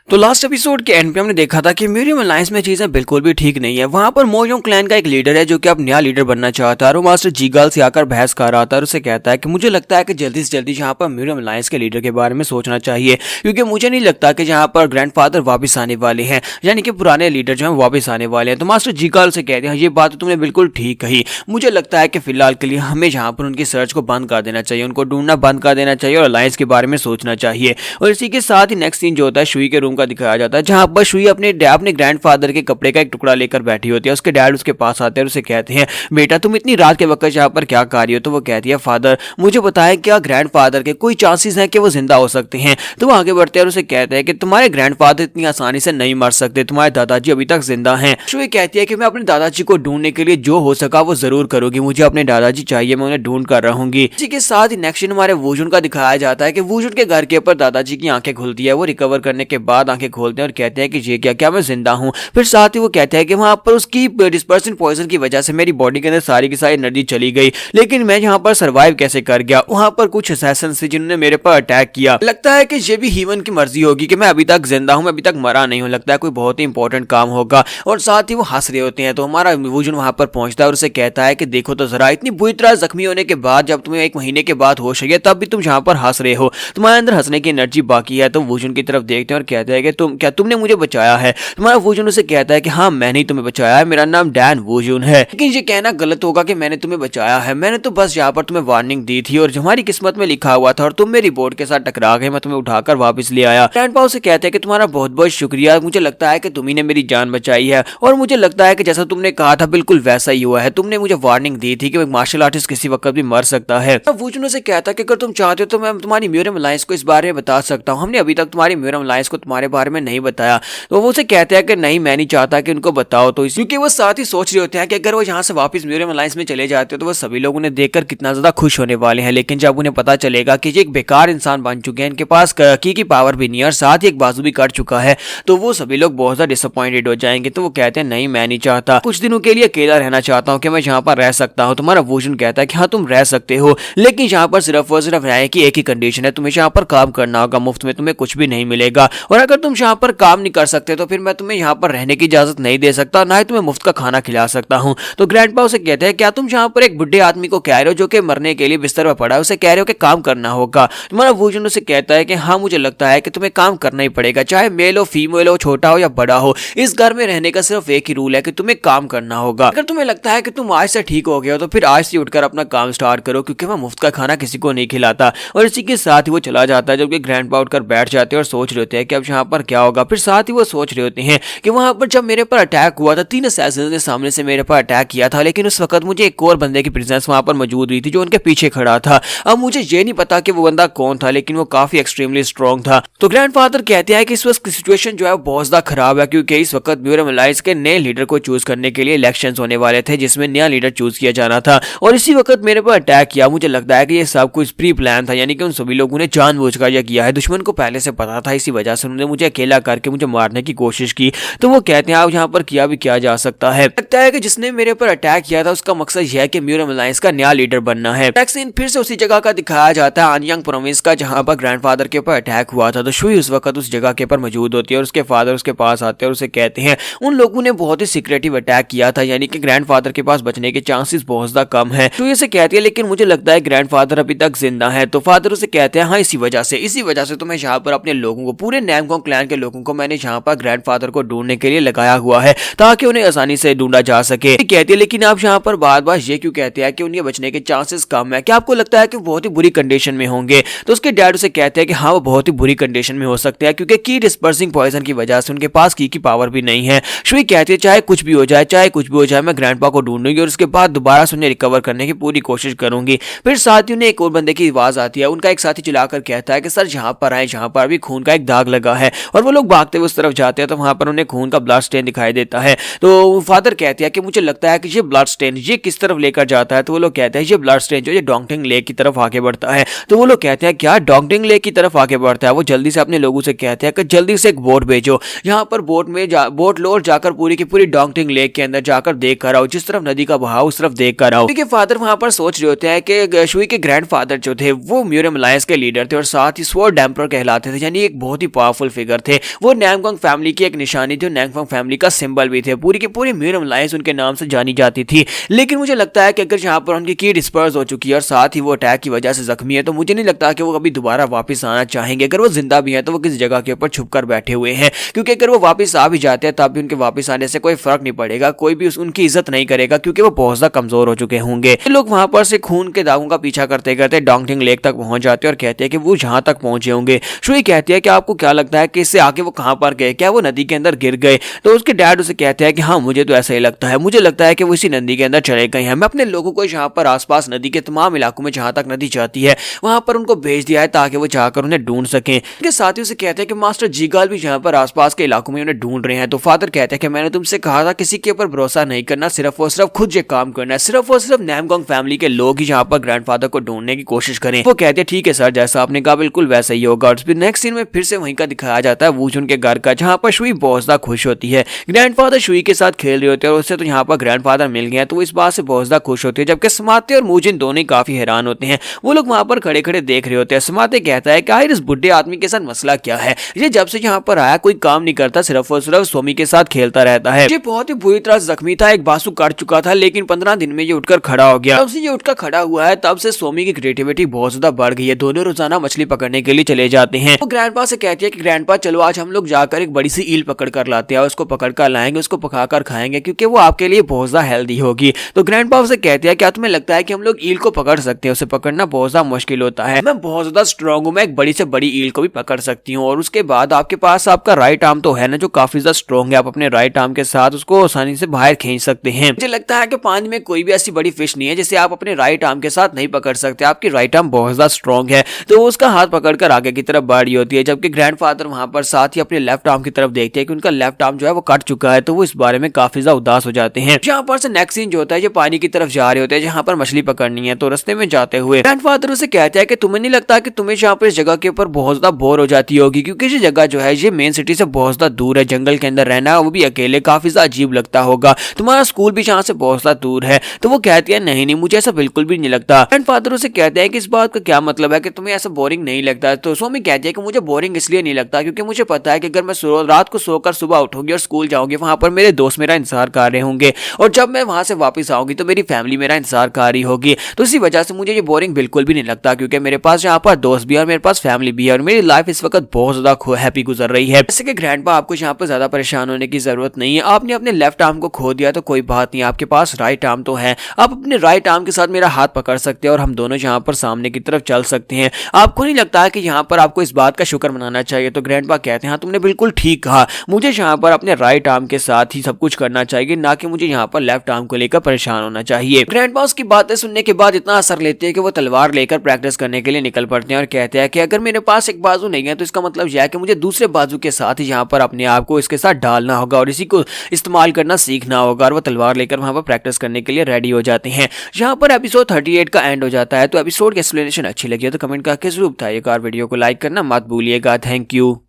तो लास्ट एपिसोड के एंड पे हमने देखा था कि म्यूरियम अलायंस में चीजें बिल्कुल भी ठीक नहीं है। वहां पर मोयोंग क्लैन का एक लीडर है जो कि अब नया लीडर बनना चाहता है और वो मास्टर जीगाल से आकर बहस कर रहा था और उसे कहता है कि मुझे लगता है कि जल्दी से जल्दी यहाँ पर म्यूरियम अलायंस के लीडर के बारे में सोचना चाहिए, क्योंकि मुझे नहीं लगता कि यहाँ पर ग्रैंडफादर वापस आने वाले हैं, यानी कि पुराने लीडर जो है वापस आने वाले हैं। तो मास्टर जीगाल से कहते हैं ये बात तो तुमने बिल्कुल ठीक कही, मुझे लगता है कि फिलहाल के लिए हमें यहाँ पर उनकी सर्च को बंद कर देना चाहिए, उनको ढूंढना बंद कर देना चाहिए और अलायंस के बारे में सोचना चाहिए। और इसी के साथ ही नेक्स्ट सीन जो होता है शुई के रूम का दिखाया जाता है, जहां पर शुई अपने ग्रैंडफादर के कपड़े का एक टुकड़ा लेकर बैठी होती है। उसके डैड उसके पास आते हैं और उसे कहते हैं बेटा तुम इतनी रात के वक्त यहाँ पर क्या कर रही हो। तो वो कहती है फादर मुझे बताएं क्या ग्रैंडफादर के कोई चांसेस हैं कि वो जिंदा हो सकते हैं। तो वो आगे बढ़ते हैं और उसे कहते हैं कि तुम्हारे ग्रैंडफादर इतनी आसानी से नहीं मर सकते, तुम्हारे दादाजी अभी तक जिंदा हैं। शुई कहती है कि मैं अपने दादाजी को ढूंढने के लिए जो हो सका वो जरूर करूंगी, मुझे अपने दादाजी चाहिए, मैं उन्हें ढूंढ कर रहूंगी। इसी के साथ ही नेक्स्ट सीन हमारे वुजुन का दिखाया जाता है कि वुजुन के घर के ऊपर दादाजी की आंखें खुलती है। वो रिकवर करने के बाद आंखें खोलते हैं और कहते हैं कि ये क्या मैं जिंदा हूं। फिर साथ ही वो कहते हैं कि वहां पर उसकी डिस्पर्सन पॉइजन की वजह से मेरी बॉडी के अंदर सारी की सारी एनर्जी चली गई, लेकिन मैं यहाँ पर सर्वाइव कैसे कर गया। वहां पर कुछ असैसिन थे जिन्होंने मेरे पर अटैक किया। लगता है कि ये भी हीवन की मर्जी होगी कि मैं अभी तक जिंदा हूं, मैं अभी तक मरा नहीं हूं, लगता है कोई बहुत ही इंपॉर्टेंट काम होगा। और साथ ही वो हंस रहे होते हैं। तो हमारा वुजुन वहां पर पहुंचता है और उसे कहता है कि देखो तो जरा, इतनी बुरी तरह जख्मी होने के बाद जब तुम्हें 1 महीने के बाद होश है तब भी तुम यहाँ पर हंस रहे हो, तुम्हारे अंदर हंसने की एनर्जी बाकी है। तो वुजुन की तरफ देखते हैं और कहते हैं कि तुमने मुझे बचाया है। तुम्हारा वुजुन उसे कहता है कि हाँ मैंने ही तुम्हें बचाया है, मेरा नाम डैन वुजुन है। लेकिन ये कहना गलत होगा कि मैंने तुम्हें बचाया है, मैंने तो बस यहाँ पर तुम्हें वार्निंग दी थी और हमारी किस्मत में लिखा हुआ था और तुम मेरी बोट के साथ टकरा गए, मैं तुम्हें उठाकर वापस ले आया। ग्रैंडपा उसे कहते हैं कि तुम्हारा बहुत बहुत शुक्रिया, मुझे लगता है कि तुम्ही ने मेरी जान बचाई है और मुझे लगता है कि जैसा तुमने कहा था बिल्कुल वैसा ही हुआ है। तुमने मुझे वार्निंग दी थी कि एक मार्शल आर्टिस्ट किसी वक्त भी मर सकता है। वुजुन उसे कहता है कि अगर तुम चाहते हो तो मैं तुम्हारी म्यूरियम अलायंस को इस बारे में बता सकता हूँ, हमने अभी तक तुम्हारी म्यूरियम अलायंस को तुम्हारे बारे में नहीं बताया। तो वो उसे कहते हैं कि नहीं मैं नहीं चाहता कि उनको बताओ। तो क्योंकि वो साथ ही सोच रहे होते हैं कि अगर वो यहाँ से वापस म्यूरियम अलायंस में चले जाते हो तो वो सभी लोग उन्हें देखकर कितना ज्यादा खुश होने वाले हैं। लेकिन जब उन्हें पता चलेगा कि ये एक बेकार इंसान बन चुके हैं, इनके पास की पावर भी नहीं है और साथ ही एक बाजू भी कट चुका है, तो वो सभी लोग बहुत ज्यादा डिसअपॉइंटेड हो जाएंगे। तो वो कहते हैं नहीं मैं नहीं चाहता, कुछ दिनों के लिए अकेला रहना चाहता हूँ कि मैं यहाँ पर रह सकता हूँ। तुम्हारा वुजुन कहता है कि हाँ तुम रह सकते हो, लेकिन यहाँ पर सिर्फ और सिर्फ रहने की एक ही कंडीशन है, तुम्हें यहाँ पर काम करना होगा, मुफ्त में तुम्हें कुछ भी नहीं मिलेगा। और अगर तुम यहाँ पर काम नहीं कर सकते तो फिर मैं तुम्हें यहाँ पर रहने की इजाजत नहीं दे सकता, ना ही तुम्हें मुफ्त का खाना खिला सकता हूँ। तो ग्रैंडपा उसे कहते हैं क्या तुम यहाँ पर एक बुढ़े आदमी को कह रहे हो जो कि मरने के लिए बिस्तर पर पड़ा है, उसे कह रहे हो कि काम करना होगा। तुम्हारा वुजुन उसे कहता है कि हाँ मुझे लगता है कि तुम्हें काम करना ही पड़ेगा, चाहे मेल हो फीमेल हो, छोटा हो या बड़ा हो, इस घर में रहने का सिर्फ एक ही रूल है कि तुम्हें काम करना होगा। अगर तुम्हें लगता है कि तुम आज से ठीक हो गए हो तो फिर आज से उठकर अपना काम स्टार्ट करो, क्योंकि मैं मुफ्त का खाना किसी को नहीं खिलाता। और इसी के साथ ही वो चला जाता है, जबकि ग्रैंडपा उठकर बैठ जाते हैं और सोच रहे होते हैं कि अब यहाँ पर क्या होगा। फिर साथ ही वो सोच रहे होते हैं कि वहां पर जब मेरे पर अटैक हुआ था 3 असैसिन्स ने सामने से मेरे पर अटैक किया था, लेकिन उस वक्त मुझे एक और बंदे की प्रेजेंस वहां पर मौजूद हुई थी जो उनके पीछे खड़ा था। अब मुझे ये नहीं पता कि वो बंदा कौन था, लेकिन वो काफी एक्सट्रीमली स्ट्रॉन्ग था। तो ग्रैंडफादर कहते हैं कि इस वक्त की सिचुएशन जो है बहुत ज्यादा खराब है, क्योंकि इस वक्त म्यूरियम अलायंस के नए लीडर को चूज करने के लिए इलेक्शंस होने वाले थे, जिसमें नया लीडर चूज किया जाना था। और इसी वक्त मेरे पर अटैक किया। मुझे लगता है कि ये सब कुछ प्री प्लान था, यानी कि उन सभी लोगों ने जानबूझकर यह किया है, दुश्मन को पहले से पता था, इसी वजह से उन्होंने मुझे अकेला करके मुझे मारने की कोशिश की। तो वो कहते हैं अब यहाँ पर किया भी क्या जा सकता है। लगता है कि जिसने मेरे पर अटैक किया था उसका मकसद यह है कि म्यूरियम अलायंस का नया लीडर बनना है। नेक्स्ट सीन फिर से उसी जगह का दिखाया जाता है, आनयांग प्रोविंस का, जहां पर ग्रैंडफादर के ऊपर अटैक हुआ था। तो शुई उस वक्त उस जगह के ऊपर मौजूद होती है और उसके फादर उसके पास आते हैं और उसे कहते हैं उन लोगों ने बहुत ही सीक्रेटिव अटैक किया था, यानी कि ग्रैंडफादर के पास बचने के चांसेस बहुत ज्यादा कम है। शुई उसे कहती है लेकिन मुझे लगता है ग्रैंडफादर अभी तक जिंदा है। तो फादर उसे कहते हैं हाँ इसी वजह से तो मैं यहाँ पर अपने लोगों को, पूरे नैमगोंग क्लैन के लोगों को मैंने यहाँ पर ग्रैंडफादर को ढूंढने के लिए लगाया हुआ है ताकि उन्हें आसानी से ढूंढा जा सके। कहती है लेकिन आप यहाँ पर बार बार ये क्यों कहते हैं कि उनके बचने के चांसेस कम है, क्या आपको लगता है कि बहुत ही बुरी कंडीशन में होंगे। तो उसके डैड उसे कहते हैं कि हाँ वो बहुत ही बुरी कंडीशन में हो सकते हैं, क्योंकि की डिस्पर्सिंग पॉइजन की वजह से उनके पास की पावर भी नहीं है। शुई कहती है चाहे कुछ भी हो जाए मैं ग्रैंडपा को ढूंढूंगी और उसके बाद दोबारा से उन्हें रिकवर करने की पूरी कोशिश करूंगी। फिर साथ ही उन्हें एक और बंदे की आवाज आती है, उनका एक साथी चिल्लाकर कहता है कि सर यहाँ पर आए, जहाँ पर भी खून का एक दाग लगा है और वो लोग भागते हुए उस तरफ जाते हैं तो वहां पर उन्हें खून का ब्लड स्टेन दिखाई देता है। तो फादर कहते हैं कि मुझे लगता है कि ये ब्लड स्टेन ये किस तरफ लेकर जाता है। तो वो लोग कहते हैं ये ब्लड स्टेन जो ये डोंगटिंग लेक की तरफ आगे बढ़ता है। तो वो लोग कहते हैं क्या डोंगटिंग लेक की तरफ आगे बढ़ता है। वो जल्दी से अपने लोगों से कहते हैं कि जल्दी से एक बोट भेजो, यहाँ पर बोट लो और जाकर पूरी की पूरी डोंगटिंग लेक के अंदर जाकर देख कर आओ, जिस तरफ नदी का बहाव उस तरफ देख कर आओ। के फादर वहां पर सोच रहे होते हैं कि शुई के ग्रैंडफादर जो थे वो म्यूरियम अलायंस के लीडर थे और साथ ही स्वॉर्ड एम्परर कहलाते थे, यानी एक बहुत ही पावरफुल फिगर थे। वो नैंगफोंग फैमिली की एक निशानी थी, नैंगफोंग फैमिली का सिंबल भी थे। पूरी की पूरी म्यूरियम अलायंस उनके नाम से जानी जाती थी। लेकिन मुझे लगता है कि अगर यहाँ पर उनकी की डिस्पर्स हो चुकी है और साथ ही वो अटैक की वजह से जख्मी है, तो मुझे नहीं लगता कि वो कभी दोबारा वापस आना चाहेंगे। अगर वो जिंदा भी है तो वो किसी जगह के ऊपर छुप कर बैठे हुए हैं, क्योंकि अगर वो वापस आ भी जाते हैं तब भी उनके वापस आने से कोई फर्क नहीं पड़ेगा, कोई भी उनकी इज्जत नहीं करेगा क्योंकि वो बहुत ज्यादा कमजोर हो चुके होंगे। लोग वहां पर से खून के दागों का पीछा करते करते डोंगटिंग लेक तक पहुंच जाते हैं और कहते हैं कि वो जहां तक पहुंचे होंगे। शुई कहती है कि आपको क्या लगता है कि इससे आगे वो कहां पर गए, क्या वो नदी के अंदर गिर गए। तो उसके डैड उसे कहते हैं कि हाँ मुझे तो ऐसा ही लगता है, मुझे लगता है कि वो इसी नदी के अंदर चले गए हैं। मैं अपने लोगों को यहाँ पर आसपास नदी के तमाम इलाकों में जहां तक नदी जाती है वहां पर उनको भेज दिया है ताकि वो जाकर उन्हें ढूंढ सकें। उनके साथ ही उसे कहते हैं कि मास्टर जीगाल भी यहाँ पर आसपास के इलाकों में उन्हें ढूंढ रहे हैं। तो फादर कहते हैं कि मैंने तुमसे कहा था किसी के ऊपर भरोसा नहीं करना, सिर्फ और सिर्फ खुद ये काम करना है, सिर्फ और सिर्फ नैमगोंग फैमिली के लोग ही यहाँ पर ग्रैंडफादर को ढूंढने की कोशिश करें। वो कहते हैं ठीक है सर, जैसा आपने कहा बिल्कुल वैसा ही होगा। और फिर नेक्स्ट सीन में फिर से वहीं का दिखाया जाता है वूचुन के घर का, जहाँ पर शुई बहुत ज्यादा खुश होती है। ग्रैंडफादर शुई के साथ खेल रहे होते हैं और उससे तो यहाँ पर ग्रैंडफादर मिल गए हैं, तो वो इस बात से बहुत ज्यादा खुश होती है, जबकि समाते और मूजिन दोनों ही काफी हैरान होते हैं। वो लोग वहां पर खड़े खड़े देख रहे होते हैं। समाते कहता है कि आखिर इस बुढ़े आदमी के साथ मसला क्या है, ये जब से यहाँ पर आया कोई काम नहीं करता, सिर्फ और सिर्फ सोमी के साथ खेलता रहता है। ये बहुत ही बुरी तरह जख्मी था, एक बासु काट चुका था, लेकिन 15 दिन में ये उठकर खड़ा हो गया। तब से ये उठकर खड़ा हुआ है, तब से सोमी की क्रिएटिविटी बहुत ज्यादा बढ़ गई है। दोनों रोजाना मछली पकड़ने के लिए चले जाते हैं। वो ग्रैंडपा से कहती है कि ग्रैंडपा चलो आज हम लोग जाकर एक बड़ी सी ईल पकड़ कर लाते हैं, उसको पकड़ कर लाएंगे, उसको पकाकर खाएंगे क्योंकि वो आपके लिए बहुत ज्यादा हेल्दी होगी। तो ग्रैंडपा उसे कहती है क्या तुम्हें लगता है कि हम लोग ईल को पकड़ सकते हैं? उसे पकड़ना बहुत ज्यादा मुश्किल होता है, मैं बहुत ज्यादा स्ट्रॉन्ग हूँ, मैं एक बड़ी से बड़ी ईल को भी पकड़ सकती हूँ। और उसके बाद आपके पास आपका राइट आर्म तो है ना जो काफी ज्यादा स्ट्रॉन्ग है, आप अपने राइट आर्म के साथ उसको आसानी से बाहर खींच सकते हैं। मुझे लगता है कि पानी में कोई भी ऐसी बड़ी फिश नहीं है जिसे आप अपने राइट आर्म के साथ नहीं पकड़ सकते, आपकी राइट आर्म बहुत ज्यादा स्ट्रॉन्ग है। तो वो उसका हाथ पकड़कर आगे की तरफ बढ़ रही होती है, जबकि ग्रैंडफादर वहां पर साथ ही अपने लेफ्ट आर्म की तरफ देखते हैं कि उनका लेफ्ट आर्म जो है वो कट चुका है। तो वो इस बारे में काफी ज्यादा उदास हो जाते हैं। यहाँ पर से नेक्स्ट सीन जो होता है ये पानी की तरफ जा रहे होते हैं जहाँ पर मछली पकड़नी है। तो रास्ते में जाते हुए ग्रैंडफादर उसे कहता है कि तुम्हें नहीं लगता कि तुम्हें यहाँ पर इस जगह के ऊपर बहुत ज्यादा बोर हो जाती होगी, क्योंकि ये जगह जो है ये मेन सिटी से बहुत ज्यादा दूर है, जंगल के अंदर रहना वो भी अकेले काफी ज्यादा अजीब लगता होगा, तुम्हारा स्कूल भी यहाँ से बहुत ज्यादा दूर है। तो वो कहती है नहीं नहीं मुझे ऐसा बिल्कुल भी नहीं लगता। ग्रैंडफादर उसे कहते हैं कि इस बात का क्या मतलब है कि तुम्हें ऐसा बोरिंग नहीं लगता। तो सोमी कहती है कि मुझे बोरिंग इसलिए नहीं लगता क्योंकि मुझे पता है कि अगर मैं रात को सोकर सुबह उठूंगी और स्कूल जाऊंगी वहां पर मेरे दोस्त मेरा इंतजार कर रहे होंगे, और जब मैं वहां से वापस आऊंगी तो मेरी फैमिली मेरा इंतजार कर रही होगी। तो इसी वजह से मुझे ये बोरिंग बिल्कुल भी नहीं लगता क्योंकि मेरे पास यहाँ पर दोस्त भी है और मेरे पास फैमिली भी है और मेरी लाइफ इस वक्त बहुत ज्यादा हैप्पी गुजर रही है। जैसे कि ग्रैंडपा आपको यहाँ पर ज्यादा परेशान होने की जरूरत नहीं है, आपने अपने लेफ्ट आर्म को खो दिया तो कोई बात नहीं, आपके पास राइट आर्म तो है, आप अपने राइट आर्म के साथ मेरा हाथ पकड़ सकते हैं और हम दोनों यहाँ पर सामने की तरफ चल सकते हैं। आपको नहीं लगता है कि यहाँ पर आपको इस बात का शुक्र मनाना चाहिए? तो ग्रैंडपा कहते हैं हाँ तुमने बिल्कुल ठीक कहा, मुझे यहाँ पर अपने राइट आर्म के साथ ही सब कुछ करना चाहिए, ना कि मुझे यहाँ पर लेफ्ट आर्म को लेकर परेशान होना चाहिए। ग्रैंडपा उसकी बातें सुनने के बाद इतना असर लेते हैं कि वो तलवार लेकर प्रैक्टिस करने के लिए निकल पड़ते हैं और कहते हैं कि अगर मेरे पास एक बाजू नहीं है तो इसका मतलब यह है कि मुझे दूसरे बाजू के साथ ही यहाँ पर अपने आप को इसके साथ डालना होगा और इसी को इस्तेमाल करना सीखना होगा। और वो तलवार लेकर वहां पर प्रैक्टिस करने के लिए रेडी हो जाते हैं। यहाँ पर एपिसोड 38 का एंड हो जाता है। तो एपिसोड की एक्सप्लेनेशन अच्छी लगी है तो कमेंट करके जरूर बताइएगा और वीडियो को लाइक करना मत भूलिएगा। Thank you.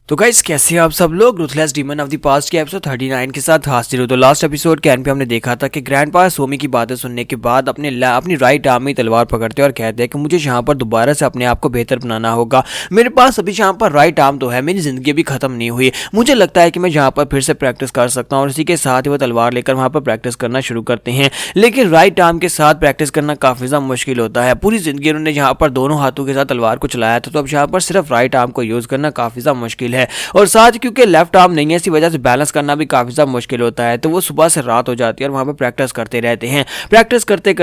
तो गाइस कैसे हैं आप सब लोग? Ruthless demon of the past के एपिसोड 39 के साथ हाजिर हो। तो लास्ट एपिसोड के एंड पे हमने देखा था कि ग्रैंडपा सोमी की बातें सुनने के बाद अपनी राइट आर्म में तलवार पकड़ते हैं और कहते हैं कि मुझे यहाँ पर दोबारा से अपने आप को बेहतर बनाना होगा, मेरे पास अभी यहाँ पर राइट आर्म तो है, मेरी जिंदगी भी खत्म नहीं हुई, मुझे लगता है कि मैं यहाँ पर फिर से प्रैक्टिस कर सकता हूँ। और इसी के साथ ही वो तलवार लेकर वहाँ पर प्रैक्टिस करना शुरू करते हैं। लेकिन राइट आर्म के साथ प्रैक्टिस करना काफी ज्यादा मुश्किल होता है। पूरी जिंदगी उन्होंने यहाँ पर दोनों हाथों के साथ तलवार को चलाया था, तो अब यहाँ पर सिर्फ राइट आर्म को यूज करना काफी ज्यादा मुश्किल मुश्किल है, और साथ ही क्योंकि लेफ्ट आर्म नहीं है इसी वजह से बैलेंस करना भी काफी ज्यादा मुश्किल होता है। तो वो सुबह से रात हो जाती है और वहाँ पे प्रैक्टिस करते रहते हैं। प्रैक्टिस करते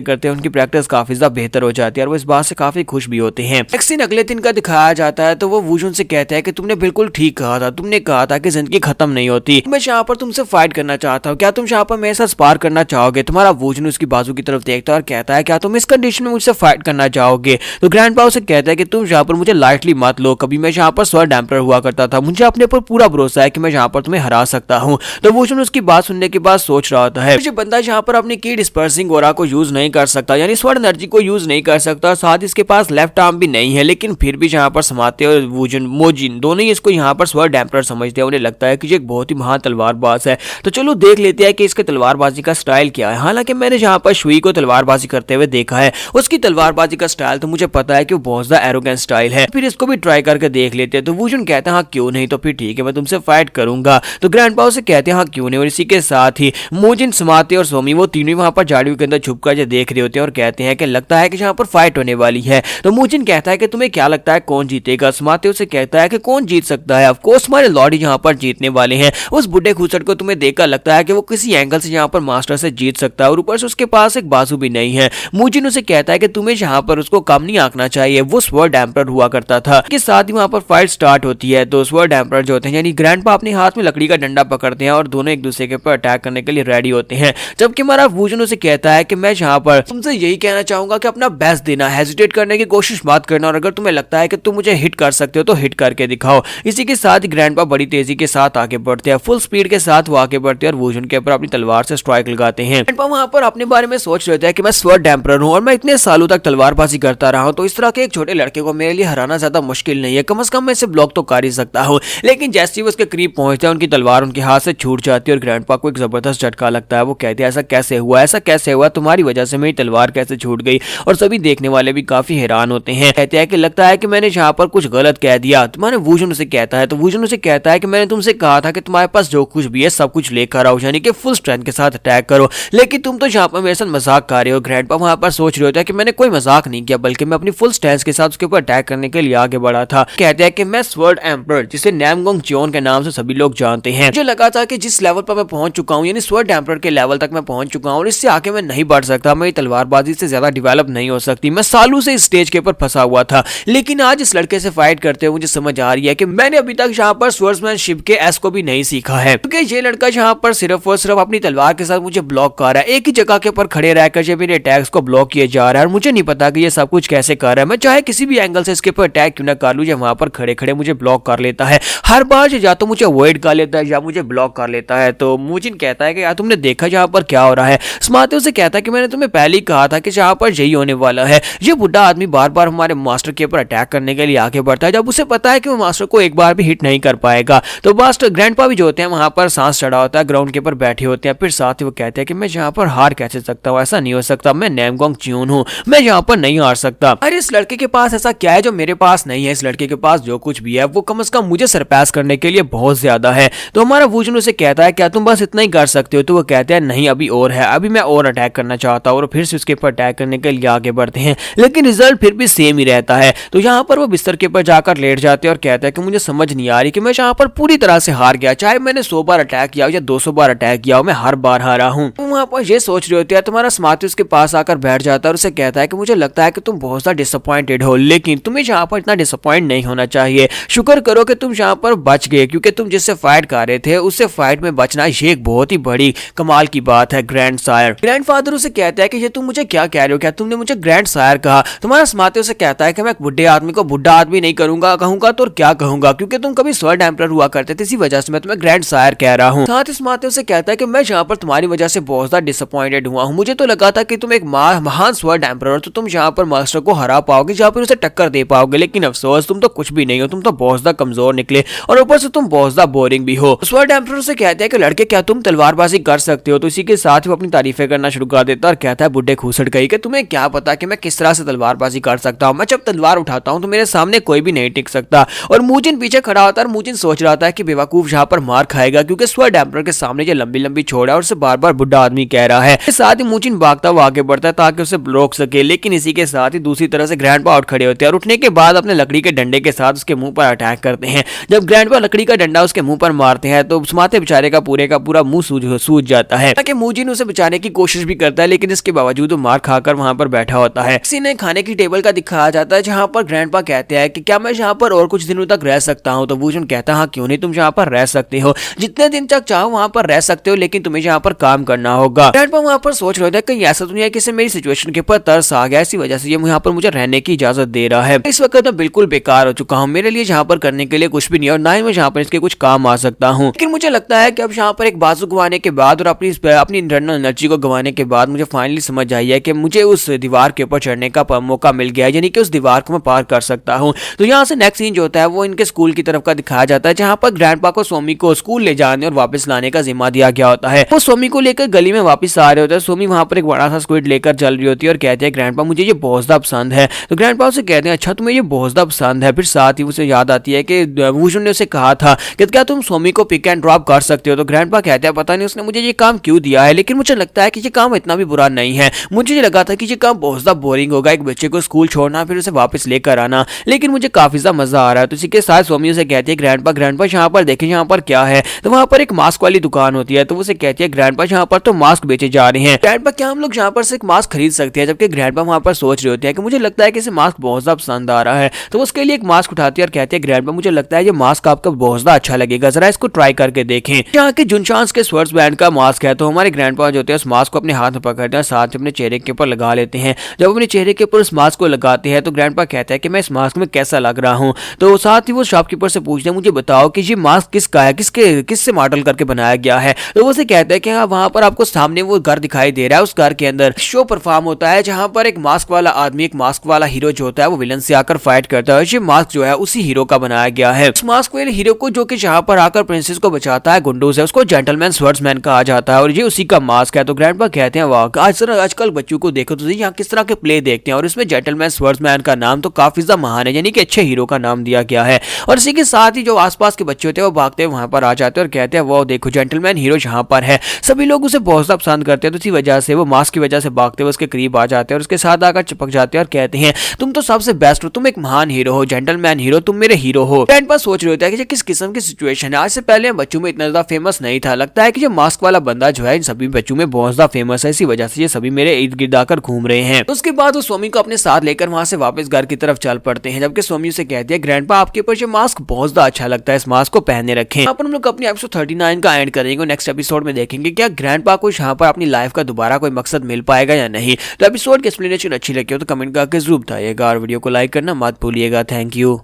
करते उनकी प्रैक्टिस काफी ज्यादा बेहतर हो जाती है और वो इस बात से काफी खुश भी होते हैं। नेक्स्ट सीन अगले दिन का दिखाया जाता है तो वो वुजुन से कहता है कि तुमने बिल्कुल ठीक कहा था, तुमने कहा था कि जिंदगी खत्म नहीं होती, मैं यहाँ पर तुमसे फाइट करना चाहता हूँ, क्या तुम यहाँ पर मेरे साथ स्पार करना चाहोगे? तुम्हारा वुजुन उसकी बाजू की तरफ देखता है और कहता है क्या तुम इस कंडीशन में मुझसे फाइट करना चाहोगे? तो ग्रैंडपा उसे कहता है कि तुम यहाँ पर मुझे लाइटली मत लो, कभी मैं यहाँ पर स्वर्ड एम्परर हुआ करता था, मुझे अपने पर पूरा भरोसा है कि मैं यहाँ पर तुम्हें हरा सकता हूँ। तो वुजुन उसकी बात सुनने के बाद सोच रहा होता है, मुझे बंदा यहाँ पर अपनी की डिस्पर्सिंग ऑरा को यूज नहीं कर सकता, यानी स्वर्ड एनर्जी को यूज नहीं कर सकता, साथ ही इसके पास लेफ्ट आर्म भी नहीं है, लेकिन फिर भी यहाँ पर समाते और वुजुन मोजिन दोनों ही इसको यहाँ पर स्वर्ड एम्परर समझते हैं। उन्हें लगता है कि ये एक बहुत ही महान तलवारबाज है। तो चलो देख लेते हैं कि इसके तलवारबाजी का स्टाइल क्या है। हालांकि मैंने यहाँ पर शुई को तलवारबाजी करते हुए देखा है, उसकी तलवारबाजी का स्टाइल तो मुझे पता है कि वो बहुत ज्यादा एरोगेंट स्टाइल है, फिर इसको भी ट्राई करके देख लेते हैं। तो वुजुन कहते हैं हाँ क्यों नहीं, तो फिर ठीक है मैं तुमसे फाइट करूंगा। तो ग्रैंडपा से कहते हैं हाँ क्यों नहीं, और इसी के साथ ही मोजिन, समाते और सोमी वो तीनों वहां पर झाड़ियों के अंदर छुपकर देख रहे होते हैं और कहते हैं कि लगता है कि यहाँ पर फाइट होने वाली है। तो मोजिन कहता है कि तुम्हें क्या लगता है कौन जीतेगा? समाते उसे कहता है कि कौन जीत सकता है, ऑफ कोर्स हमारे लॉर्ड यहाँ पर जीतने वाले हैं। उस बुढ़े खूचड़ को तुम्हें देखकर लगता है कि वो किसी एंगल से यहाँ पर मास्टर से जीत सकता है, और ऊपर से उसके पास एक बाजू भी नहीं है। मोजिन उसे कहता है कि तुम्हें यहाँ पर उसको कम नहीं आंकना चाहिए, वो स्वर्ड एम्परर हुआ करता था। इसके साथ ही वहां पर फाइट स्टार्ट होती है। तो स्वर्ड एम्परर जो होते हैं यानी ग्रैंडपा अपने हाथ में लकड़ी का डंडा पकड़ते हैं और दोनों एक दूसरे के ऊपर अटैक करने के लिए रेडी होते हैं। जबकि हमारा वुजुन उसे कहता है कि मैं यहाँ पर तुमसे यही कहना चाहूंगा कि अपना बेस्ट देना, हेजिटेट करने की कोशिश मत करना, और अगर तुम्हें लगता है कि तुम मुझे हिट कर सकते हो तो हिट करके दिखाओ। इसी के साथ ही ग्रैंडपा बड़ी तेजी के साथ आगे बढ़ते हैं, फुल स्पीड के साथ वो आगे बढ़ते हैं और वुजुन के ऊपर अपनी तलवार से स्ट्राइक लगाते हैं। ग्रैंडपा वहां पर अपने बारे में सोच रहे थे कि मैं स्वर्ड एम्परर हूं और मैं इतने सालों तक तलवारबाजी करता रहा हूं, तो इस तरह के एक छोटे लड़के को मेरे लिए हराना ज्यादा मुश्किल नहीं है, कम से कम मैं इसे ब्लॉक तो कर ही सकता हूं। लेकिन जैसे ही वो उसके करीब पहुंचता है उनकी तलवार उनके हाथ से छूट जाती है और ग्रैंडपा को एक जबरदस्त झटका लगता है। वो कहते हैं ऐसा कैसे हुआ, ऐसा कैसे हुआ, तुम्हारी वजह से मेरी तलवार कैसे छूट गई? और सभी देखने वाले भी काफी हैरान होते हैं। कहते हैं कि लगता है कि मैंने यहाँ पर कुछ गलत कह दिया। तुम्हारे वुजुन उसे कहता है, तो वुजुन उसे कहता है कि मैंने तुमसे कहा था कि तुम्हारे पास जो कुछ भी है सब कुछ लेकर आओ, यानी कि फुल स्ट्रेंथ के साथ अटैक करो, लेकिन तुम तो यहाँ पर मेरे साथ मजाक कर रहे हो। ग्रैंडपा वहां पर सोच रहे होते हैं कि मैंने कोई मजाक नहीं किया, बल्कि मैं अपनी फुल स्ट्रेंथ के साथ उसके ऊपर अटैक करने के लिए आगे बढ़ा था। कहते हैं कि मैं स्वर्ड एम्परर, जिसे नामगोंग चियोन के नाम से सभी लोग जानते हैं, मुझे लगा था कि जिस लेवल पर मैं पहुंच चुका हूं, यानी स्वर्ड एम्परर के लेवल तक मैं पहुंच चुका हूं और इससे आगे मैं नहीं बढ़ सकता, मेरी तलवारबाजी से ज्यादा डेवलप नहीं हो सकती, मैं सालों से इस स्टेज के ऊपर फंसा हुआ था। लेकिन आज इस लड़के से फाइट करते हुए मुझे समझ आ रही है कि मैंने अभी तक यहाँ पर स्वर्ड्समैनशिप के एस को भी नहीं सीखा है, क्योंकि ये लड़का यहाँ पर सिर्फ और सिर्फ अपनी तलवार के साथ मुझे ब्लॉक कर रहा है, एक ही जगह के ऊपर खड़े रहकर ये मेरे अटैक्स को ब्लॉक किए जा रहा है और मुझे नहीं पता कि ये सब कुछ कैसे कर रहा है। मैं चाहे किसी भी एंगल से इसके ऊपर अटैक क्यों ना कर लूं, ये वहां पर खड़े खड़े मुझे ब्लॉक कर लेता है। हर बार या तो मुझे अवॉइड कर लेता है या मुझे ब्लॉक कर लेता है। तो मुजिन कहता है कि यार तुमने देखा यहाँ पर क्या हो रहा है? स्मार्टे उसे कहता है कि मैंने तुम्हें पहले ही कहा था कि यहाँ पर यही होने वाला है। ये बुढ़ा आदमी बार बार हमारे मास्टर के ऊपर अटैक करने के लिए आगे बढ़ता है, जब उसे पता है कि वो मास्टर को एक बार भी हिट नहीं कर पाएगा। तो मास्टर ग्रैंडपा भी जो होते हैं वहां पर सांस चढ़ा होता है, ग्राउंड के ऊपर बैठे होते हैं। फिर साथ ही वो कहते हैं कि मैं यहाँ पर हार कैसे सकता हूँ, ऐसा नहीं हो सकता, मैं नामगोंग चियोन हूँ, मैं यहाँ पर नहीं हार सकता। अरे इस लड़के के पास ऐसा क्या है जो मेरे पास नहीं है? इस लड़के के पास जो कुछ भी है वो कम से कम मुझे सरपास करने के लिए बहुत ज्यादा है। तो हमारा वुजुन उसे कहता है क्या तुम बस इतना ही कर सकते हो? तो वो कहते हैं नहीं अभी और है, अभी मैं और अटैक करना चाहता हूँ, और फिर से उसके ऊपर अटैक करने के लिए आगे बढ़ते हैं, लेकिन रिजल्ट फिर भी सेम ही रहता है। तो यहाँ पर वो बिस्तर के ऊपर जाकर लेट जाते हैं और कहते हैं कि मुझे समझ नहीं आ रही कि मैं यहाँ पर पूरी तरह से हार गया, चाहे मैंने 100 बार अटैक किया हो या 200 बार अटैक किया हो, मैं हर बार हारा हूँ। वहाँ पर ये सोच रहे होते हैं, तुम्हारा स्मार्टी उसके पास आकर बैठ जाता है और उसे कहता है कि मुझे लगता है कि तुम बहुत ज्यादा डिसअपॉइंटेड हो, लेकिन तुम्हें यहाँ पर इतना डिसअपॉइंट नहीं होना चाहिए। शुक्र करो कि तुम यहाँ पर बच गए, क्योंकि तुम जिससे फाइट कर रहे थे उससे फाइट में बचना ये एक बहुत ही बड़ी कमाल की बात है ग्रैंड सायर। ग्रैंडफादर उसे कहता है कि ये तुम मुझे क्या कह रहे हो, क्या तुमने मुझे ग्रैंड सायर कहा? तुम्हारा स्मार्टी उसे कहता है कि मैं एक बुढ़े आदमी को बुढ़ा आदमी नहीं करूंगा, कहूंगा तो क्या कहूंगा, क्योंकि तुम कभी स्वर्ड एम्परर हुआ करते थे, इसी वजह से मैं तुम्हें ग्रैंड सायर कह रहा हूँ। साथ ही स्मार्टी उसे कहता है कि मैं यहाँ पर तुम्हारी वजह से बहुत ज्यादा डिसअपॉइंटेड हुआ हूँ, मुझे तो लगा था कि तुम एक महान स्वर्ड एम्परर हो, तो तुम यहाँ पर मास्टर को हरा पाओगे, जहाँ पर उसे टक्कर दे पाओगे, लेकिन अफसोस तुम तो कुछ भी नहीं हो, तुम तो बहुत ज्यादा कमजोर निकले और ऊपर से तुम बहुत ज्यादा बोरिंग भी हो। स्वर्ड एम्परर से कहते हैं कि लड़के क्या तुम तलवारबाजी कर सकते हो? तो इसी के साथ ही वो अपनी तारीफें करना शुरू कर देता है और कहता है बुढ़े खूसट गई कि तुम्हें क्या पता कि मैं किस तरह से तलवारबाजी कर सकता हूँ, मैं जब तलवार उठाता हूँ तो मेरे सामने कोई भी नहीं टिक सकता। और मुजिन पीछे खड़ा होता है और मुजिन सोच रहा था कि बेवकूफ यहाँ पर मार खाएगा, क्योंकि स्वर्ड एम्परर के सामने ये लंबी लंबी छोड़ है और उसे बार बार बुढ़ा आदमी कह रहा है। साथ ही मुजिन भागता हुआ आगे बढ़ता है ताकि उसे रोक सके, लेकिन इसी के साथ ही दूसरी तरह से ग्रैंडपा उठ खड़े होते हैं और उठने के बाद अपने लकड़ी के डंडे के साथ उसके मुंह ऊपर अटैक करते हैं। जब ग्रैंडपा लकड़ी का डंडा उसके मुंह पर मारते हैं तो माते बेचारे का पूरा मुंह सूज जाता है। ताकि मूजिन उसे बचाने की कोशिश भी करता है, लेकिन इसके बावजूद वो मार खाकर वहां पर बैठा होता है। किसी ने खाने की टेबल का दिखाया जाता है जहां पर ग्रैंडपा कहते हैं कि क्या मैं यहाँ पर और कुछ दिनों तक रह सकता हूँ। तो वूजन कहता है हाँ क्यों नहीं, तुम यहाँ पर रह सकते हो, जितने दिन तक चाहो वहां पर रह सकते हो, लेकिन तुम्हें यहाँ पर काम करना होगा। ग्रैंडपा वहां पर सोच रहे थे कहीं ऐसा तो नहीं है कि मेरी सिचुएशन के ऊपर तरस आ गया, इसी वजह से ये यहाँ पर मुझे रहने की इजाजत दे रहा है। इस वक्त मैं बिल्कुल बेकार हो चुका हूँ, मेरे लिए यहाँ पर करने के लिए कुछ भी नहीं और ना ही मैं यहाँ पर इसके कुछ काम आ सकता हूँ। लेकिन मुझे लगता है कि अब यहाँ पर एक बाजू गंवाने के बाद और अपनी इंटरनल एनर्जी को गंवाने के बाद मुझे फाइनली समझ आई है कि मुझे उस दीवार के ऊपर चढ़ने का मौका मिल गया है, यानी कि उस दीवार को मैं पार कर सकता हूँ। तो यहाँ से नेक्स्ट सीन जो होता है वो इनके स्कूल की तरफ का दिखाया जाता है, जहाँ पर ग्रैंडपा को सोमी को स्कूल ले जाने और वापस लाने का जिम्मा दिया गया होता है। वो सोमी को लेकर गली में वापस आ रहे होते हैं। सोमी वहां पर एक बड़ा सा स्क्विड लेकर चल रही होती है और कहते हैं ग्रैंडपा मुझे ये बहुत ज्यादा पसंद है। तो ग्रैंडपा उसे कहते हैं अच्छा तुम्हें ये बहुत ज्यादा पसंद है। फिर साथ ही उसे याद आती है कि वूजन ने उसे कहा था कि क्या तुम सोमी को पिक एंड ड्रॉप कर सकते हो। तो ग्रैंडपा कहते हैं पता नहीं उसने मुझे ये काम क्यों दिया है, लेकिन मुझे लगता है कि ये काम इतना भी बुरा नहीं है। मुझे ये लगा था कि ये काम बहुत ज्यादा बोरिंग होगा, एक बच्चे को स्कूल छोड़ना फिर उसे वापस लेकर आना, लेकिन मुझे काफी ज्यादा मजा आ रहा है। तो इसी के साथ सोमी उसे कहती है ग्रैंडपा यहाँ पर देखें यहाँ पर क्या है। तो वहां पर एक मास्क वाली दुकान होती है, तो उसे कहती है ग्रैंडपा यहाँ पर तो मास्क बेचे जा रहे हैं, ग्रैंडपा क्या हम लोग यहाँ पर से एक मास्क खरीद सकते हैं। जबकि ग्रैंडपा वहां पर सोच रही होती है कि मुझे लगता है कि इसे मास्क बहुत ज्यादा पसंद आ रहा है। तो उसके लिए एक मास्क उठाती है और कहती है ग्रैंडपा मुझे लगता है ये मास्क आपका बहुत ज्यादा अच्छा लगेगा, जरा इसको ट्राई करके देखें। यहाँ के जुनशांस के स्वर्ड्स बैंड का मास्क है। तो हमारे ग्रैंडपा जो होते हैं उस मास्क को अपने हाथ में पकड़ते हैं, साथ ही अपने चेहरे के ऊपर लगा लेते हैं। जब अपने चेहरे के ऊपर उस मास्क को लगाते हैं तो ग्रैंडपा कहता है कि मैं इस मास्क में कैसा लग रहा हूँ। तो साथ ही वो शॉपकीपर से पूछते हैं मुझे बताओ कि ये मास्क किसका है, किससे मॉडल करके बनाया गया है। तो वो उसे कहता है कि हाँ वहां पर आपको सामने वो घर दिखाई दे रहा है, उस घर के अंदर शो परफॉर्म होता है जहां पर एक मास्क वाला आदमी एक मास्क वाला हीरो जो होता है वो विलन से आकर फाइट करता है। ये मास्क जो है उसी हीरो का बनाया गया है। उस मास्क वाले हीरो को जो कि यहाँ पर आकर प्रिंसेस को बचाता है गुंडों से, उसको जेंटलमैन स्वर्ड्समैन कहा जाता है और ये उसी का मास्क है। तो ग्रैंडपा कहते हैं वाह आजकल बच्चों को देखो तो यहाँ किस तरह के प्ले देखते हैं और इसमें जेंटलमैन स्वर्ड्समैन का नाम तो काफी ज्यादा महान है, यानी कि अच्छे हीरो का नाम दिया गया है। और इसी के साथ ही जो आसपास के बच्चे होते हैं वो भागते हैं वहां पर आ जाते हैं और कहते हैं वो देखो जेंटलमैन हीरो यहाँ पर है। सभी लोग उसे बहुत ज्यादा पसंद करते हैं, तो इसी वजह से वो मास्क की वजह से भागते हुए उसके करीब आ जाते हैं और उसके साथ आकर चिपक जाते हैं और कहते हैं तुम तो सबसे बेस्ट हो, तुम एक महान हीरो हो, जेंटलमैन हीरो, तुम मेरे हीरो हो। ग्रैंडपा सोच रहे होता है कि किस किस्म की सिचुएशन है, आज से पहले बच्चों में इतना ज्यादा फेमस नहीं था, लगता है कि जो मास्क वाला बंदा जो है इन सभी बच्चों में बहुत ज्यादा फेमस है, इसी वजह से ये सभी मेरे इर्द गिर्द आकर घूम रहे हैं। उसके बाद वो स्वामी को अपने साथ लेकर वहां से वापस घर की तरफ चल पड़ते हैं, जबकि स्वामी से कहती है ग्रैंडपा आपके ऊपर ये मास्क बहुत ज्यादा अच्छा लगता है, इस मास्क को पहने रखें। यहाँ पर हम लोग अपनी एपिसोड 39 का एंड करेंगे, नेक्स्ट एपिसोड में देखेंगे क्या ग्रैंडपा को यहाँ पर अपनी लाइफ का दोबारा कोई मकसद मिल पाएगा या नहीं। तो एपिसोड की एक्सप्लेनेशन अच्छी लगी हो तो कमेंट करके जरूर बताइएगा और वीडियो को लाइक करना मत भूलिएगा। Thank you.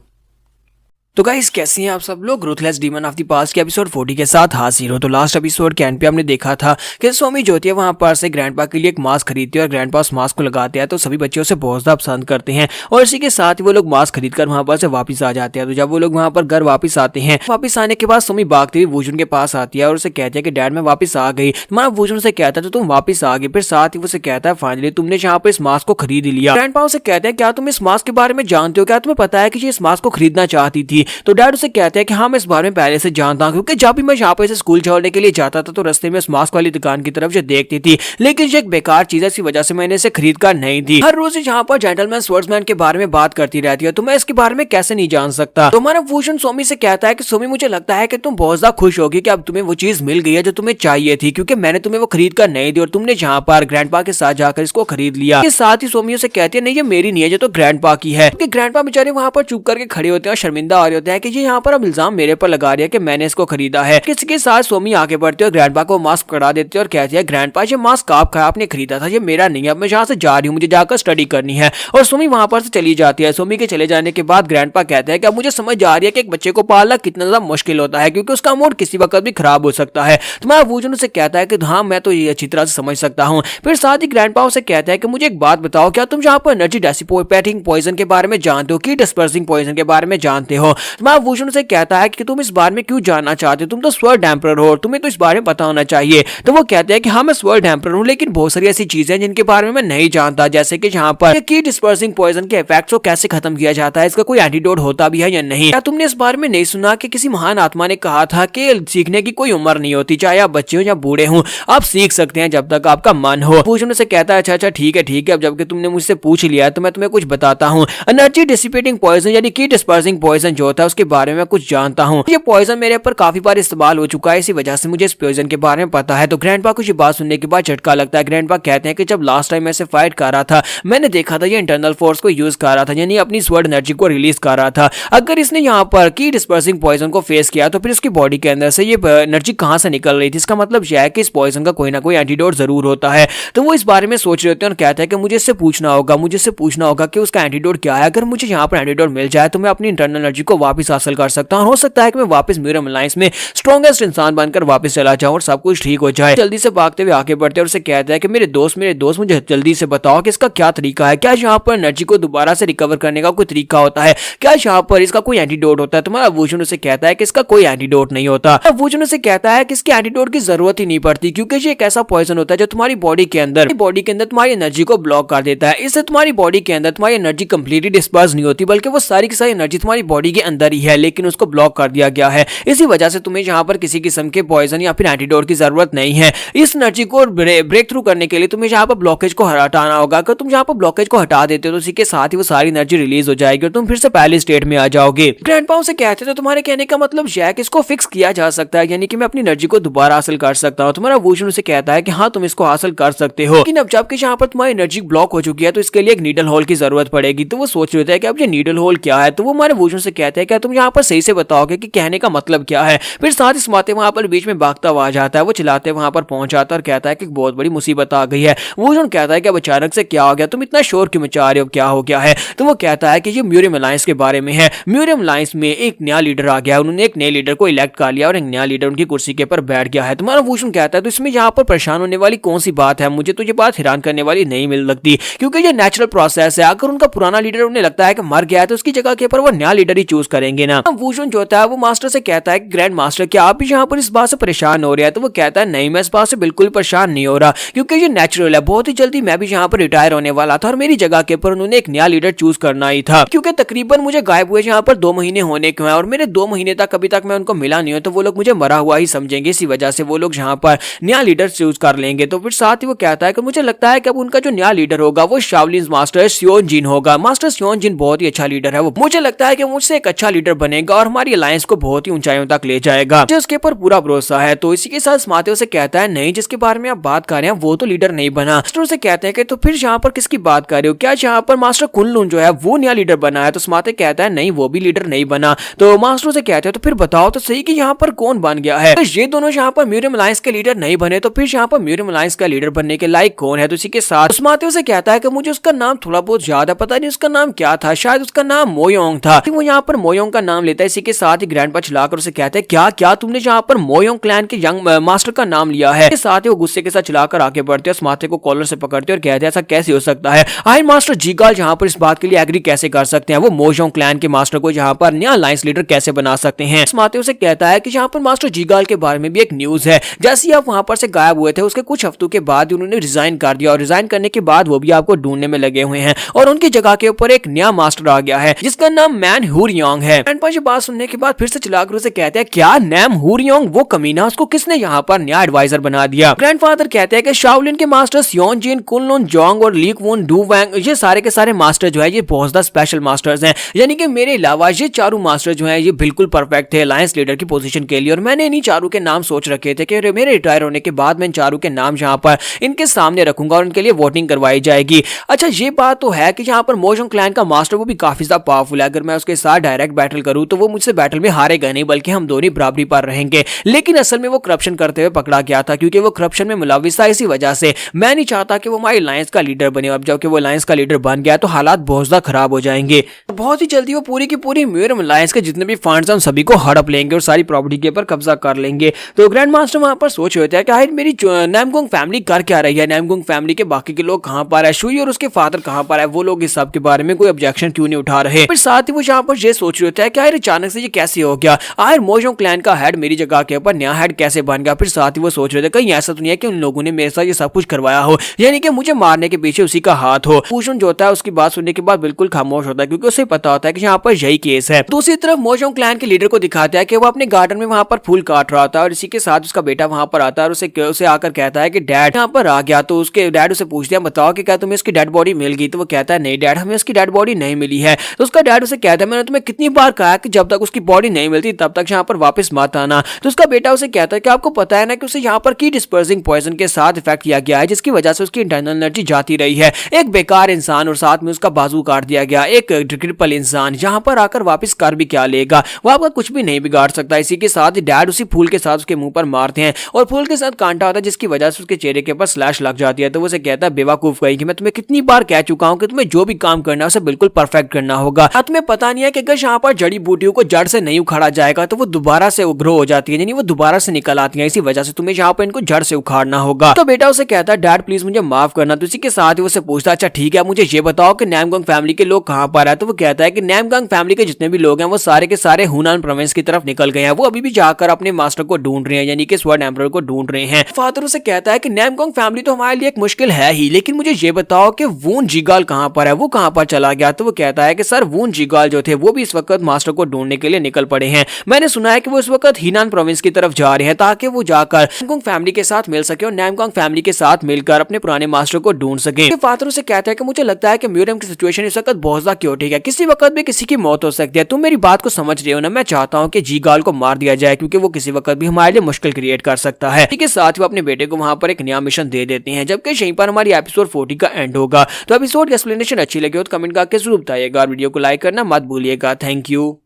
तो गाइस कैसे हैं आप सब लोग, ruthless demon of the past के एपिसोड 40 के साथ हाजिर हो। तो लास्ट एपिसोड के एंड पे हमने देखा था कि स्वामी जो होती है वहां पर से ग्रैंडपा के लिए एक मास्क खरीदती है और ग्रैंडपा उस मास्क को लगाते हैं तो सभी बच्चे उसे बहुत ज्यादा पसंद करते हैं और इसी के साथ ही वो लोग मास्क खरीदकर वहां पर से वापस आ जाते हैं। तो जब वो लोग वहां पर घर वापस आते हैं, वापस आने के बाद स्वामी भागती हुई वूजन के पास आती है और उसे कहती है कि डैड मैं वापस आ गई। तुम्हारा वूजन से कहता है तो तुम वापस आ गए। फिर साथ ही उसे कहता है फाइनली तुमने यहाँ पर इस मास्क को खरीद लिया। ग्रैंडपा उसे कहते हैं क्या तुम इस मास्क के बारे में जानते हो, क्या तुम्हें पता है कि इस मास्क को खरीदना चाहती थी। तो डैड उसे कहते हैं कि हाँ मैं इस बारे में पहले से जानता हूँ, क्योंकि जब भी मैं यहाँ पे से स्कूल छोड़ने के लिए जाता था तो रास्ते में इस मास्क वाली दुकान की तरफ जो देखती थी, लेकिन ये एक बेकार चीज है, इसी वजह से मैंने इसे खरीद कर नहीं दी। हर रोज यहाँ पर जेंटलमैन स्वर्ड्समैन के बारे में बात करती रहती है, तो मैं इसके बारे में कैसे नहीं जान सकता। तो हमारा वूजन सोमी से कहता है कि सोमी मुझे लगता है कि तुम बहुत ज्यादा खुश होगी कि अब तुम्हें वो चीज मिल गई है जो तुम्हें चाहिए थी, क्योंकि मैंने तुम्हें वो खरीद कर नहीं दी और तुमने जहाँ पर ग्रैंडपा के साथ जाकर इसको खरीद लिया। साथ ही सोमी से कहती है नहीं ये मेरी नहीं है, ये तो ग्रैंडपा की है। ग्रैंडपा बेचारे वहां पर चुप करके खड़े होते हैं और शर्मिंदा हो रहे होते हैं कि ये यहाँ पर अब इल्जाम मेरे पर लगा रही है कि मैंने इसको खरीदा है। किसी के साथ सोमी आगे बढ़ते और ग्रैंडपा को मास्क पकड़ा देते और कहती है ग्रैंडपा ये मास्क आपने खरीदा था, ये मेरा नहीं है, अब मैं यहाँ से जा रही हूँ, मुझे जाकर स्टडी करनी है। और सोमी वहां पर से चली जाती है। सोमी के चले जाने के बाद ग्रैंडपा कहते हैं कि अब मुझे समझ आ रही है कि एक बच्चे को पालना कितना ज्यादा मुश्किल होता है, क्योंकि उसका मूड किसी वक्त भी खराब हो सकता है। तुम्हारा वूजन उसे कहता है कि हाँ मैं तो ये अच्छी तरह से समझ सकता हूँ। फिर साथ ही ग्रैंडपा उसे कहता है कि मुझे एक बात बताओ, क्या तुम यहाँ पर एनर्जी डिसिपेटिंग पॉइजन के बारे में जानते हो, की डिस्पर्सिंग पॉइजन के बारे में जानते हो। तुम्हारा वूजन उसे कहता है कि तुम इस बारे में क्यों जानना चाहते हो, तुम तो स्वर्ड एम्परर हो, तुम्हें तो इस बारे में पता होना चाहिए। तो वो कहते हैं कि हाँ मैं स्वर्ड एम्परर हूँ, लेकिन बहुत सारी ऐसी चीजें जिनके बारे में मैं नहीं जानता, जैसे कि यहाँ पर की डिस्पर्सिंग पॉइजन के इफेक्ट्स को कैसे खत्म किया जाता है, इसका कोई एंटीडोट होता भी है या नहीं। क्या तुमने इस बारे में नहीं सुना कि किसी महान आत्मा ने कहा था कि सीखने की कोई उम्र नहीं होती, चाहे आप बच्चे हो या बूढ़े हो, आप सीख सकते हैं जब तक आपका मन हो। पूछने से कहता है अच्छा ठीक है, अब जबकि तुमने मुझसे पूछ लिया तो मैं तुम्हें कुछ बताता हूँ। एनर्जी डिसिपेटिंग पॉइजन यानी की डिस्पर्सिंग पॉइजन जो होता है उसके बारे में कुछ जानता हूँ। ये पॉइजन मेरे ऊपर काफी बार इस्तेमाल हो चुका है, इसी वजह से मुझे इस पॉइजन के बारे में पता है। तो ग्रैंडपा को ये बात सुनने के बाद झटका लगता है। ग्रैंडपा कहते हैं कि जब लास्ट टाइम ऐसे फाइट कर रहा था मैंने देखा था ये इंटरनल फोर्स को यूज कर रहा था, यानी अपनी स्वर्ड एनर्जी को रिलीज कर रहा था। अगर इसने यहाँ पर की डिस्पर्सिंग पॉइजन को फेस किया तो फिर इसकी बॉडी के अंदर से ये एनर्जी कहाँ से निकल रही थी? इसका मतलब यह है कि इस पॉइजन का कोई ना कोई एंटीडोट जरूर होता है। तो वो इस बारे में सोच रहे होते हैं और कहते हैं कि मुझे इससे पूछना होगा कि उसका एंटीडोट क्या है। अगर मुझे यहाँ पर एंटीडोट मिल जाए तो मैं अपनी इंटरनल एनर्जी को वापस हासिल कर सकता हूँ। हो सकता है कि मैं वापस म्यूरियम अलायंस में स्ट्रॉन्गेस्ट इंसान बनकर वापस चला जाऊँ और सब कुछ ठीक हो जाए। जल्दी से भागते हुए आगे बढ़ते हैं और उसे कहता है कि मेरे दोस्त मुझे जल्दी से बताओ कि इसका क्या तरीका है, क्या यहाँ पर एनर्जी को दोबारा से रिकवर करने का कोई तरीका होता है, क्या यहाँ पर इसका कोई एंटीडोट होता है? तुम्हारा वुजन उसे कहता है कि इसका कोई एंटीडोट नहीं होता। वुजन उसे कहता है कि इसके एंटीडोट की जरूरत ही नहीं पड़ती क्योंकि ये एक ऐसा पॉइजन होता है जो तुम्हारी बॉडी के अंदर तुम्हारी एनर्जी को ब्लॉक कर देता है। इससे तुम्हारी बॉडी के अंदर तुम्हारी एनर्जी कंप्लीटली डिस्पर्स नहीं होती बल्कि वो सारी की सारी एनर्जी तुम्हारी बॉडी के अंदर ही है, लेकिन उसको ब्लॉक कर दिया गया है। इसी वजह से तुम्हें यहाँ पर किसी किस्म के पॉइजन या फिर एंटीडोट की जरूरत नहीं है। इस एनर्जी को ब्रेक थ्रू करने के लिए तुम्हें यहाँ पर ब्लॉकेज को हटाना होगा। अगर तुम यहाँ पर ब्लॉकेज को हटा देते हो तो इसी के साथ ही वो सारी एनर्जी रिलीज हो जाएगी और तुम फिर से पहले स्टेट में आ जाओगे। ग्रैंडपा से कहते तो तुम्हारे कहने का मतलब यह है कि इसको फिक्स किया जा सकता है, यानी कि मैं अपनी एनर्जी को दोबारा हासिल कर सकता हूँ। तुम्हारा वुजन उसे कहता है कि हाँ तुम इसको हासिल कर सकते हो, लेकिन अब जबकि यहाँ पर तुम्हारी एनर्जी ब्लॉक हो चुकी है तो इसके लिए एक नीडल होल की जरूरत पड़ेगी। तो वो सोच रहे थे कि अब ये नीडल होल क्या है। तो वो हमारे वुजन से कहते हैं क्या तुम यहाँ पर सही से बताओगे कि कहने का मतलब क्या है। फिर साथ ही समाते वहां पर बीच में भागता हुआ जाता है, वो चिल्लाते वहां पर पहुंच जाता है और कहता है कि बहुत बड़ी मुसीबत आ गई है। वुजन कहता है कि अब अचानक से क्या हो गया, तुम इतना शोर क्यों मचा रहे हो, क्या हो गया है? तो वो कहता है कि ये म्यूरियम अलायंस के बारे में है। म्यूरियम अलायंस में एक नया लीडर आ गया, उन्होंने एक नए लीडर को इलेक्ट कर लिया और एक नया लीडर उनकी कुर्सी के ऊपर बैठ गया है। तुम्हारा वुजन कहता है तो इसमें यहाँ पर परेशान होने वाली कौन सी बात है? मुझे तो ये बात हैरान करने वाली नहीं मिल लगती क्योंकि ये नेचुरल प्रोसेस है। अगर उनका पुराना लीडर उन्हें लगता है कि मर गया है तो उसकी जगह के ऊपर वो नया लीडर ही चूज करेंगे ना। वुजन जो होता है वो मास्टर से कहता है कि ग्रैंड मास्टर क्या आप भी यहाँ पर इस बात से परेशान हो रहे हैं? तो वो कहता है नहीं मैं इस बात से बिल्कुल परेशान नहीं हो रहा क्योंकि ये नेचुरल है। बहुत ही जल्दी मैं भी यहाँ पर रिटायर होने वाला था और मेरी जगह के ऊपर उन्होंने एक नया लीडर चूज करना ही था क्योंकि तकरीबन मुझे गायब हुए यहाँ पर 2 महीने होने क्यों है और मेरे 2 महीने तक अभी तक मैं उनको मिला नहीं हूं तो वो लोग मुझे मरा हुआ ही समझेंगे। इसी वजह से वो लोग यहाँ पर नया लीडर चूज कर लेंगे। तो फिर साथ ही वो कहता है कि मुझे लगता है कि अब उनका जो नया लीडर होगा वो शाओलिन मास्टर सियोन जिन होगा। मास्टर सियोन जिन बहुत ही अच्छा लीडर है, वो मुझे लगता है कि मुझसे एक अच्छा लीडर बनेगा और हमारी अलायंस को बहुत ही ऊंचाइयों तक ले जाएगा। मुझे उसके ऊपर पूरा भरोसा है। तो इसी के साथ स्माते से कहता है नहीं जिसके बारे में आप बात कर रहे हैं वो तो लीडर नहीं बना। मास्टर से कहते हैं कि तो फिर यहाँ पर किसकी बात कर रहे हो, क्या यहाँ पर मास्टर कुनलुन जो है वो नया लीडर बना है? तो स्माते कहता है नहीं वो भी लीडर नहीं बना। तो मास्टर से कहते हैं तो फिर बताओ तो सही कि यहाँ पर कौन बन गया है? तो ये दोनों यहाँ पर म्यूरियम अलायंस के लीडर नहीं बने तो फिर यहाँ पर म्यूरियम अलायंस का लीडर बनने के लायक कौन है? तो इसी के साथ स्माते से कहता है कि मुझे उसका नाम थोड़ा बहुत याद है, पता नहीं उसका नाम क्या था, शायद उसका नाम मोयोंग था। वो यहाँ पर मोयोंग का नाम लेता है। इसी के साथ ही ग्रैंडपा चिल्लाकर उसे कहते हैं क्या क्या तुमने यहाँ पर मोयोंग क्लैन के यंग मास्टर का नाम लिया है? साथ ही वो गुस्से के साथ चिल्लाकर आगे बढ़ते हैं, स्माते को कॉलर से पकड़ते और कहते हैं ऐसा कैसे हो सकता है? आयरन मास्टर जीगाल यहाँ पर इस बात के लिए एग्री कैसे कर सकते हैं? वो मोयोंग क्लैन के मास्टर को यहाँ पर नया अलायंस लीडर कैसे बना सकते हैं? स्माते उसे कहता है कि यहाँ पर मास्टर जीगाल के बारे में भी एक न्यूज है। जैसे ही आप वहां पर से गायब हुए थे उसके कुछ हफ्तों के बाद उन्होंने रिजाइन कर दिया और रिजाइन करने के बाद वो भी आपको ढूंढने में लगे हुए हैं और उनकी जगह के ऊपर एक नया मास्टर आ गया है जिसका नाम मैन हुरियोंग है। ग्रैंडपा ये बात सुनने के बाद फिर से चिल्लाकर उसे कहते हैं क्या नाम हुरियोंग वो कमीना, उसको किसने यहाँ पर नया एडवाइजर बना दिया? ग्रैंडफादर कहते हैं कि शाओलिन के मास्टर सियोन जिन, कुनलुन जोंग और ली क्वुन डू वैंग ये सारे के सारे मास्टर जो है ये बहुत ज्यादा स्पेशल मास्टर्स हैं, यानी कि मेरे अलावा ये चारों मास्टर जो है ये बिल्कुल परफेक्ट थे अलायंस लीडर की पोजीशन के लिए। और मैंने इन्हीं चारों के नाम सोच रखे थे कि मेरे रिटायर होने के बाद मैं इन चारों के नाम यहाँ पर इनके सामने रखूंगा और इनके लिए वोटिंग करवाई जाएगी। अच्छा ये बात तो है कि यहाँ पर मोयोंग क्लैन का मास्टर वो भी काफी ज्यादा पावरफुल है, अगर मैं उसके साथ डायरेक्ट बैटल करूँ तो वो मुझसे बैटल में हारेगा नहीं बल्कि हम दोनों बराबरी पर रहेंगे। लेकिन असल में वो करप्शन करते हुए पकड़ा गया था क्योंकि वो करप्शन में मुलविस था। इसी वजह से मैं नहीं चाहता कि वो हमारी अलायंस का लीडर बने। अब जबकि वो अलायंस का लीडर बन गया तो हालात बहुत ज्यादा खराब हो जाएंगे। बहुत ही जल्दी वो पूरी की पूरी म्यूरियम अलायंस के जितने भी फंड्स हैं उन सभी को हड़प लेंगे और सारी प्रॉपर्टी के ऊपर कब्जा कर लेंगे। तो ग्रैंड मास्टर वहां पर सोच रहे थे कि आखिर मेरी नामगोंग फैमिली कर क्या रही है, नामगोंग फैमिली के बाकी के लोग कहां पर है, शुई और उसके फादर कहां पर है, वो लोग इस सब के बारे में कोई ऑब्जेक्शन क्यों नहीं उठा रहे। फिर साथ ही वो यहाँ पर ये सोच रहे थे कि आखिर अचानक से ये कैसे हो गया, आखिर मोयोंग क्लैन का हेड मेरी जगह के ऊपर नया हेड कैसे बन गया। फिर साथ ही वो सोच रहे थे कहीं ऐसा तो नहीं है कि उन लोगों ने मेरे साथ ये सब कुछ करवाया हो, यानी कि मुझे मारने के पीछे उसी का हाथ हो। पूजन जो होता है उसकी बात सुनने के बाद बिल्कुल खामोश होता है क्योंकि उसे पता होता है कि यहाँ पर यही केस है। दूसरी तरफ मोयोंग क्लैन के लीडर को दिखाता है कि वो अपने गार्डन में वहां पर फूल काट रहा था और इसी के साथ उसका बेटा वहां पर आता है और उसे आकर कहता है कि डैड यहाँ पर आ गया। तो उसके डैड उसे पूछते हैं बताओ कि क्या तुम्हें इसकी डेड बॉडी मिल गई? तो वो कहता है नहीं डैड हमें उसकी डेड बॉडी नहीं मिली है। तो उसका डैड उसे कहता है मैंने तुम्हें कितनी कितनी बार कहा कि जब तक उसकी बॉडी नहीं मिलती तब तक यहाँ पर वापस मत आना। तो उसका बेटा उसे कहता है कि आपको पता है ना कि उसे यहाँ पर की डिस्पर्सिंग पॉइजन के साथ इफेक्ट किया गया है, जिसकी वजह से उसकी इंटरनल एनर्जी जाती रही है। एक बेकार इंसान और साथ में उसका बाजू काट दिया गया, एक क्रिपल इंसान यहाँ पर आकर वापस कर भी क्या लेगा, वो आपका कुछ भी नहीं बिगाड़ सकता। इसी के साथ डैड उसी फूल के साथ उसके मुंह पर मारते हैं और फूल के साथ कांटा होता है, जिसकी वजह से उसके चेहरे के ऊपर स्लैश लग जाती है। तो वो उसे कहता है बेवकूफ कहीं कि मैं तुम्हें कितनी बार कह चुका हूं कि तुम्हें जो भी काम करना है उसे बिल्कुल परफेक्ट करना होगा। तुम्हें पता नहीं है कि अगर यहाँ पर जड़ी बूटियों को जड़ से नहीं उखाड़ा जाएगा तो वो दोबारा से ग्रो हो जाती है, यानी वो दोबारा से निकल आती है। इसी वजह से तुम्हें यहाँ पर इनको जड़ से उखाड़ना होगा। तो बेटा उसे कहता है डैड प्लीज मुझे माफ करना। तो इसी के साथ ही उसे पूछता है अच्छा ठीक है, मुझे ये बताओ कि नामगंग फैमिली के लोग कहाँ पर है। तो वो कहता है कि नामगंग फैमिली के जितने भी लोग हैं वो सारे के सारे हुनान प्रोविंस की तरफ निकल गए हैं। वो अभी भी जाकर अपने मास्टर को ढूंढ रहे हैं, यानी कि स्वर्ण एम्परर को ढूंढ रहे हैं। फादर उसे कहता है कि नामगंग फैमिली तो हमारे लिए एक मुश्किल है ही, लेकिन मुझे ये बताओ कि वून जीगाल कहाँ पर है, वो कहाँ पर चला गया। तो वो कहता है कि सर वून जीगाल जो थे वो भी इस वक्त मास्टर को ढूंढने के लिए निकल पड़े हैं। मैंने सुना है कि वो इस वक्त हीनान प्रोविंस की तरफ जा रहे हैं ताकि वो जाकर नामगंग फैमिली के साथ मिल सके और नामगंग फैमिली के साथ मिलकर अपने पुराने मास्टर को ढूंढ सके। फादर उसे कहता है कि मुझे लगता है कि म्यूरियम की सिचुएशन इस वक्त बहुत ज्यादा क्योटिक है, किसी वक्त भी किसी की मौत हो सकती है। तुम मेरी बात को समझ रहे हो ना। मैं चाहता हूँ कि जीगाल को मार दिया जाए क्योंकि वो किसी वक्त भी हमारे लिए मुश्किल क्रिएट कर सकता है। ठीक है, साथ ही अपने बेटे को वहां पर एक नया मिशन दे देते हैं, जबकि यहीं पर हमारी एपिसोड 40 का एंड होगा। तो एपिसोड की एक्सप्लेनेशन अच्छी लगी हो तो कमेंट करके जरूर बताइएगा और वीडियो को लाइक करना मत भूलिएगा। Thank you.